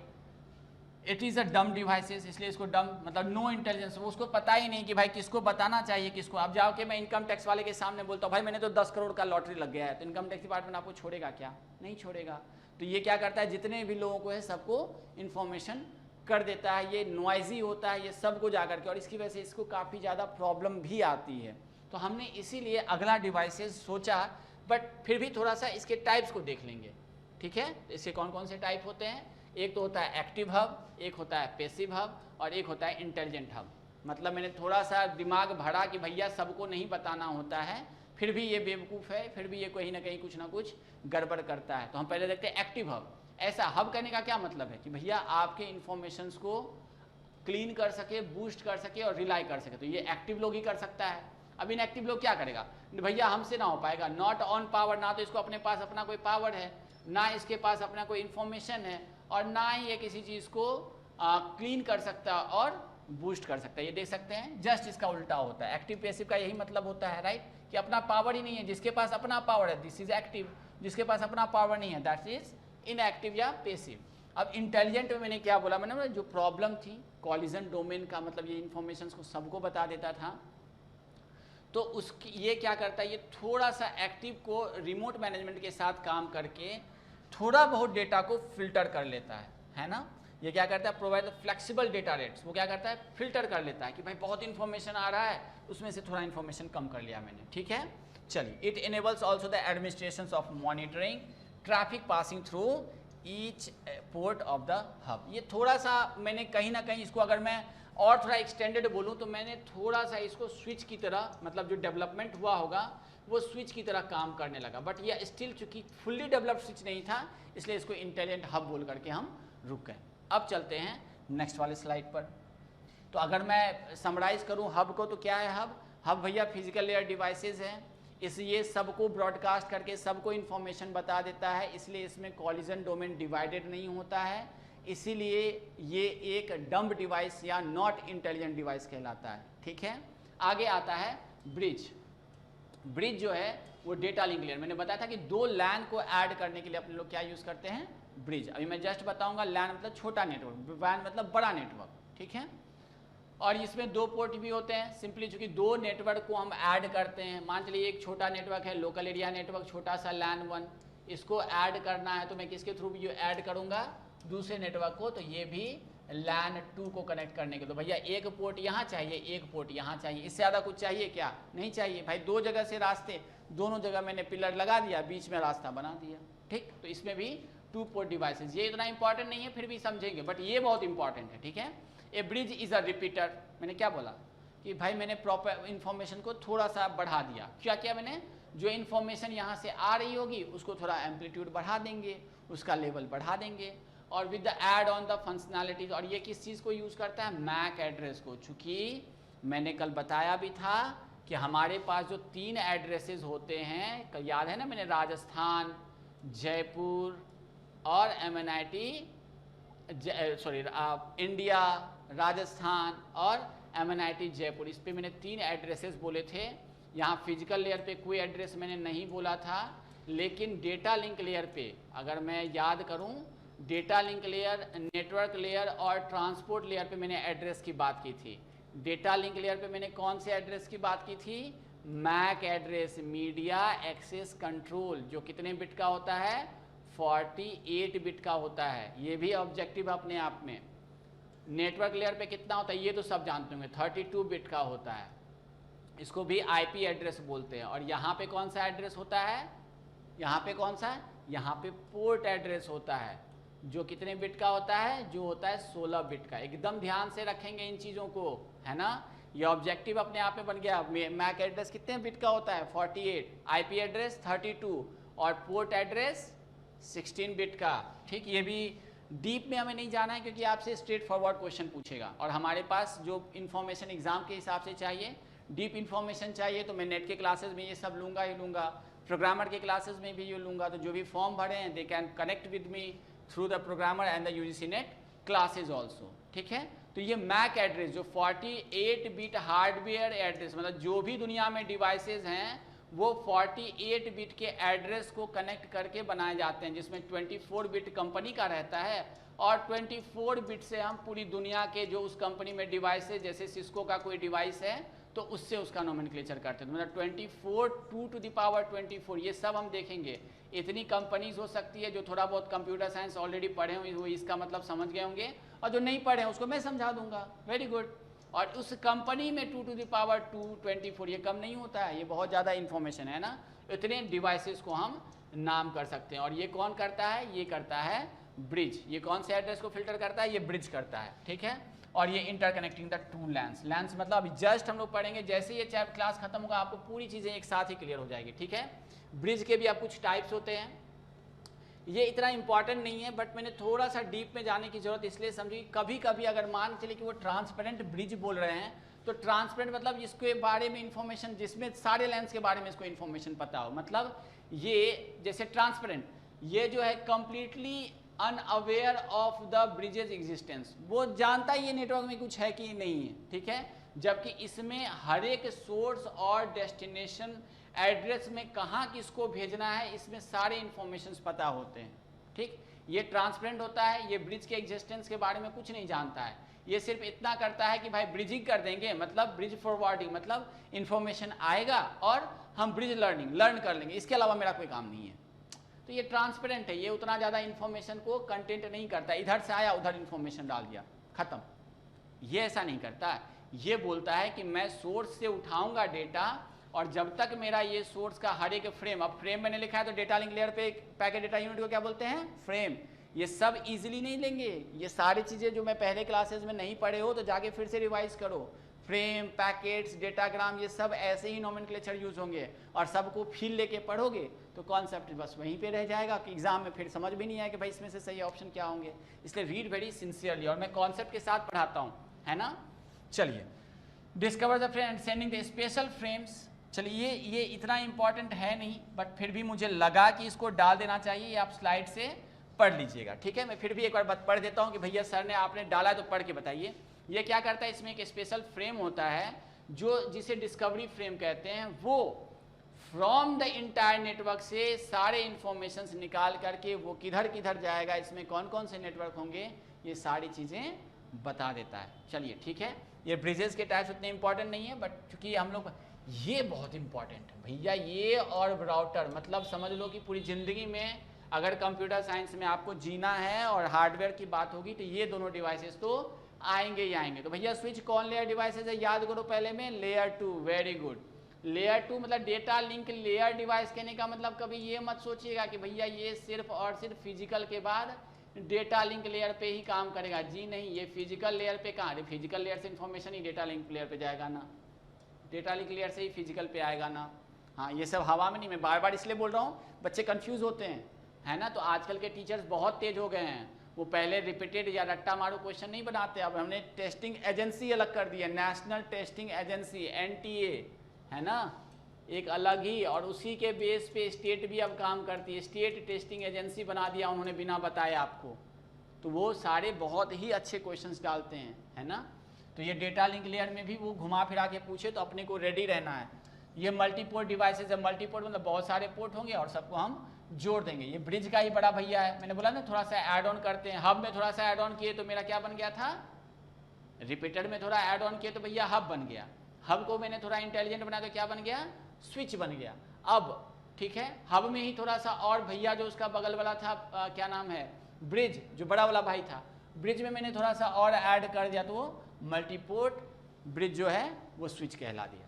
इट इज़ अ डम डिवाइसेस, इसलिए इसको डम मतलब नो इंटेलिजेंस, वो उसको पता ही नहीं कि भाई किसको बताना चाहिए किसको। अब जाओ कि मैं इनकम टैक्स वाले के सामने बोलता हूँ भाई मैंने तो 10 करोड़ का लॉटरी लग गया है, तो इनकम टैक्स डिपार्टमेंट आपको छोड़ेगा क्या? नहीं छोड़ेगा। तो ये क्या करता है? जितने भी लोगों को है सबको इन्फॉर्मेशन कर देता है। ये नॉइजी होता है, ये सबको जा करके, और इसकी वजह से इसको काफ़ी ज़्यादा प्रॉब्लम भी आती है। तो हमने इसीलिए अगला डिवाइसेस सोचा, बट फिर भी थोड़ा सा इसके टाइप्स को देख लेंगे। ठीक है, इसके कौन कौन से टाइप होते हैं? एक तो होता है एक्टिव हब, एक होता है पैसिव हब, और एक होता है इंटेलिजेंट हब। मतलब मैंने थोड़ा सा दिमाग भरा कि भैया सबको नहीं बताना होता है, फिर भी ये बेवकूफ़ है, फिर भी ये कहीं ना कहीं कुछ ना कुछ गड़बड़ करता है। तो हम पहले देखते हैं एक्टिव हब। ऐसा हब करने का क्या मतलब है कि भैया आपके इंफॉर्मेशंस को क्लीन कर सके, बूस्ट कर सके और रिलाई कर सके, तो ये एक्टिव लोग ही कर सकता है। अब इनएक्टिव लोग क्या करेगा, भैया हमसे ना हो पाएगा, नॉट ऑन पावर, ना तो इसको अपने पास अपना कोई पावर है, ना इसके पास अपना कोई इन्फॉर्मेशन है, और ना ही ये किसी चीज़ को क्लीन कर सकता है और बूस्ट कर सकता है। ये देख सकते हैं जस्ट इसका उल्टा होता है। एक्टिव पैसिव का यही मतलब होता है, राइट, कि अपना पावर ही नहीं है। जिसके पास अपना पावर है दिस इज एक्टिव, जिसके पास अपना पावर नहीं है दैट इज इनएक्टिव या पैसिव। अब इंटेलिजेंट में मैंने क्या बोला, मैंने जो प्रॉब्लम थी कॉलिजन डोमेन का, मतलब ये इन्फॉर्मेशन को सबको बता देता था, तो उसकी ये क्या करता है, ये थोड़ा सा एक्टिव को रिमोट मैनेजमेंट के साथ काम करके थोड़ा बहुत डेटा को फिल्टर कर लेता है ना। ये क्या करता है, प्रोवाइड फ्लेक्सिबल डेटा रेट्स, वो क्या करता है फिल्टर कर लेता है कि भाई बहुत इन्फॉर्मेशन आ रहा है, उसमें से थोड़ा इन्फॉर्मेशन कम कर लिया मैंने, ठीक है। चलिए, it enables also the administration of monitoring traffic passing through each port of the hub. ये थोड़ा सा मैंने कहीं ना कहीं इसको अगर मैं और थोड़ा एक्सटेंडेड बोलूँ तो मैंने थोड़ा सा इसको स्विच की तरह, मतलब जो डेवलपमेंट हुआ होगा वो स्विच की तरह काम करने लगा, बट ये स्टिल चूंकि फुल्ली डेवलप्ड स्विच नहीं था, इसलिए इसको इंटेलिजेंट हब बोल करके हम रुक गए। अब चलते हैं नेक्स्ट वाले स्लाइड पर। तो अगर मैं समराइज करूं हब को, तो क्या है हब, हब भैया फिजिकल लेयर डिवाइसेस हैं, इसलिए सबको ब्रॉडकास्ट करके सबको इन्फॉर्मेशन बता देता है, इसलिए इसमें कॉलिजन डोमेन डिवाइडेड नहीं होता है, इसीलिए ये एक डम्ब डिवाइस या नॉट इंटेलिजेंट डिवाइस कहलाता है, ठीक है। आगे आता है ब्रिज। ब्रिज जो है वो डेटा लिंक लेयर, मैंने बताया था कि दो लैन को ऐड करने के लिए अपने लोग क्या यूज़ करते हैं, ब्रिज। अभी मैं जस्ट बताऊंगा, लैन मतलब छोटा नेटवर्क, वैन मतलब बड़ा नेटवर्क, ठीक है। और इसमें दो पोर्ट भी होते हैं, सिंपली चूंकि दो नेटवर्क को हम ऐड करते हैं, मान चलिए एक छोटा नेटवर्क है लोकल एरिया नेटवर्क, छोटा सा लैन 1, इसको ऐड करना है तो मैं किसके थ्रू भी ऐड करूंगा, दूसरे नेटवर्क को, तो ये भी लैन 2 को कनेक्ट करने के। तो भैया एक पोर्ट यहाँ चाहिए, एक पोर्ट यहाँ चाहिए, इससे ज़्यादा कुछ चाहिए क्या, नहीं चाहिए भाई। दो जगह से रास्ते, दोनों जगह मैंने पिलर लगा दिया, बीच में रास्ता बना दिया, ठीक। तो इसमें भी 2 पोर्ट डिवाइसेस, ये इतना इंपॉर्टेंट नहीं है, फिर भी समझेंगे, बट ये बहुत इंपॉर्टेंट है, ठीक है। ए ब्रिज इज अ रिपीटर, मैंने क्या बोला कि भाई मैंने प्रॉपर इन्फॉर्मेशन को थोड़ा सा बढ़ा दिया, क्या किया मैंने, जो इन्फॉर्मेशन यहाँ से आ रही होगी उसको थोड़ा एम्पलीट्यूड बढ़ा देंगे, उसका लेवल बढ़ा देंगे, और with the add on the functionalities. और ये किस चीज़ को यूज़ करता है, मैक एड्रेस को, चूँकि मैंने कल बताया भी था कि हमारे पास जो 3 एड्रेसेस होते हैं, याद है ना, मैंने राजस्थान, जयपुर और MNIT, सॉरी इंडिया, राजस्थान और MNIT जयपुर, इस पे मैंने 3 एड्रेसेस बोले थे। यहाँ फिजिकल लेयर पे कोई एड्रेस मैंने नहीं बोला था, लेकिन डेटा लिंक लेयर पे अगर मैं याद करूँ, data link layer, network layer और ट्रांसपोर्ट लेयर पे मैंने एड्रेस की बात की थी। डेटा लिंक लेयर पे मैंने कौन से एड्रेस की बात की थी, MAC address, media access control, जो कितने बिट का होता है, 48 बिट का होता है, ये भी ऑब्जेक्टिव अपने आप में। नेटवर्क लेयर पे कितना होता है ये तो सब जानते होंगे, 32 बिट का होता है, इसको भी IP एड्रेस बोलते हैं। और यहाँ पे कौन सा एड्रेस होता है, यहाँ पे कौन सा है, यहाँ पे पोर्ट एड्रेस होता है, जो कितने बिट का होता है, जो होता है 16 बिट का। एकदम ध्यान से रखेंगे इन चीज़ों को, है ना, ये ऑब्जेक्टिव अपने आप में बन गया। मैक एड्रेस कितने बिट का होता है, 48, IP एड्रेस 32 और पोर्ट एड्रेस 16 बिट का, ठीक। ये भी डीप में हमें नहीं जाना है क्योंकि आपसे स्ट्रेट फॉरवर्ड क्वेश्चन पूछेगा, और हमारे पास जो इन्फॉर्मेशन एग्जाम के हिसाब से चाहिए, डीप इन्फॉर्मेशन चाहिए, तो मैं नेट के क्लासेस में ये सब लूँगा ही लूँगा, प्रोग्रामर के क्लासेस में भी ये लूँगा। तो जो भी फॉर्म भरे हैं they can connect with me through the programmer and the UGC net classes also, ठीक है। तो ये मैक एड्रेस जो 48 बिट हार्डवेयर एड्रेस, मतलब जो भी दुनिया में डिवाइसेस हैं वो 48 बिट के एड्रेस को कनेक्ट करके बनाए जाते हैं, जिसमें 24 बिट कंपनी का रहता है, और 24 बिट से हम पूरी दुनिया के जो उस कंपनी में डिवाइस है, जैसे सिस्को का कोई डिवाइस है तो उससे उसका नोमेनक्लेचर करते हैं, मतलब 24 2 to the power 24, ये सब हम देखेंगे। इतनी कंपनीज हो सकती है, जो थोड़ा बहुत कंप्यूटर साइंस ऑलरेडी पढ़े हुए वो इसका मतलब समझ गए होंगे, और जो नहीं पढ़े हैं उसको मैं समझा दूंगा, वेरी गुड। और उस कंपनी में 2 to the power 224, ये कम नहीं होता है, ये बहुत ज़्यादा इन्फॉर्मेशन है ना। इतने डिवाइसेस को हम नाम कर सकते हैं, और ये कौन करता है, ये करता है ब्रिज। ये कौन से एड्रेस को फिल्टर करता है, ये ब्रिज करता है, ठीक है। और ये interconnecting the two lens. Lens मतलब अभी जस्ट हम लोग पढ़ेंगे, जैसे ये चैप्टर क्लास खत्म होगा आपको पूरी चीज़ें एक साथ ही क्लियर हो जाएगी, ठीक है। ब्रिज के भी अब कुछ टाइप्स होते हैं, ये इतना इंपॉर्टेंट नहीं है, बट मैंने थोड़ा सा डीप में जाने की जरूरत इसलिए समझी। कभी कभी अगर मान चले कि वो ट्रांसपेरेंट ब्रिज बोल रहे हैं, तो ट्रांसपेरेंट मतलब इसके बारे में इंफॉर्मेशन, जिसमें सारे लेंस के बारे में इसको इंफॉर्मेशन पता हो। मतलब ये जैसे ट्रांसपेरेंट, ये जो है completely unaware of the bridges existence, वो जानता ही ये नेटवर्क में कुछ है कि नहीं है, ठीक है। जबकि इसमें हर एक सोर्स और डेस्टिनेशन एड्रेस में कहाँ किसको भेजना है, इसमें सारे इंफॉर्मेशंस पता होते हैं, ठीक। ये ट्रांसपेरेंट होता है, ये ब्रिज के एग्जिस्टेंस के बारे में कुछ नहीं जानता है, ये सिर्फ इतना करता है कि भाई ब्रिजिंग कर देंगे, मतलब ब्रिज फॉरवर्डिंग, मतलब इंफॉर्मेशन आएगा और हम ब्रिज लर्न कर लेंगे, इसके अलावा मेरा कोई काम नहीं है। तो ये ट्रांसपेरेंट है, ये उतना ज़्यादा इन्फॉर्मेशन को कंटेंट नहीं करता, इधर से आया उधर इन्फॉर्मेशन डाल दिया, खत्म। ये ऐसा नहीं करता, ये बोलता है कि मैं सोर्स से उठाऊंगा डेटा, और जब तक मेरा ये सोर्स का हर एक फ्रेम, अब फ्रेम मैंने लिखा है तो डेटा लिंक लेयर पे पैकेट डेटा यूनिट को क्या बोलते हैं, फ्रेम। ये सब इजीली नहीं लेंगे, ये सारी चीज़ें जो मैं पहले क्लासेस में नहीं पढ़े हो तो जाके फिर से रिवाइज करो। फ्रेम, पैकेट्स, डेटाग्राम, ये सब ऐसे ही नोमेनक्लेचर यूज होंगे, और सबको फील लेके पढ़ोगे तो कॉन्सेप्ट बस वहीं पे रह जाएगा कि एग्जाम में फिर समझ भी नहीं आए कि भाई इसमें से सही ऑप्शन क्या होंगे। इसलिए रीड वेरी सिंसियरली, और मैं कॉन्सेप्ट के साथ पढ़ाता हूँ, है ना। चलिए, discover the frame and sending the special frames. चलिए, ये इतना इंपॉर्टेंट है नहीं, बट फिर भी मुझे लगा कि इसको डाल देना चाहिए, ये आप स्लाइड से पढ़ लीजिएगा, ठीक है। मैं फिर भी एक बार पढ़ देता हूँ कि भैया सर ने आपने डाला है तो पढ़ के बताइए। ये क्या करता है, इसमें एक स्पेशल फ्रेम होता है जो जिसे डिस्कवरी फ्रेम कहते हैं, वो फ्रॉम द इंटायर नेटवर्क से सारे इंफॉर्मेशंस निकाल करके वो किधर किधर जाएगा, इसमें कौन कौन से नेटवर्क होंगे, ये सारी चीज़ें बता देता है। चलिए ठीक है, ये ब्रिजेस के टाइप्स उतने इंपॉर्टेंट नहीं है, बट चूंकि हम लोग, ये बहुत इंपॉर्टेंट है भैया, ये और राउटर, मतलब समझ लो कि पूरी ज़िंदगी में अगर कंप्यूटर साइंस में आपको जीना है और हार्डवेयर की बात होगी तो ये दोनों डिवाइसेस तो आएंगे ही आएंगे। तो भैया स्विच कौन लेयर डिवाइसेस है, याद करो पहले में, लेयर 2, वेरी गुड। लेयर 2 मतलब डेटा लिंक लेयर डिवाइस कहने का मतलब कभी ये मत सोचिएगा कि भैया ये सिर्फ और सिर्फ फिजिकल के बाद डेटा लिंक लेयर पे ही काम करेगा, जी नहीं, ये फिजिकल लेयर पे कहाँ, फिजिकल लेयर से इन्फॉर्मेशन ही डेटा लिंक लेयर पे जाएगा ना, डेटा लिंक लेयर से ही फिजिकल पे आएगा ना। हाँ, ये सब हवा में नहीं, मैं बार बार इसलिए बोल रहा हूँ, बच्चे कंफ्यूज होते हैं, है ना। तो आजकल के टीचर्स बहुत तेज हो गए हैं, वो पहले रिपीटेड या रट्टा मारो क्वेश्चन नहीं बनाते, अब हमने टेस्टिंग एजेंसी अलग कर दी है, नेशनल टेस्टिंग एजेंसी NTA, है ना, एक अलग ही, और उसी के बेस पे स्टेट भी अब काम करती है, स्टेट टेस्टिंग एजेंसी बना दिया उन्होंने बिना बताए आपको। तो वो सारे बहुत ही अच्छे क्वेश्चंस डालते हैं, है ना। तो ये डेटा लिंक लेयर में भी वो घुमा फिरा के पूछे तो अपने को रेडी रहना है। ये मल्टीपोर्ट डिवाइसेज है, मल्टीपोर्ट मतलब बहुत सारे पोर्ट होंगे और सबको हम जोड़ देंगे। ये ब्रिज का ही बड़ा भैया है, मैंने बोला ना थोड़ा सा ऐड ऑन करते हैं, हब में थोड़ा सा ऐड ऑन किए तो मेरा क्या बन गया था, रिपीटेड में थोड़ा ऐड ऑन किए तो भैया हब बन गया, हब को मैंने थोड़ा इंटेलिजेंट बनाया तो क्या बन गया, स्विच बन गया। अब ठीक है, हब में ही थोड़ा सा और भैया जो उसका बगल वाला था, क्या नाम है, ब्रिज, जो बड़ा वाला भाई था, ब्रिज में मैंने थोड़ा सा और ऐड कर दिया तो वो मल्टीपोर्ट ब्रिज जो है वो स्विच कहला दिया।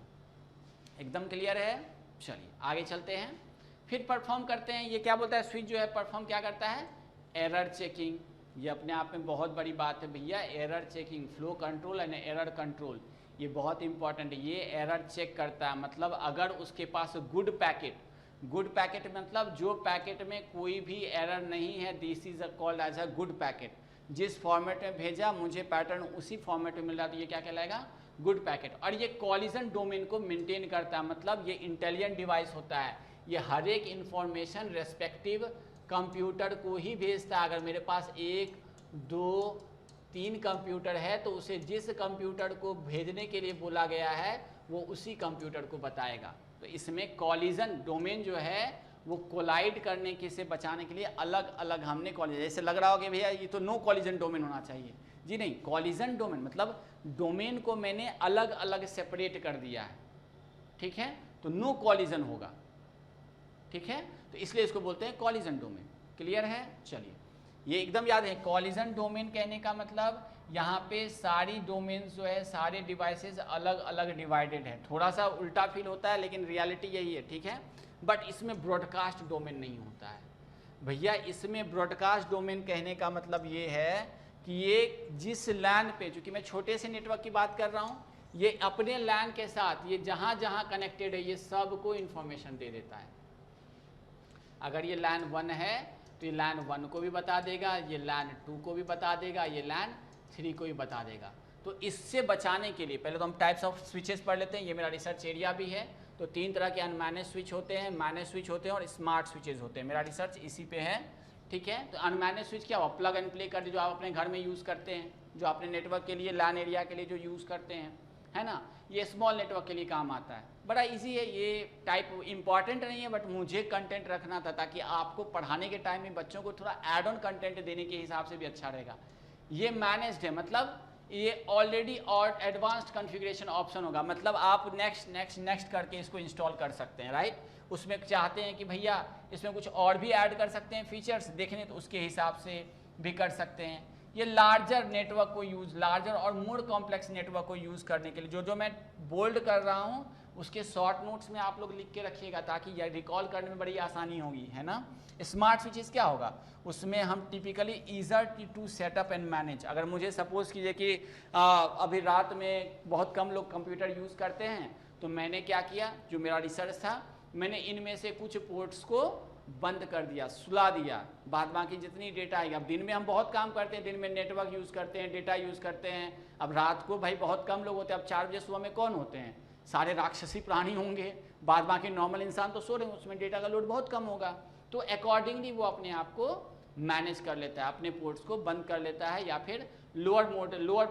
एकदम क्लियर है। चलिए आगे चलते हैं, फिर परफॉर्म करते हैं। ये क्या बोलता है, स्विच जो है परफॉर्म क्या करता है, एरर चेकिंग। ये अपने आप में बहुत बड़ी बात है भैया, error checking, flow control and error control, ये बहुत इंपॉर्टेंट है। ये एरर चेक करता है, मतलब अगर उसके पास गुड पैकेट मतलब जो पैकेट में कोई भी एरर नहीं है, this is called as a good packet. जिस फॉर्मेट में भेजा मुझे पैटर्न उसी फॉर्मेट में मिल रहा, तो ये क्या कहलाएगा, गुड पैकेट। और ये कॉलिजन डोमेन को मेंटेन करता है, मतलब ये इंटेलिजेंट डिवाइस होता है, ये हर एक इंफॉर्मेशन रेस्पेक्टिव कंप्यूटर को ही भेजता है। अगर मेरे पास 1, 2, 3 कंप्यूटर है तो उसे जिस कंप्यूटर को भेजने के लिए बोला गया है वो उसी कंप्यूटर को बताएगा। तो इसमें कॉलिजन डोमेन जो है वो कोलाइड करने के से बचाने के लिए अलग अलग हमने कॉलिजन, जैसे लग रहा हो कि भैया ये तो नो कॉलिजन डोमेन होना चाहिए, जी नहीं, कॉलिजन डोमेन मतलब डोमेन को मैंने अलग अलग सेपरेट कर दिया है, ठीक है, तो नो कॉलिजन होगा, ठीक है, तो इसलिए इसको बोलते हैं कॉलिजन डोमेन। क्लियर है। चलिए ये एकदम याद है, कॉलिजन डोमेन कहने का मतलब यहाँ पे सारी डोमेन्स जो है, सारे डिवाइसेस अलग अलग डिवाइडेड है। थोड़ा सा उल्टा फील होता है लेकिन रियलिटी यही है, ठीक है। बट इसमें ब्रॉडकास्ट डोमेन नहीं होता है भैया। इसमें ब्रॉडकास्ट डोमेन कहने का मतलब ये है कि ये जिस लैन पे, चूंकि मैं छोटे से नेटवर्क की बात कर रहा हूँ, ये अपने लैन के साथ ये जहाँ जहाँ कनेक्टेड है ये सबको इन्फॉर्मेशन दे देता है। अगर ये लैन 1 है तो ये लैन 1 को भी बता देगा, ये लैन 2 को भी बता देगा, ये लैन 3 को भी बता देगा। तो इससे बचाने के लिए पहले तो हम टाइप्स ऑफ स्विचेस पढ़ लेते हैं। ये मेरा रिसर्च एरिया भी है। तो 3 तरह के अनमैनेज स्विच होते हैं, मैनेज स्विच होते हैं और स्मार्ट स्विचेस होते हैं। मेरा रिसर्च इसी पे है, ठीक है। तो अनमैनेज स्विच क्या हुआ, प्लग एंड प्ले कर जो आप अपने घर में यूज़ करते हैं, जो अपने नेटवर्क के लिए लैन एरिया के लिए जो यूज़ करते हैं, है ना। ये स्मॉल नेटवर्क के लिए काम आता है, बड़ा इजी है। ये टाइप इम्पॉर्टेंट नहीं है, बट मुझे कंटेंट रखना था ताकि आपको पढ़ाने के टाइम में बच्चों को थोड़ा ऐड ऑन कंटेंट देने के हिसाब से भी अच्छा रहेगा। ये मैनेज्ड है, मतलब ये ऑलरेडी और एडवांस्ड कॉन्फ़िगरेशन ऑप्शन होगा, मतलब आप नेक्स्ट नेक्स्ट नेक्स्ट करके इसको इंस्टॉल कर सकते हैं, राइट। उसमें चाहते हैं कि भैया इसमें कुछ और भी ऐड कर सकते हैं फीचर्स देखने, तो उसके हिसाब से भी कर सकते हैं। ये लार्जर नेटवर्क को लार्जर और मोर कॉम्प्लेक्स नेटवर्क को यूज़ करने के लिए जो मैं बोल्ड कर रहा हूँ उसके शॉर्ट नोट्स में आप लोग लिख के रखिएगा ताकि यह रिकॉल करने में बड़ी आसानी होगी, है ना। स्मार्ट स्विचेस क्या होगा, उसमें हम typically easier to setup and manage. अगर मुझे सपोज कीजिए कि अभी रात में बहुत कम लोग कंप्यूटर यूज़ करते हैं, तो मैंने क्या किया, जो मेरा रिसर्च था, मैंने इनमें से कुछ पोर्ट्स को बंद कर दिया, सुला दिया, बाद बाकी जितनी डेटा आएगी। अब दिन में हम बहुत काम करते हैं, दिन में नेटवर्क यूज़ करते हैं, डेटा यूज़ करते हैं। अब रात को भाई बहुत कम लोग होते हैं। अब 4 बजे सुबह में कौन होते हैं, सारे राक्षसी प्राणी होंगे, बाद बाकी नॉर्मल इंसान तो सो रहे हैं, उसमें डेटा का लोड बहुत कम होगा। तो अकॉर्डिंगली वो अपने आप को मैनेज कर लेता है, अपने पोर्ट्स को बंद कर लेता है या फिर लोअर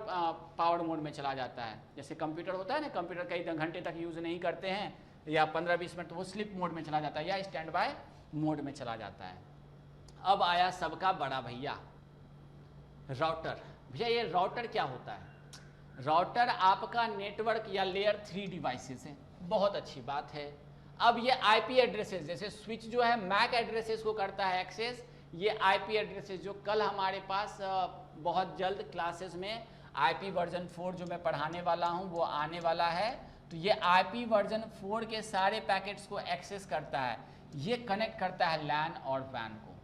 पावर मोड में चला जाता है। जैसे कंप्यूटर होता है ना, कंप्यूटर कई घंटे तक यूज़ नहीं करते हैं या 15-20 मिनट, तो वो स्लिप मोड में चला जाता है या स्टैंड बाय मोड में चला जाता है। अब आया सबका बड़ा भैया, राउटर। भैया ये राउटर क्या होता है, राउटर आपका नेटवर्क या लेयर 3 डिवाइसेस है, बहुत अच्छी बात है। अब ये आईपी एड्रेसेस, जैसे स्विच जो है मैक एड्रेसेस को करता है एक्सेस, ये आईपी एड्रेसेस जो कल हमारे पास बहुत जल्द क्लासेस में आईपी वर्जन 4 जो मैं पढ़ाने वाला हूँ वो आने वाला है। तो ये आईपी वर्जन 4 के सारे पैकेट्स को एक्सेस करता है, ये कनेक्ट करता है लैन और वैन को।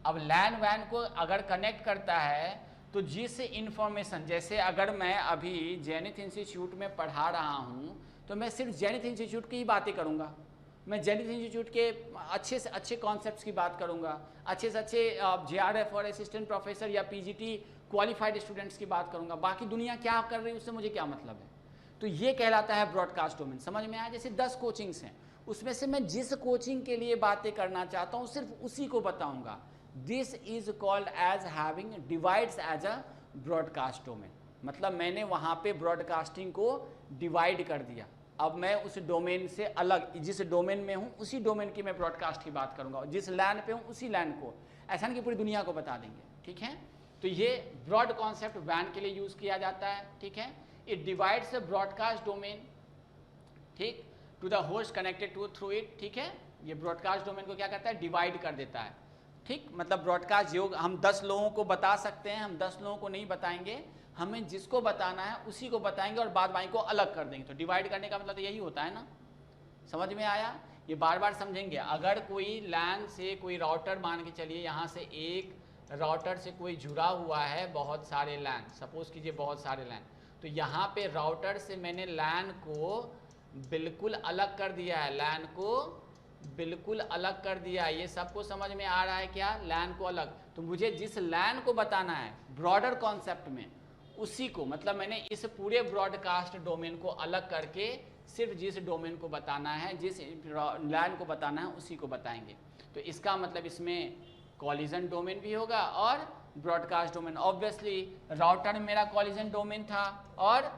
अब लैन वैन को अगर कनेक्ट करता है तो जिस इंफॉर्मेशन, जैसे अगर मैं अभी जेनिथ इंस्टीट्यूट में पढ़ा रहा हूँ तो मैं सिर्फ जेनिथ इंस्टीट्यूट की ही बातें करूँगा, मैं जेनिथ इंस्टीट्यूट के अच्छे से अच्छे कॉन्सेप्ट्स की बात करूँगा, अच्छे से अच्छे जेआरएफ और असिस्टेंट प्रोफेसर या पीजीटी क्वालिफाइड स्टूडेंट्स की बात करूँगा। बाकी दुनिया क्या कर रही है उससे मुझे क्या मतलब है। तो ये कहलाता है ब्रॉडकास्ट डोमेन। समझ में आया। जैसे 10 कोचिंग्स हैं, उसमें से मैं जिस कोचिंग के लिए बातें करना चाहता हूँ सिर्फ उसी को बताऊँगा। This is called as having divides as a broadcast domain. मतलब मैंने वहाँ पे ब्रॉडकास्टिंग को डिवाइड कर दिया। अब मैं उस डोमेन से अलग, जिस डोमेन में हूँ उसी डोमेन की मैं ब्रॉडकास्ट की बात करूँगा, जिस लैन पे हूँ उसी लैन को, ऐसा नहीं कि पूरी दुनिया को बता देंगे, ठीक है। तो ये ब्रॉड कॉन्सेप्ट वैन के लिए यूज़ किया जाता है, ठीक है। It divides the broadcast domain, ठीक, to the host connected to through it, ठीक है। ये ब्रॉडकास्ट डोमेन को क्या करता है, डिवाइड कर देता है, ठीक। मतलब ब्रॉडकास्ट योग हम 10 लोगों को बता सकते हैं, हम 10 लोगों को नहीं बताएंगे, हमें जिसको बताना है उसी को बताएंगे और बाद बाकी को अलग कर देंगे। तो डिवाइड करने का मतलब तो यही होता है ना, समझ में आया। ये बार बार समझेंगे। अगर कोई लैन से कोई राउटर मान के चलिए, यहाँ से एक राउटर से कोई जुड़ा हुआ है बहुत सारे लैन, सपोज कीजिए बहुत सारे लैन, तो यहाँ पे राउटर से मैंने लैन को बिल्कुल अलग कर दिया है, लैन को बिल्कुल अलग कर दिया है। ये सबको समझ में आ रहा है क्या, लैन को अलग। तो मुझे जिस लैन को बताना है ब्रॉडर कॉन्सेप्ट में उसी को, मतलब मैंने इस पूरे ब्रॉडकास्ट डोमेन को अलग करके सिर्फ जिस डोमेन को बताना है, जिस लैन को बताना है उसी को बताएंगे। तो इसका मतलब इसमें कॉलिजन डोमेन भी होगा और ब्रॉडकास्ट डोमेन। ऑब्वियसली राउटर में मेरा कॉलिजन डोमेन था और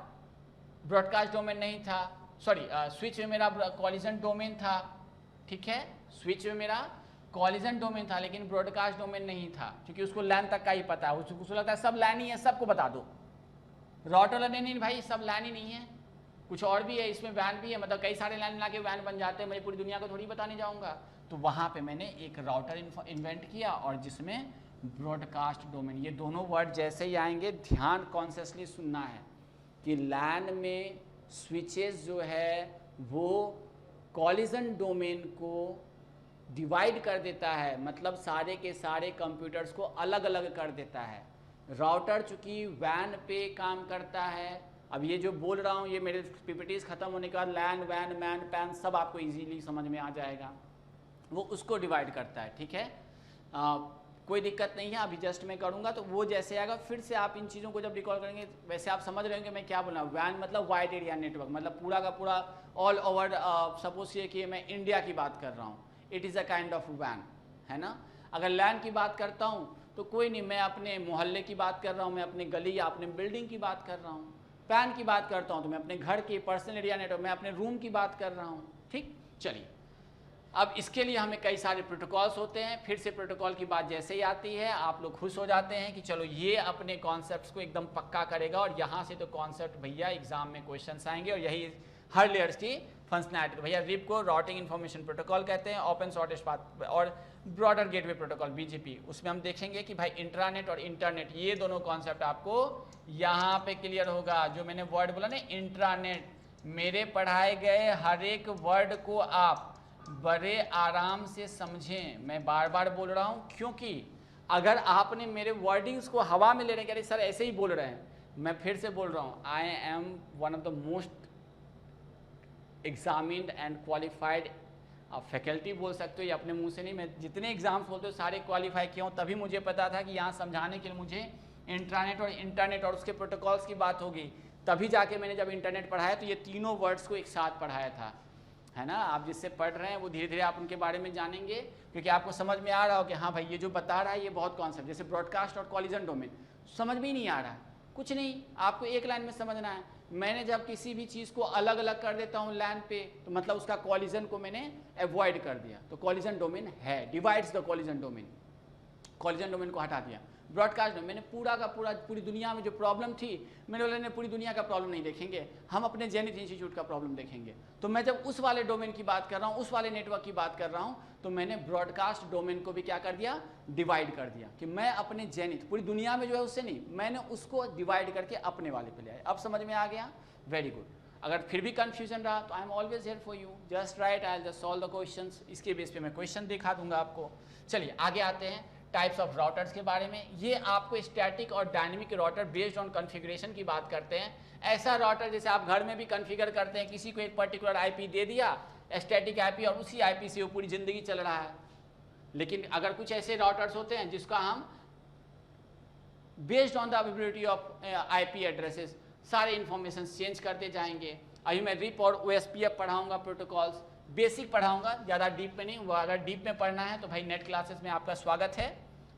ब्रॉडकास्ट डोमेन नहीं था, सॉरी स्विच में मेरा कॉलिजन डोमेन था, ठीक है। स्विच में मेरा कॉलिजन डोमेन था लेकिन ब्रॉडकास्ट डोमेन नहीं था, क्योंकि उसको लैन तक का ही पता है, उसको लगता है सब लैन ही है, सबको बता दो। राउटर नहीं भाई, सब लैन ही नहीं है, कुछ और भी है, इसमें वैन भी है, मतलब कई सारे लैन मिला के वैन बन जाते हैं, मैं पूरी दुनिया को थोड़ी बताने जाऊंगा। तो वहाँ पे मैंने एक राउटर इन्वेंट किया और जिसमें ब्रॉडकास्ट डोमेन, ये दोनों वर्ड जैसे ही आएंगे ध्यान कॉन्शियसली सुनना है कि लैन में स्विचेस जो है वो कॉलिजन डोमेन को डिवाइड कर देता है, मतलब सारे के सारे कंप्यूटर्स को अलग अलग कर देता है। राउटर चूंकि वैन पे काम करता है, अब ये जो बोल रहा हूँ ये मेरे पीपीटीज खत्म होने के बाद लैन वैन मैन पैन सब आपको इजीली समझ में आ जाएगा, वो उसको डिवाइड करता है, ठीक है। कोई दिक्कत नहीं है, अभी जस्ट मैं करूँगा तो वो जैसे आएगा फिर से आप इन चीज़ों को जब रिकॉल करेंगे वैसे आप समझ रहे होंगे मैं क्या बोल रहा हूँ। वैन मतलब वाइड एरिया नेटवर्क, मतलब पूरा का पूरा ऑल ओवर, सपोज ये कि मैं इंडिया की बात कर रहा हूँ, it is a kind of वैन, है ना। अगर लैन की बात करता हूँ तो कोई नहीं, मैं अपने मोहल्ले की बात कर रहा हूँ, मैं अपने गली या अपने बिल्डिंग की बात कर रहा हूँ। पैन की बात करता हूँ तो मैं अपने घर की पर्सनल एरिया नेटवर्क, मैं अपने रूम की बात कर रहा हूँ, ठीक। चलिए अब इसके लिए हमें कई सारे प्रोटोकॉल्स होते हैं। फिर से प्रोटोकॉल की बात जैसे ही आती है आप लोग खुश हो जाते हैं कि चलो ये अपने कॉन्सेप्ट्स को एकदम पक्का करेगा, और यहाँ से तो कॉन्सेप्ट भैया एग्जाम में क्वेश्चंस आएंगे, और यही हर लेयर्स की फंक्शनैलिटी। भैया रिप को राउटिंग इन्फॉर्मेशन प्रोटोकॉल कहते हैं, ओपन शॉर्टेस्ट पाथ और ब्रॉडर गेटवे प्रोटोकॉल बीजीपी, उसमें हम देखेंगे कि भाई इंट्रानेट और इंटरनेट ये दोनों कॉन्सेप्ट आपको यहाँ पे क्लियर होगा। जो मैंने वर्ड बोला ना इंट्रानेट, मेरे पढ़ाए गए हर एक वर्ड को आप बड़े आराम से समझें, मैं बार बार बोल रहा हूँ, क्योंकि अगर आपने मेरे वर्डिंग्स को हवा में ले रहे हैं कि सर ऐसे ही बोल रहे हैं, मैं फिर से बोल रहा हूँ, I am one of the most examined and qualified, आप फैकल्टी बोल सकते हो, ये अपने मुंह से नहीं, मैं जितने एग्जाम्स बोलते हो सारे क्वालिफाई किया हूँ, तभी मुझे पता था कि यहाँ समझाने के लिए मुझे इंट्रानेट और इंटरनेट और उसके प्रोटोकॉल्स की बात होगी, तभी जाके मैंने जब इंटरनेट पढ़ाया तो ये तीनों वर्ड्स को एक साथ पढ़ाया था, है ना। आप जिससे पढ़ रहे हैं वो धीरे धीरे आप उनके बारे में जानेंगे, क्योंकि आपको समझ में आ रहा हो कि हाँ भाई ये जो बता रहा है ये बहुत कॉन्सेप्ट, जैसे ब्रॉडकास्ट और कॉलिजन डोमेन समझ में ही नहीं आ रहा है, कुछ नहीं, आपको एक लाइन में समझना है। मैंने जब किसी भी चीज़ को अलग अलग कर देता हूँ लैन पे, तो मतलब उसका कॉलिजन को मैंने अवॉइड कर दिया, तो कॉलिजन डोमेन है, divides the collision domain, collision domain को हटा दिया। ब्रॉडकास्ट में मैंने पूरा का पूरा पूरी दुनिया में जो प्रॉब्लम थी, मैंने बोला पूरी दुनिया का प्रॉब्लम नहीं देखेंगे, हम अपने जेनिथ इंस्टीट्यूट का प्रॉब्लम देखेंगे। तो मैं जब उस वाले डोमेन की बात कर रहा हूँ, उस वाले नेटवर्क की बात कर रहा हूँ, तो मैंने ब्रॉडकास्ट डोमेन को भी क्या कर दिया, डिवाइड कर दिया, कि मैं अपने जेनिथ पूरी दुनिया में जो है उससे नहीं, मैंने उसको डिवाइड करके अपने वाले पे ले आया। अब समझ में आ गया, वेरी गुड। अगर फिर भी कंफ्यूजन रहा तो I am always here for you, just right, I will just solve the questions, इसके बेस पे मैं क्वेश्चन दिखा दूंगा आपको। चलिए आगे आते हैं टाइप्स ऑफ राउटर्स के बारे में। ये आपको स्टैटिक और dynamic router based on configuration की बात करते हैं। ऐसा राउटर जैसे आप घर में भी कॉन्फ़िगर करते हैं, किसी को एक पर्टिकुलर आईपी दे दिया, स्टैटिक आईपी, और उसी आईपी से वो पूरी ज़िंदगी चल रहा है। लेकिन अगर कुछ ऐसे राउटर्स होते हैं जिसका हम based on the availability of IP addresses सारे इन्फॉर्मेशन चेंज करते जाएंगे। अभी मैं रिप और ओएसपीएफ पढ़ाऊंगा, प्रोटोकॉल्स बेसिक पढ़ाऊंगा, ज़्यादा डीप में नहीं। वो अगर डीप में पढ़ना है तो भाई नेट क्लासेस में आपका स्वागत है,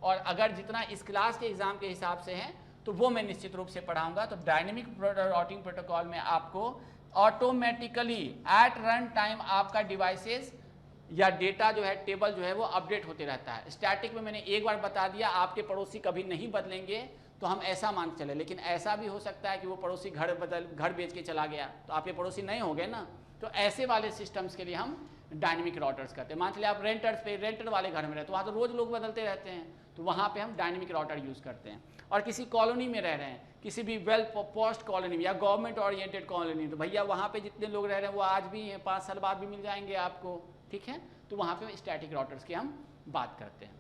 और अगर जितना इस क्लास के एग्ज़ाम के हिसाब से है तो वो मैं निश्चित रूप से पढ़ाऊंगा। तो डायनेमिक राउटिंग प्रोटोकॉल में आपको ऑटोमेटिकली एट रन टाइम आपका डिवाइसेस या डेटा जो है, टेबल जो है वो अपडेट होते रहता है। स्टैटिक में मैंने एक बार बता दिया, आपके पड़ोसी कभी नहीं बदलेंगे तो हम ऐसा मान के चले, लेकिन ऐसा भी हो सकता है कि वो पड़ोसी घर बेच के चला गया तो आपके पड़ोसी नहीं हो गए ना। तो ऐसे वाले सिस्टम्स के लिए हम डायनेमिक राउटर्स करते हैं। मान चलिए आप रेंटर वाले घर में रहते, वहाँ तो रोज़ लोग बदलते रहते हैं, तो वहाँ पे हम डायनेमिक राउटर यूज़ करते हैं। और किसी कॉलोनी में रह रहे हैं, किसी भी वेल पोस्ट कॉलोनी में या गवर्नमेंट ओरिएंटेड कॉलोनी, तो भैया वहाँ पे जितने लोग रह रहे हैं वो आज भी हैं, 5 साल बाद भी मिल जाएंगे आपको, ठीक है। तो वहाँ पे स्टैटिक राउटर्स की हम बात करते हैं।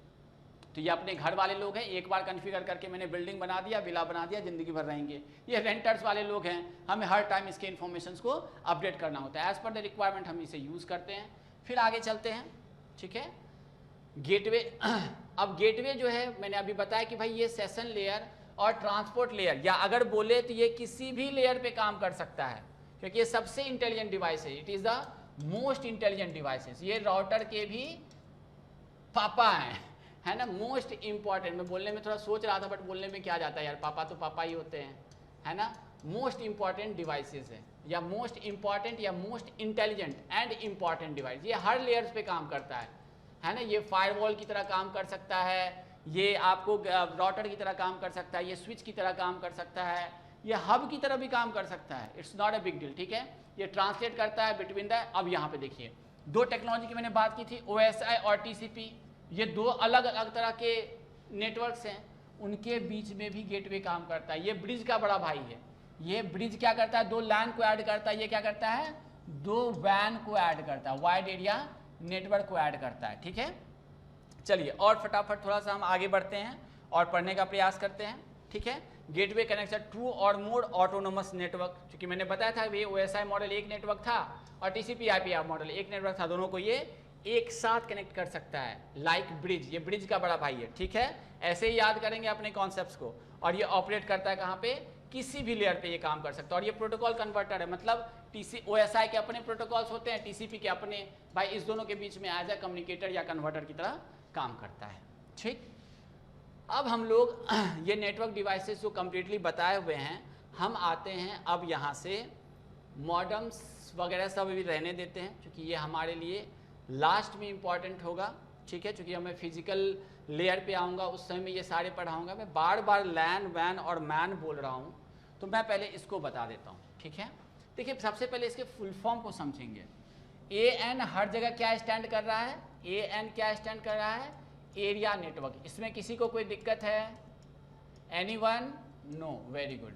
तो ये अपने घर वाले लोग हैं, एक बार कॉन्फ़िगर करके मैंने बिल्डिंग बना दिया, विला बना दिया, ज़िंदगी भर रहेंगे। ये रेंटर्स वाले लोग हैं, हमें हर टाइम इसके इन्फॉर्मेशंस को अपडेट करना होता है, एज़ पर द रिक्वायरमेंट हम इसे यूज़ करते हैं। फिर आगे चलते हैं, ठीक है। गेटवे, अब गेटवे जो है मैंने अभी बताया कि भाई ये सेशन लेयर और ट्रांसपोर्ट लेयर, या अगर बोले तो ये किसी भी लेयर पे काम कर सकता है, क्योंकि ये सबसे इंटेलिजेंट डिवाइस है, it is the most intelligent devices. ये राउटर के भी पापा हैं, है ना, मोस्ट इंपॉर्टेंट। मैं बोलने में थोड़ा सोच रहा था, बट बोलने में क्या जाता है यार, पापा तो पापा ही होते हैं, है ना। मोस्ट इंपॉर्टेंट डिवाइसेस है, या मोस्ट इंपॉर्टेंट या most intelligent and important device. ये हर लेयर्स पे काम करता है ना। ये फायरवॉल की तरह काम कर सकता है, ये आपको राउटर की तरह काम कर सकता है, ये स्विच की तरह काम कर सकता है, ये हब की तरह भी काम कर सकता है। It's not a big deal, ठीक है। ये ट्रांसलेट करता है बिटवीन द, अब यहाँ पे देखिए दो टेक्नोलॉजी की मैंने बात की थी, OSI और TCP, ये दो अलग अलग तरह के नेटवर्क्स हैं, उनके बीच में भी गेटवे काम करता है। ये ब्रिज का बड़ा भाई है। ये ब्रिज क्या करता है, दो लैन को ऐड करता है, ये क्या करता है, दो वैन को ऐड करता है, वाइड एरिया नेटवर्क को ऐड करता है, ठीक है। चलिए और फटाफट थोड़ा सा हम आगे बढ़ते हैं और पढ़ने का प्रयास करते हैं। ठीक है। गेटवे कनेक्शन टू और मोर ऑटोनोमस नेटवर्क, क्योंकि मैंने बताया था ये OSI मॉडल एक नेटवर्क था और TCP IP मॉडल एक नेटवर्क था, दोनों को ये एक साथ कनेक्ट कर सकता है, लाइक ब्रिज, ये ब्रिज का बड़ा भाई है, ठीक है। ऐसे ही याद करेंगे अपने कॉन्सेप्ट्स को। और ये ऑपरेट करता है कहाँ पे, किसी भी लेयर पे ये काम कर सकता है। और ये प्रोटोकॉल कन्वर्टर है, मतलब OSI के अपने प्रोटोकॉल्स होते हैं, TCP के अपने, भाई इस दोनों के बीच में एज ए कम्युनिकेटर या कन्वर्टर की तरह काम करता है, ठीक। अब हम लोग ये नेटवर्क डिवाइसेस जो कम्प्लीटली बताए हुए हैं, हम आते हैं अब यहाँ से मॉडम्स वगैरह सब भी रहने देते हैं, क्योंकि ये हमारे लिए लास्ट में इम्पॉर्टेंट होगा, ठीक है। क्योंकि मैं फिजिकल लेयर पे आऊँगा उस समय में ये सारे पढ़ाऊँगा, मैं बार बार लैन वैन और मैन बोल रहा हूँ, तो मैं पहले इसको बता देता हूँ, ठीक है। देखिए सबसे पहले इसके फुल फॉर्म को समझेंगे। AN हर जगह क्या स्टैंड कर रहा है, AN क्या स्टैंड कर रहा है, एरिया नेटवर्क। इसमें किसी को कोई दिक्कत है, एनीवन, नो, वेरी गुड।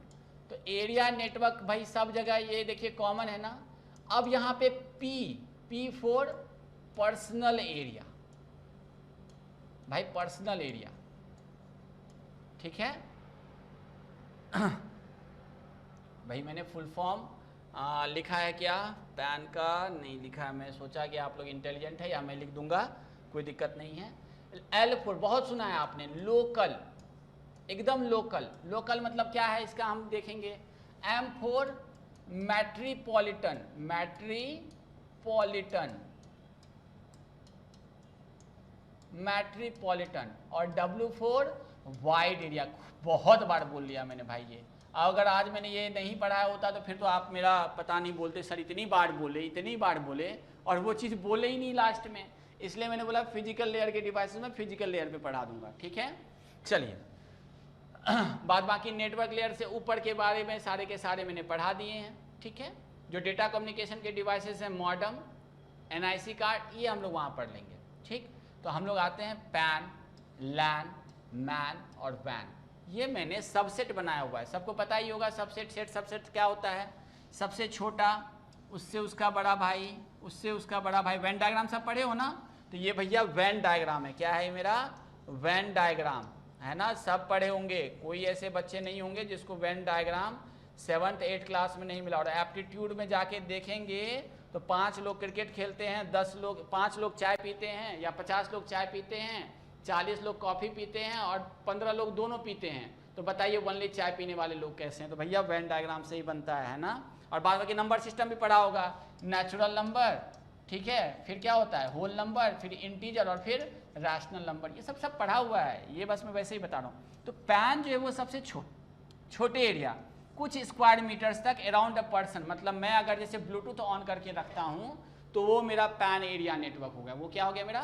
तो एरिया नेटवर्क भाई सब जगह ये देखिए कॉमन है ना। अब यहाँ पे P फॉर पर्सनल एरिया, भाई पर्सनल एरिया, ठीक है। भाई मैंने फुल फॉर्म लिखा है क्या, पैन का नहीं लिखा है, मैं सोचा कि आप लोग इंटेलिजेंट है, या मैं लिख दूंगा, कोई दिक्कत नहीं है। L फॉर, बहुत सुना है आपने, लोकल, एकदम लोकल। लोकल मतलब क्या है इसका हम देखेंगे। M for metropolitan, metropolitan. और W फॉर वाइड एरिया, बहुत बार बोल लिया मैंने भाई ये। अगर आज मैंने ये नहीं पढ़ाया होता तो फिर तो आप मेरा पता नहीं बोलते, सर इतनी बार बोले और वो चीज़ बोले ही नहीं लास्ट में। इसलिए मैंने बोला फिजिकल लेयर के डिवाइसेस में फिजिकल लेयर पे पढ़ा दूंगा, ठीक है। चलिए बाद बाकी नेटवर्क लेयर से ऊपर के बारे में सारे के सारे मैंने पढ़ा दिए हैं, ठीक है। जो डेटा कम्युनिकेशन के डिवाइसेस हैं, मॉडम, NIC कार्ड, ये हम लोग वहाँ पढ़ लेंगे, ठीक। तो हम लोग आते हैं पैन, लैन, मैन और वैन। ये मैंने सबसेट बनाया हुआ है, सबको पता ही होगा सबसेट, सबसेट क्या होता है, सबसे छोटा, उससे उसका बड़ा भाई, उससे उसका बड़ा भाई। वेन डायग्राम सब पढ़े हो ना, तो ये भैया वेन डायग्राम है, क्या है मेरा, वेन डायग्राम है ना, सब पढ़े होंगे। कोई ऐसे बच्चे नहीं होंगे जिसको Venn diagram 7th 8th class में नहीं मिला। और एप्टीट्यूड में जाके देखेंगे तो 5 लोग क्रिकेट खेलते हैं, 5 लोग चाय पीते हैं, या 50 लोग चाय पीते हैं, 40 लोग कॉफ़ी पीते हैं और 15 लोग दोनों पीते हैं। तो बताइए ओनली चाय पीने वाले लोग कैसे हैं। तो भैया वेन डायग्राम से ही बनता है ना। और बाद बाकी नंबर सिस्टम भी पढ़ा होगा, नेचुरल नंबर, ठीक है, फिर क्या होता है होल नंबर, फिर इंटीजर और फिर रैशनल नंबर, ये सब पढ़ा हुआ है, ये बस मैं वैसे ही बता रहा हूँ। तो पैन जो है वो सबसे छोटे एरिया, कुछ स्क्वायर मीटर्स तक अराउंड अ पर्सन, मतलब मैं अगर जैसे ब्लूटूथ ऑन करके रखता हूँ तो वो मेरा पैन एरिया नेटवर्क हो गया। वो क्या हो गया मेरा,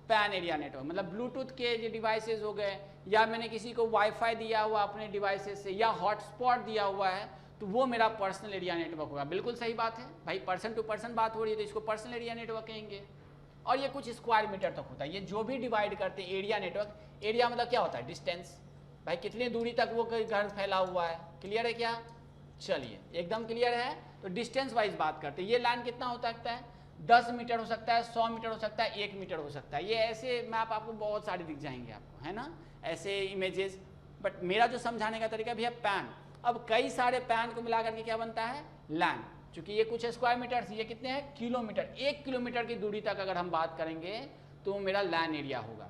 पैन एरिया नेटवर्क। मतलब ब्लूटूथ के जो डिवाइसेस हो गए, या मैंने किसी को वाईफाई दिया हुआ अपने डिवाइसेस से, या हॉटस्पॉट दिया हुआ है, तो वो मेरा पर्सनल एरिया नेटवर्क होगा। बिल्कुल सही बात है भाई, पर्सन टू पर्सन बात हो रही है तो इसको पर्सनल एरिया नेटवर्क कहेंगे। और ये कुछ स्क्वायर मीटर तक होता है। ये जो भी डिवाइड करते हैं एरिया नेटवर्क, एरिया मतलब क्या होता है, डिस्टेंस, भाई कितनी दूरी तक वो घर फैला हुआ है। क्लियर है क्या, चलिए एकदम क्लियर है। तो डिस्टेंस वाइज बात करते हैं। ये लाइन कितना हो सकता है, 10 मीटर हो सकता है, 100 मीटर हो सकता है, 1 मीटर हो सकता है। ये ऐसे मैप आपको बहुत सारे दिख जाएंगे आपको, है ना, ऐसे इमेजेस। बट मेरा जो समझाने का तरीका भी है पैन। अब कई सारे पैन को मिला करके क्या बनता है, लैन। चूंकि ये कुछ स्क्वायर मीटर, ये कितने हैं, किलोमीटर, 1 किलोमीटर की दूरी तक अगर हम बात करेंगे तो मेरा लैन एरिया होगा।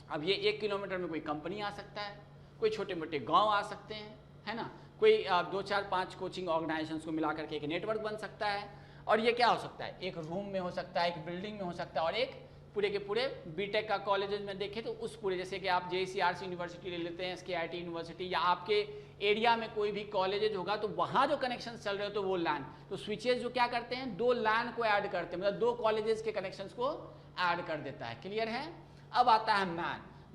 अब ये 1 किलोमीटर में कोई कंपनी आ सकता है, कोई छोटे मोटे गांव आ सकते हैं, है ना, कोई 2 4 5 कोचिंग ऑर्गेनाइजेशंस को मिला करके एक नेटवर्क बन सकता है। और ये क्या हो सकता है, एक रूम में हो सकता है, एक बिल्डिंग में हो सकता है, और एक पूरे के पूरे बीटेक का कॉलेजेस में देखें तो उस पूरे, जैसे कि आप JCRC यूनिवर्सिटी ले लेते हैं, SKIT यूनिवर्सिटी, या आपके एरिया में कोई भी कॉलेजेज होगा तो वहाँ जो कनेक्शन चल रहे हो तो वो लैन, तो स्विचेज जो क्या करते हैं, 2 लैन को ऐड करते हैं, मतलब 2 कॉलेजेस के कनेक्शंस को ऐड कर देता है। क्लियर है। अब आता है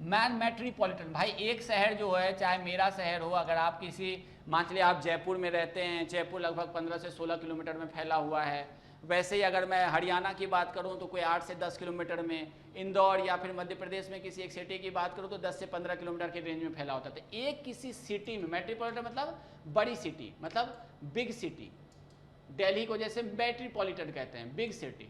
मैन मेट्रोपॉलिटन। भाई एक शहर जो है, चाहे मेरा शहर हो, अगर आप किसी, मान चलिए आप जयपुर में रहते हैं, जयपुर लगभग 15 से 16 किलोमीटर में फैला हुआ है। वैसे ही अगर मैं हरियाणा की बात करूं तो कोई 8 से 10 किलोमीटर में, इंदौर या फिर मध्य प्रदेश में किसी एक सिटी की बात करूं तो 10 से 15 किलोमीटर के रेंज में फैला होता है। तो एक किसी सिटी में, मेट्रोपॉलिटन मतलब बड़ी सिटी, मतलब बिग सिटी। दिल्ली को जैसे मेट्रोपॉलिटन कहते हैं, बिग सिटी,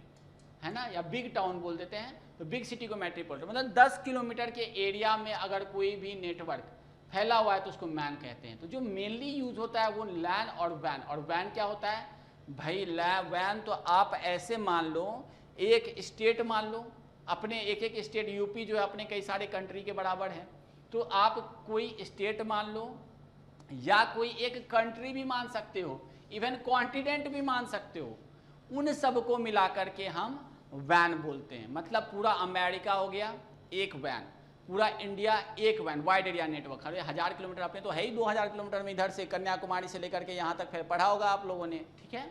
है ना, या बिग टाउन बोल देते हैं, तो बिग सिटी को मेट्रोपॉलिटन मतलब 10 किलोमीटर के एरिया में अगर कोई भी नेटवर्क फैला हुआ है तो उसको मैन कहते हैं। तो जो मेनली यूज होता है वो लैन और वैन। और वैन क्या होता है भाई? वैन तो आप ऐसे मान लो, एक स्टेट मान लो, अपने एक एक स्टेट, यूपी जो है अपने कई सारे कंट्री के बराबर है, तो आप कोई स्टेट मान लो या कोई एक कंट्री भी मान सकते हो, इवन कॉन्टिनेंट भी मान सकते हो, उन सब को मिला करके हम वैन बोलते हैं। मतलब पूरा अमेरिका हो गया एक वैन, पूरा इंडिया एक वैन, वाइड एरिया नेटवर्क। अरे 1000 किलोमीटर, अपने तो है ही 2000 किलोमीटर में, इधर से कन्याकुमारी से लेकर के यहाँ तक फिर पढ़ा होगा आप लोगों ने, ठीक है।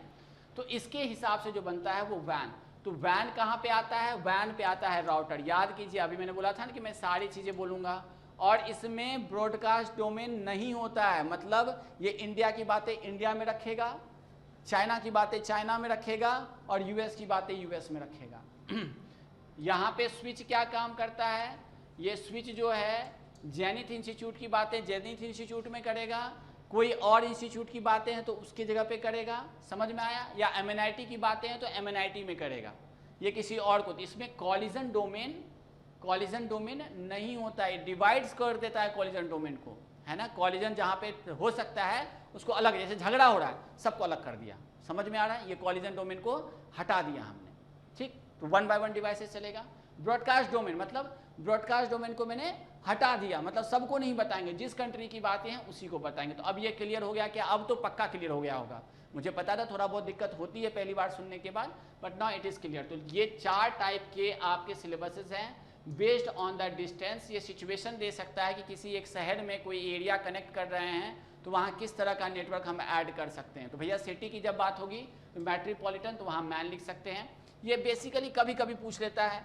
तो इसके हिसाब से जो बनता है वो वैन। तो वैन कहाँ पे आता है? वैन पे आता है राउटर। याद कीजिए, अभी मैंने बोला था ना कि मैं सारी चीज़ें बोलूँगा, और इसमें ब्रॉडकास्ट डोमेन नहीं होता है। मतलब ये इंडिया की बातें इंडिया में रखेगा, चाइना की बातें चाइना में रखेगा, और यूएस की बातें यूएस में रखेगा। यहाँ पे स्विच क्या काम करता है? ये स्विच जो है जेनिथ इंस्टीट्यूट की बातें जेनिथ इंस्टीट्यूट में करेगा, कोई और इंस्टीट्यूट की बातें हैं तो उसकी जगह पे करेगा, समझ में आया? या एमएनआईटी की बातें हैं तो एमएनआईटी में करेगा, ये किसी और को। तो इसमें कॉलिजन डोमेन नहीं होता है, डिवाइड्स कर देता है कॉलिजन डोमेन को, है ना। कॉलिजन जहाँ पे हो सकता है उसको अलग, जैसे झगड़ा हो रहा है सबको अलग कर दिया, समझ में आ रहा है? ये कॉलिजन डोमेन को हटा दिया हमने, ठीक। तो 1 बाय 1 डिवाइसेस चलेगा। ब्रॉडकास्ट डोमेन मतलब ब्रॉडकास्ट डोमेन को मैंने हटा दिया, मतलब सबको नहीं बताएंगे, जिस कंट्री की बातें हैं उसी को बताएंगे। तो अब ये क्लियर हो गया क्या? अब तो पक्का क्लियर हो गया होगा। मुझे पता था थोड़ा बहुत दिक्कत होती है पहली बार सुनने के बाद, but now it is clear. तो ये 4 टाइप के आपके सिलेबसेस हैं बेस्ड ऑन द डिस्टेंस। ये सिचुएशन दे सकता है कि किसी एक शहर में कोई एरिया कनेक्ट कर रहे हैं तो वहाँ किस तरह का नेटवर्क हम ऐड कर सकते हैं। तो भैया सिटी की जब बात होगी तो मेट्रोपॉलिटन, तो वहाँ मैन लिख सकते हैं। ये बेसिकली कभी कभी पूछ लेता है।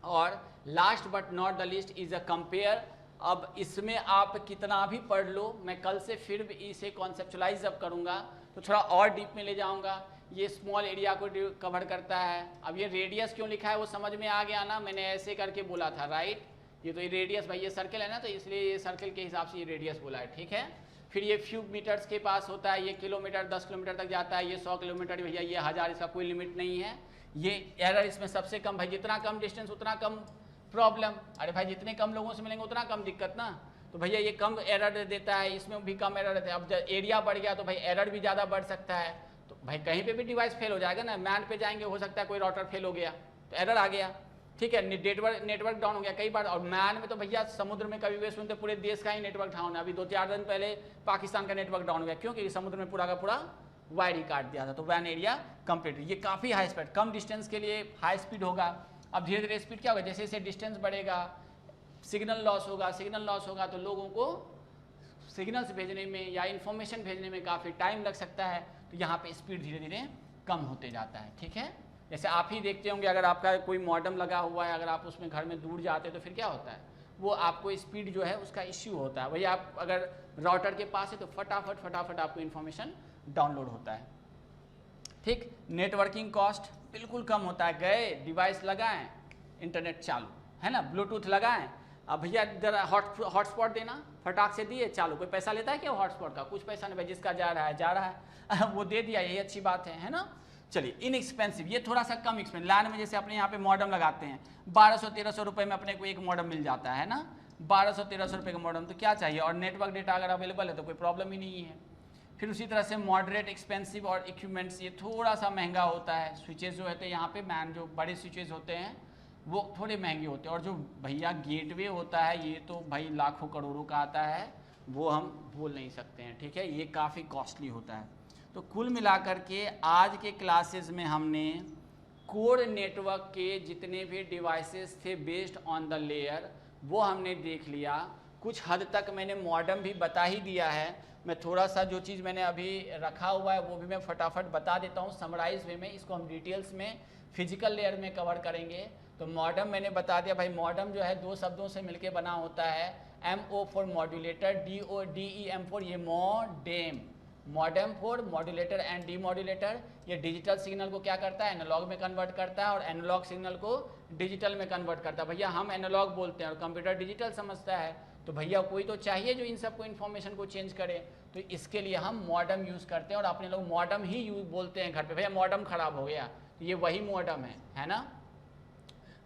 और last but not the least is a compare. अब इसमें आप कितना भी पढ़ लो, मैं कल से फिर इसे कॉन्सेप्चुलाइज जब करूँगा तो थोड़ा और डीप में ले जाऊँगा। ये स्मॉल एरिया को कवर करता है। अब ये रेडियस क्यों लिखा है वो समझ में आ गया ना, मैंने ऐसे करके बोला था, राइट। ये तो ये रेडियस भाई, ये सर्कल है ना, तो इसलिए ये सर्कल के हिसाब से ये रेडियस बोला है, ठीक है। फिर ये फ्यू मीटर्स के पास होता है, ये किलोमीटर 10 किलोमीटर तक जाता है, ये 100 किलोमीटर, भैया ये 1000, इसका कोई लिमिट नहीं है। ये एरर इसमें सबसे कम, भाई जितना कम डिस्टेंस उतना कम प्रॉब्लम। अरे भाई जितने कम लोगों से मिलेंगे उतना कम दिक्कत ना। तो भैया ये कम एरर देता है, इसमें भी कम एरर देता है। अब एरिया बढ़ गया तो भाई एरर भी ज़्यादा बढ़ सकता है। तो भाई कहीं पे भी डिवाइस फेल हो जाएगा ना, मैन पे जाएंगे हो सकता है कोई राउटर फेल हो गया तो एरर आ गया, ठीक है। नेटवर्क डाउन हो गया कई बार। और मैन में तो भैया समुद्र में कभी भी सुनते पूरे देश का ही नेटवर्क डाउन है। अभी 2-4 दिन पहले पाकिस्तान का नेटवर्क डाउन हो गया, क्योंकि समुद्र में पूरा का पूरा वायर ही काट दिया था। तो वैन एरिया कंप्लीट, ये काफ़ी हाई स्पीड, कम डिस्टेंस के लिए हाई स्पीड होगा। अब धीरे धीरे स्पीड क्या होगा, जैसे जैसे डिस्टेंस बढ़ेगा सिग्नल लॉस होगा तो लोगों को सिग्नल्स भेजने में या इन्फॉर्मेशन भेजने में काफ़ी टाइम लग सकता है। तो यहाँ पे स्पीड धीरे धीरे कम होते जाता है, ठीक है। जैसे आप ही देखते होंगे, अगर आपका कोई मॉडेम लगा हुआ है, अगर आप उसमें घर में दूर जाते हैं तो फिर क्या होता है, वो आपको स्पीड जो है उसका इश्यू होता है। वही आप अगर राउटर के पास है तो फटाफट आपको इन्फॉर्मेशन डाउनलोड होता है, ठीक। नेटवर्किंग कॉस्ट बिल्कुल कम होता है। गए डिवाइस लगाएं, इंटरनेट चालू, है ना, ब्लूटूथ लगाएं, अब भैया जरा हॉटस्पॉट देना, फटाक से दिए चालू। कोई पैसा लेता है क्या हॉटस्पॉट का? कुछ पैसा नहीं भाई, जिसका जा रहा है वो दे दिया, यही अच्छी बात है ना। चलिए इनएक्सपेंसिव, ये थोड़ा सा कम एक्सपेंसिव। लैन में जैसे अपने यहाँ पे मॉडम लगाते हैं 1200-1300 रुपये में अपने को एक मॉडम मिल जाता है ना, 1200-1300 रुपये का मॉडम, तो क्या चाहिए। और नेटवर्क डेटा अगर अवेलेबल है तो कोई प्रॉब्लम ही नहीं है। फिर उसी तरह से मॉडरेट एक्सपेंसिव और इक्विपमेंट्स, ये थोड़ा सा महंगा होता है। स्विचेस जो होते हैं यहाँ पे मैन, जो बड़े स्विचेस होते हैं वो थोड़े महंगे होते हैं। और जो भैया गेटवे होता है ये तो भाई लाखों करोड़ों का आता है, वो हम बोल नहीं सकते हैं, ठीक है। ये काफ़ी कॉस्टली होता है। तो कुल मिलाकर के आज के क्लासेस में हमने कोर नेटवर्क के जितने भी डिवाइसेस थे बेस्ड ऑन द लेयर वो हमने देख लिया। कुछ हद तक मैंने मॉडम भी बता ही दिया है। मैं थोड़ा सा जो चीज़ मैंने अभी रखा हुआ है वो भी मैं फटाफट बता देता हूँ समराइज वे में। इसको हम डिटेल्स में फिजिकल लेयर में कवर करेंगे। तो मॉडम मैंने बता दिया भाई, मॉडम जो है 2 शब्दों से मिलके बना होता है। MO for modulator, DEM for ये modem, modem for modulator and demodulator. ये डिजिटल सिग्नल को क्या करता है, एनालॉग में कन्वर्ट करता है, और एनालॉग सिग्नल को डिजिटल में कन्वर्ट करता है। भैया हम एनालॉग बोलते हैं और कंप्यूटर डिजिटल समझता है, तो भैया कोई तो चाहिए जो इन सबको इन्फॉर्मेशन को चेंज करे। तो इसके लिए हम मॉडम यूज़ करते हैं, और अपने लोग मॉडम ही यूज बोलते हैं घर पे। भैया मॉडम खराब हो गया, तो ये वही मॉडम है ना।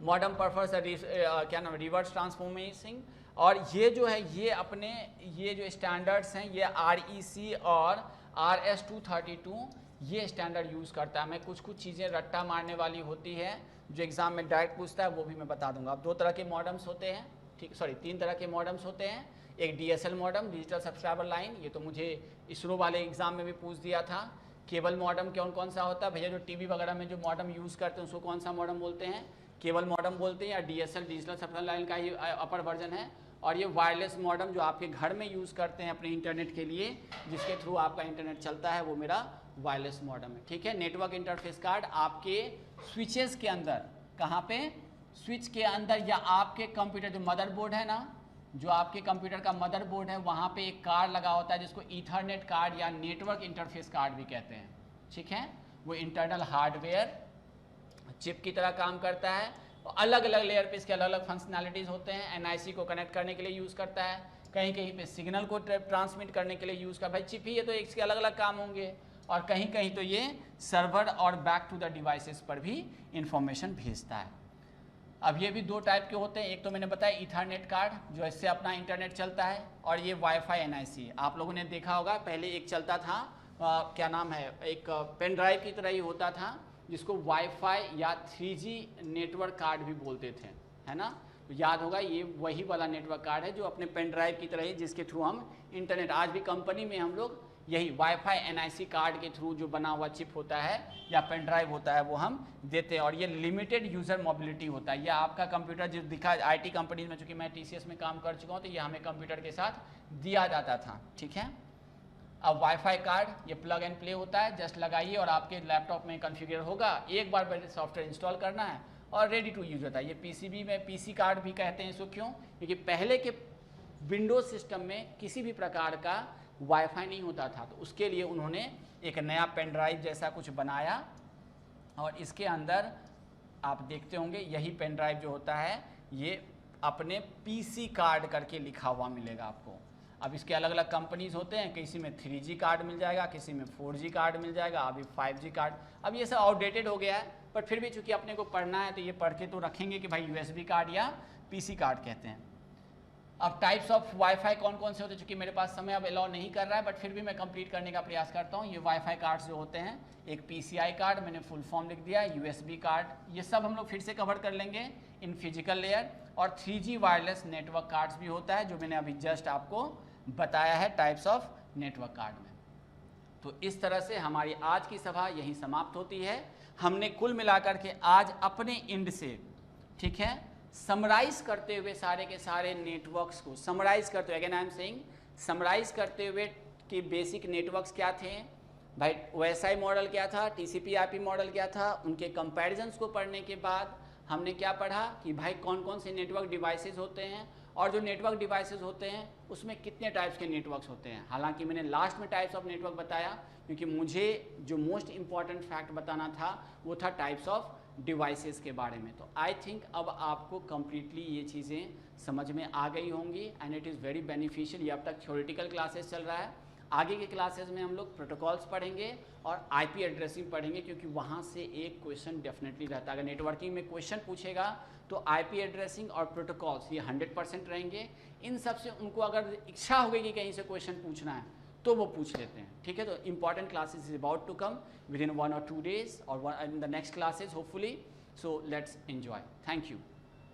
मॉडम परफॉर्स क्या नाम, रिवर्स ट्रांसफॉर्मेशन और ये जो है ये अपने ये जो स्टैंडर्ड्स हैं ये REC और RS-232 ये स्टैंडर्ड यूज़ करता है। मैं कुछ चीज़ें रट्टा मारने वाली होती है जो एग्ज़ाम में डायरेक्ट पूछता है वो भी मैं बता दूंगा। अब 2 तरह के मॉडम्स होते हैं, ठीक, सॉरी 3 तरह के मॉडम्स होते हैं। एक DSL modem, digital subscriber line, ये तो मुझे इसरो वाले एग्ज़ाम में भी पूछ दिया था। केबल मॉडम कौन सा होता है भैया, जो टीवी वगैरह में जो मॉडम यूज़ करते हैं उसको कौन सा मॉडम बोलते हैं, केबल मॉडम बोलते हैं, या DSL डिजिटल सब्सक्राइबर लाइन का ही अपर वर्जन है। और ये वायरलेस मॉडम जो आपके घर में यूज़ करते हैं अपने इंटरनेट के लिए, जिसके थ्रू आपका इंटरनेट चलता है, वो मेरा वायरलेस मॉडम है, ठीक है। नेटवर्क इंटरफेस कार्ड आपके स्विचेस के अंदर, कहाँ पे, स्विच के अंदर, या आपके कंप्यूटर जो मदरबोर्ड है ना, जो आपके कंप्यूटर का मदरबोर्ड है वहाँ पे एक कार्ड लगा होता है जिसको ईथरनेट कार्ड या नेटवर्क इंटरफेस कार्ड भी कहते हैं, ठीक है। वो इंटरनल हार्डवेयर चिप की तरह काम करता है। अलग अलग लेयर पे इसके अलग अलग फंक्शनैलिटीज़ होते हैं। NIC को कनेक्ट करने के लिए यूज़ करता है, कहीं कहीं पे सिग्नल को ट्रांसमिट करने के लिए यूज़ करता है। भाई चिप ही है तो इसके अलग अलग काम होंगे, और कहीं कहीं तो ये सर्वर और बैक टू द डिवाइसेस पर भी इंफॉर्मेशन भेजता है। अब ये भी 2 टाइप के होते हैं, एक तो मैंने बताया ईथरनेट कार्ड जो इससे अपना इंटरनेट चलता है, और ये वाईफाई NIC। आप लोगों ने देखा होगा पहले एक चलता था क्या नाम है, एक पेन ड्राइव की तरह ही होता था जिसको वाईफाई या 3G नेटवर्क कार्ड भी बोलते थे, है ना। तो याद होगा ये वही वाला नेटवर्क कार्ड है जो अपने पेन ड्राइव की तरह ही, जिसके थ्रू हम इंटरनेट, आज भी कंपनी में हम लोग यही वाईफाई NIC कार्ड के थ्रू जो बना हुआ चिप होता है या पेन ड्राइव होता है वो हम देते हैं। और ये लिमिटेड यूज़र मोबिलिटी होता है। ये आपका कंप्यूटर जो दिखा IT कंपनीज में, चूँकि मैं TCS में काम कर चुका हूँ तो ये हमें कंप्यूटर के साथ दिया जाता था, ठीक है। अब वाईफाई कार्ड ये प्लग एंड प्ले होता है, जस्ट लगाइए और आपके लैपटॉप में कॉन्फ़िगर होगा, एक बार पहले सॉफ्टवेयर इंस्टॉल करना है और रेडी टू यूज होता है। ये PCB में PC कार्ड भी कहते हैं इसको, क्यों, क्योंकि पहले के विंडोज सिस्टम में किसी भी प्रकार का वाईफाई नहीं होता था, तो उसके लिए उन्होंने एक नया पेन ड्राइव जैसा कुछ बनाया, और इसके अंदर आप देखते होंगे यही पेन ड्राइव जो होता है ये अपने PC कार्ड करके लिखा हुआ मिलेगा आपको। अब इसके अलग अलग कंपनीज होते हैं, किसी में 3G कार्ड मिल जाएगा, किसी में 4G कार्ड मिल जाएगा, अभी 5G कार्ड। अब ये सब आउटडेटेड हो गया है, पर फिर भी चूंकि अपने को पढ़ना है तो ये पढ़ के तो रखेंगे कि भाई USB कार्ड या PC कार्ड कहते हैं। अब टाइप्स ऑफ वाईफाई कौन कौन से होते हैं, चूँकि मेरे पास समय अब अलाउ नहीं कर रहा है, बट फिर भी मैं कंप्लीट करने का प्रयास करता हूँ। ये वाईफाई कार्ड्स जो होते हैं, एक PCI कार्ड, मैंने फुल फॉर्म लिख दिया, USB कार्ड, ये सब हम लोग फिर से कवर कर लेंगे इन फिजिकल लेयर। और 3G वायरलेस नेटवर्क कार्ड्स भी होता है जो मैंने अभी जस्ट आपको बताया है टाइप्स ऑफ नेटवर्क कार्ड में। तो इस तरह से हमारी आज की सभा यहीं समाप्त होती है। हमने कुल मिलाकर के आज अपने एंड से, ठीक है, समराइज करते हुए सारे के सारे नेटवर्क्स को समराइज करते हुए, again I am saying summarise करते हुए कि बेसिक नेटवर्क्स क्या थे भाई, OSI मॉडल क्या था, TCP/IP मॉडल क्या था, उनके कंपैरिजन्स को पढ़ने के बाद हमने क्या पढ़ा कि भाई कौन कौन से नेटवर्क डिवाइसेस होते हैं, और जो नेटवर्क डिवाइसेस होते हैं उसमें कितने टाइप्स के नेटवर्क्स होते हैं। हालांकि मैंने लास्ट में टाइप्स ऑफ नेटवर्क बताया क्योंकि मुझे जो मोस्ट इंपॉर्टेंट फैक्ट बताना था वो था टाइप्स ऑफ डिवाइसेस के बारे में। तो आई थिंक अब आपको कम्प्लीटली ये चीज़ें समझ में आ गई होंगी, and it is very beneficial. ये अब तक थ्योरेटिकल क्लासेस चल रहा है, आगे के क्लासेस में हम लोग प्रोटोकॉल्स पढ़ेंगे और IP एड्रेसिंग पढ़ेंगे, क्योंकि वहाँ से एक क्वेश्चन डेफिनेटली रहता है। अगर नेटवर्किंग में क्वेश्चन पूछेगा तो IP एड्रेसिंग और प्रोटोकॉल्स ये 100% रहेंगे। इन सब से उनको अगर इच्छा होगी कि कहीं से क्वेश्चन पूछना है तो वो पूछ लेते हैं, ठीक है। तो important classes is about to come within 1 or 2 days और in the next classes hopefully. So let's enjoy. Thank you.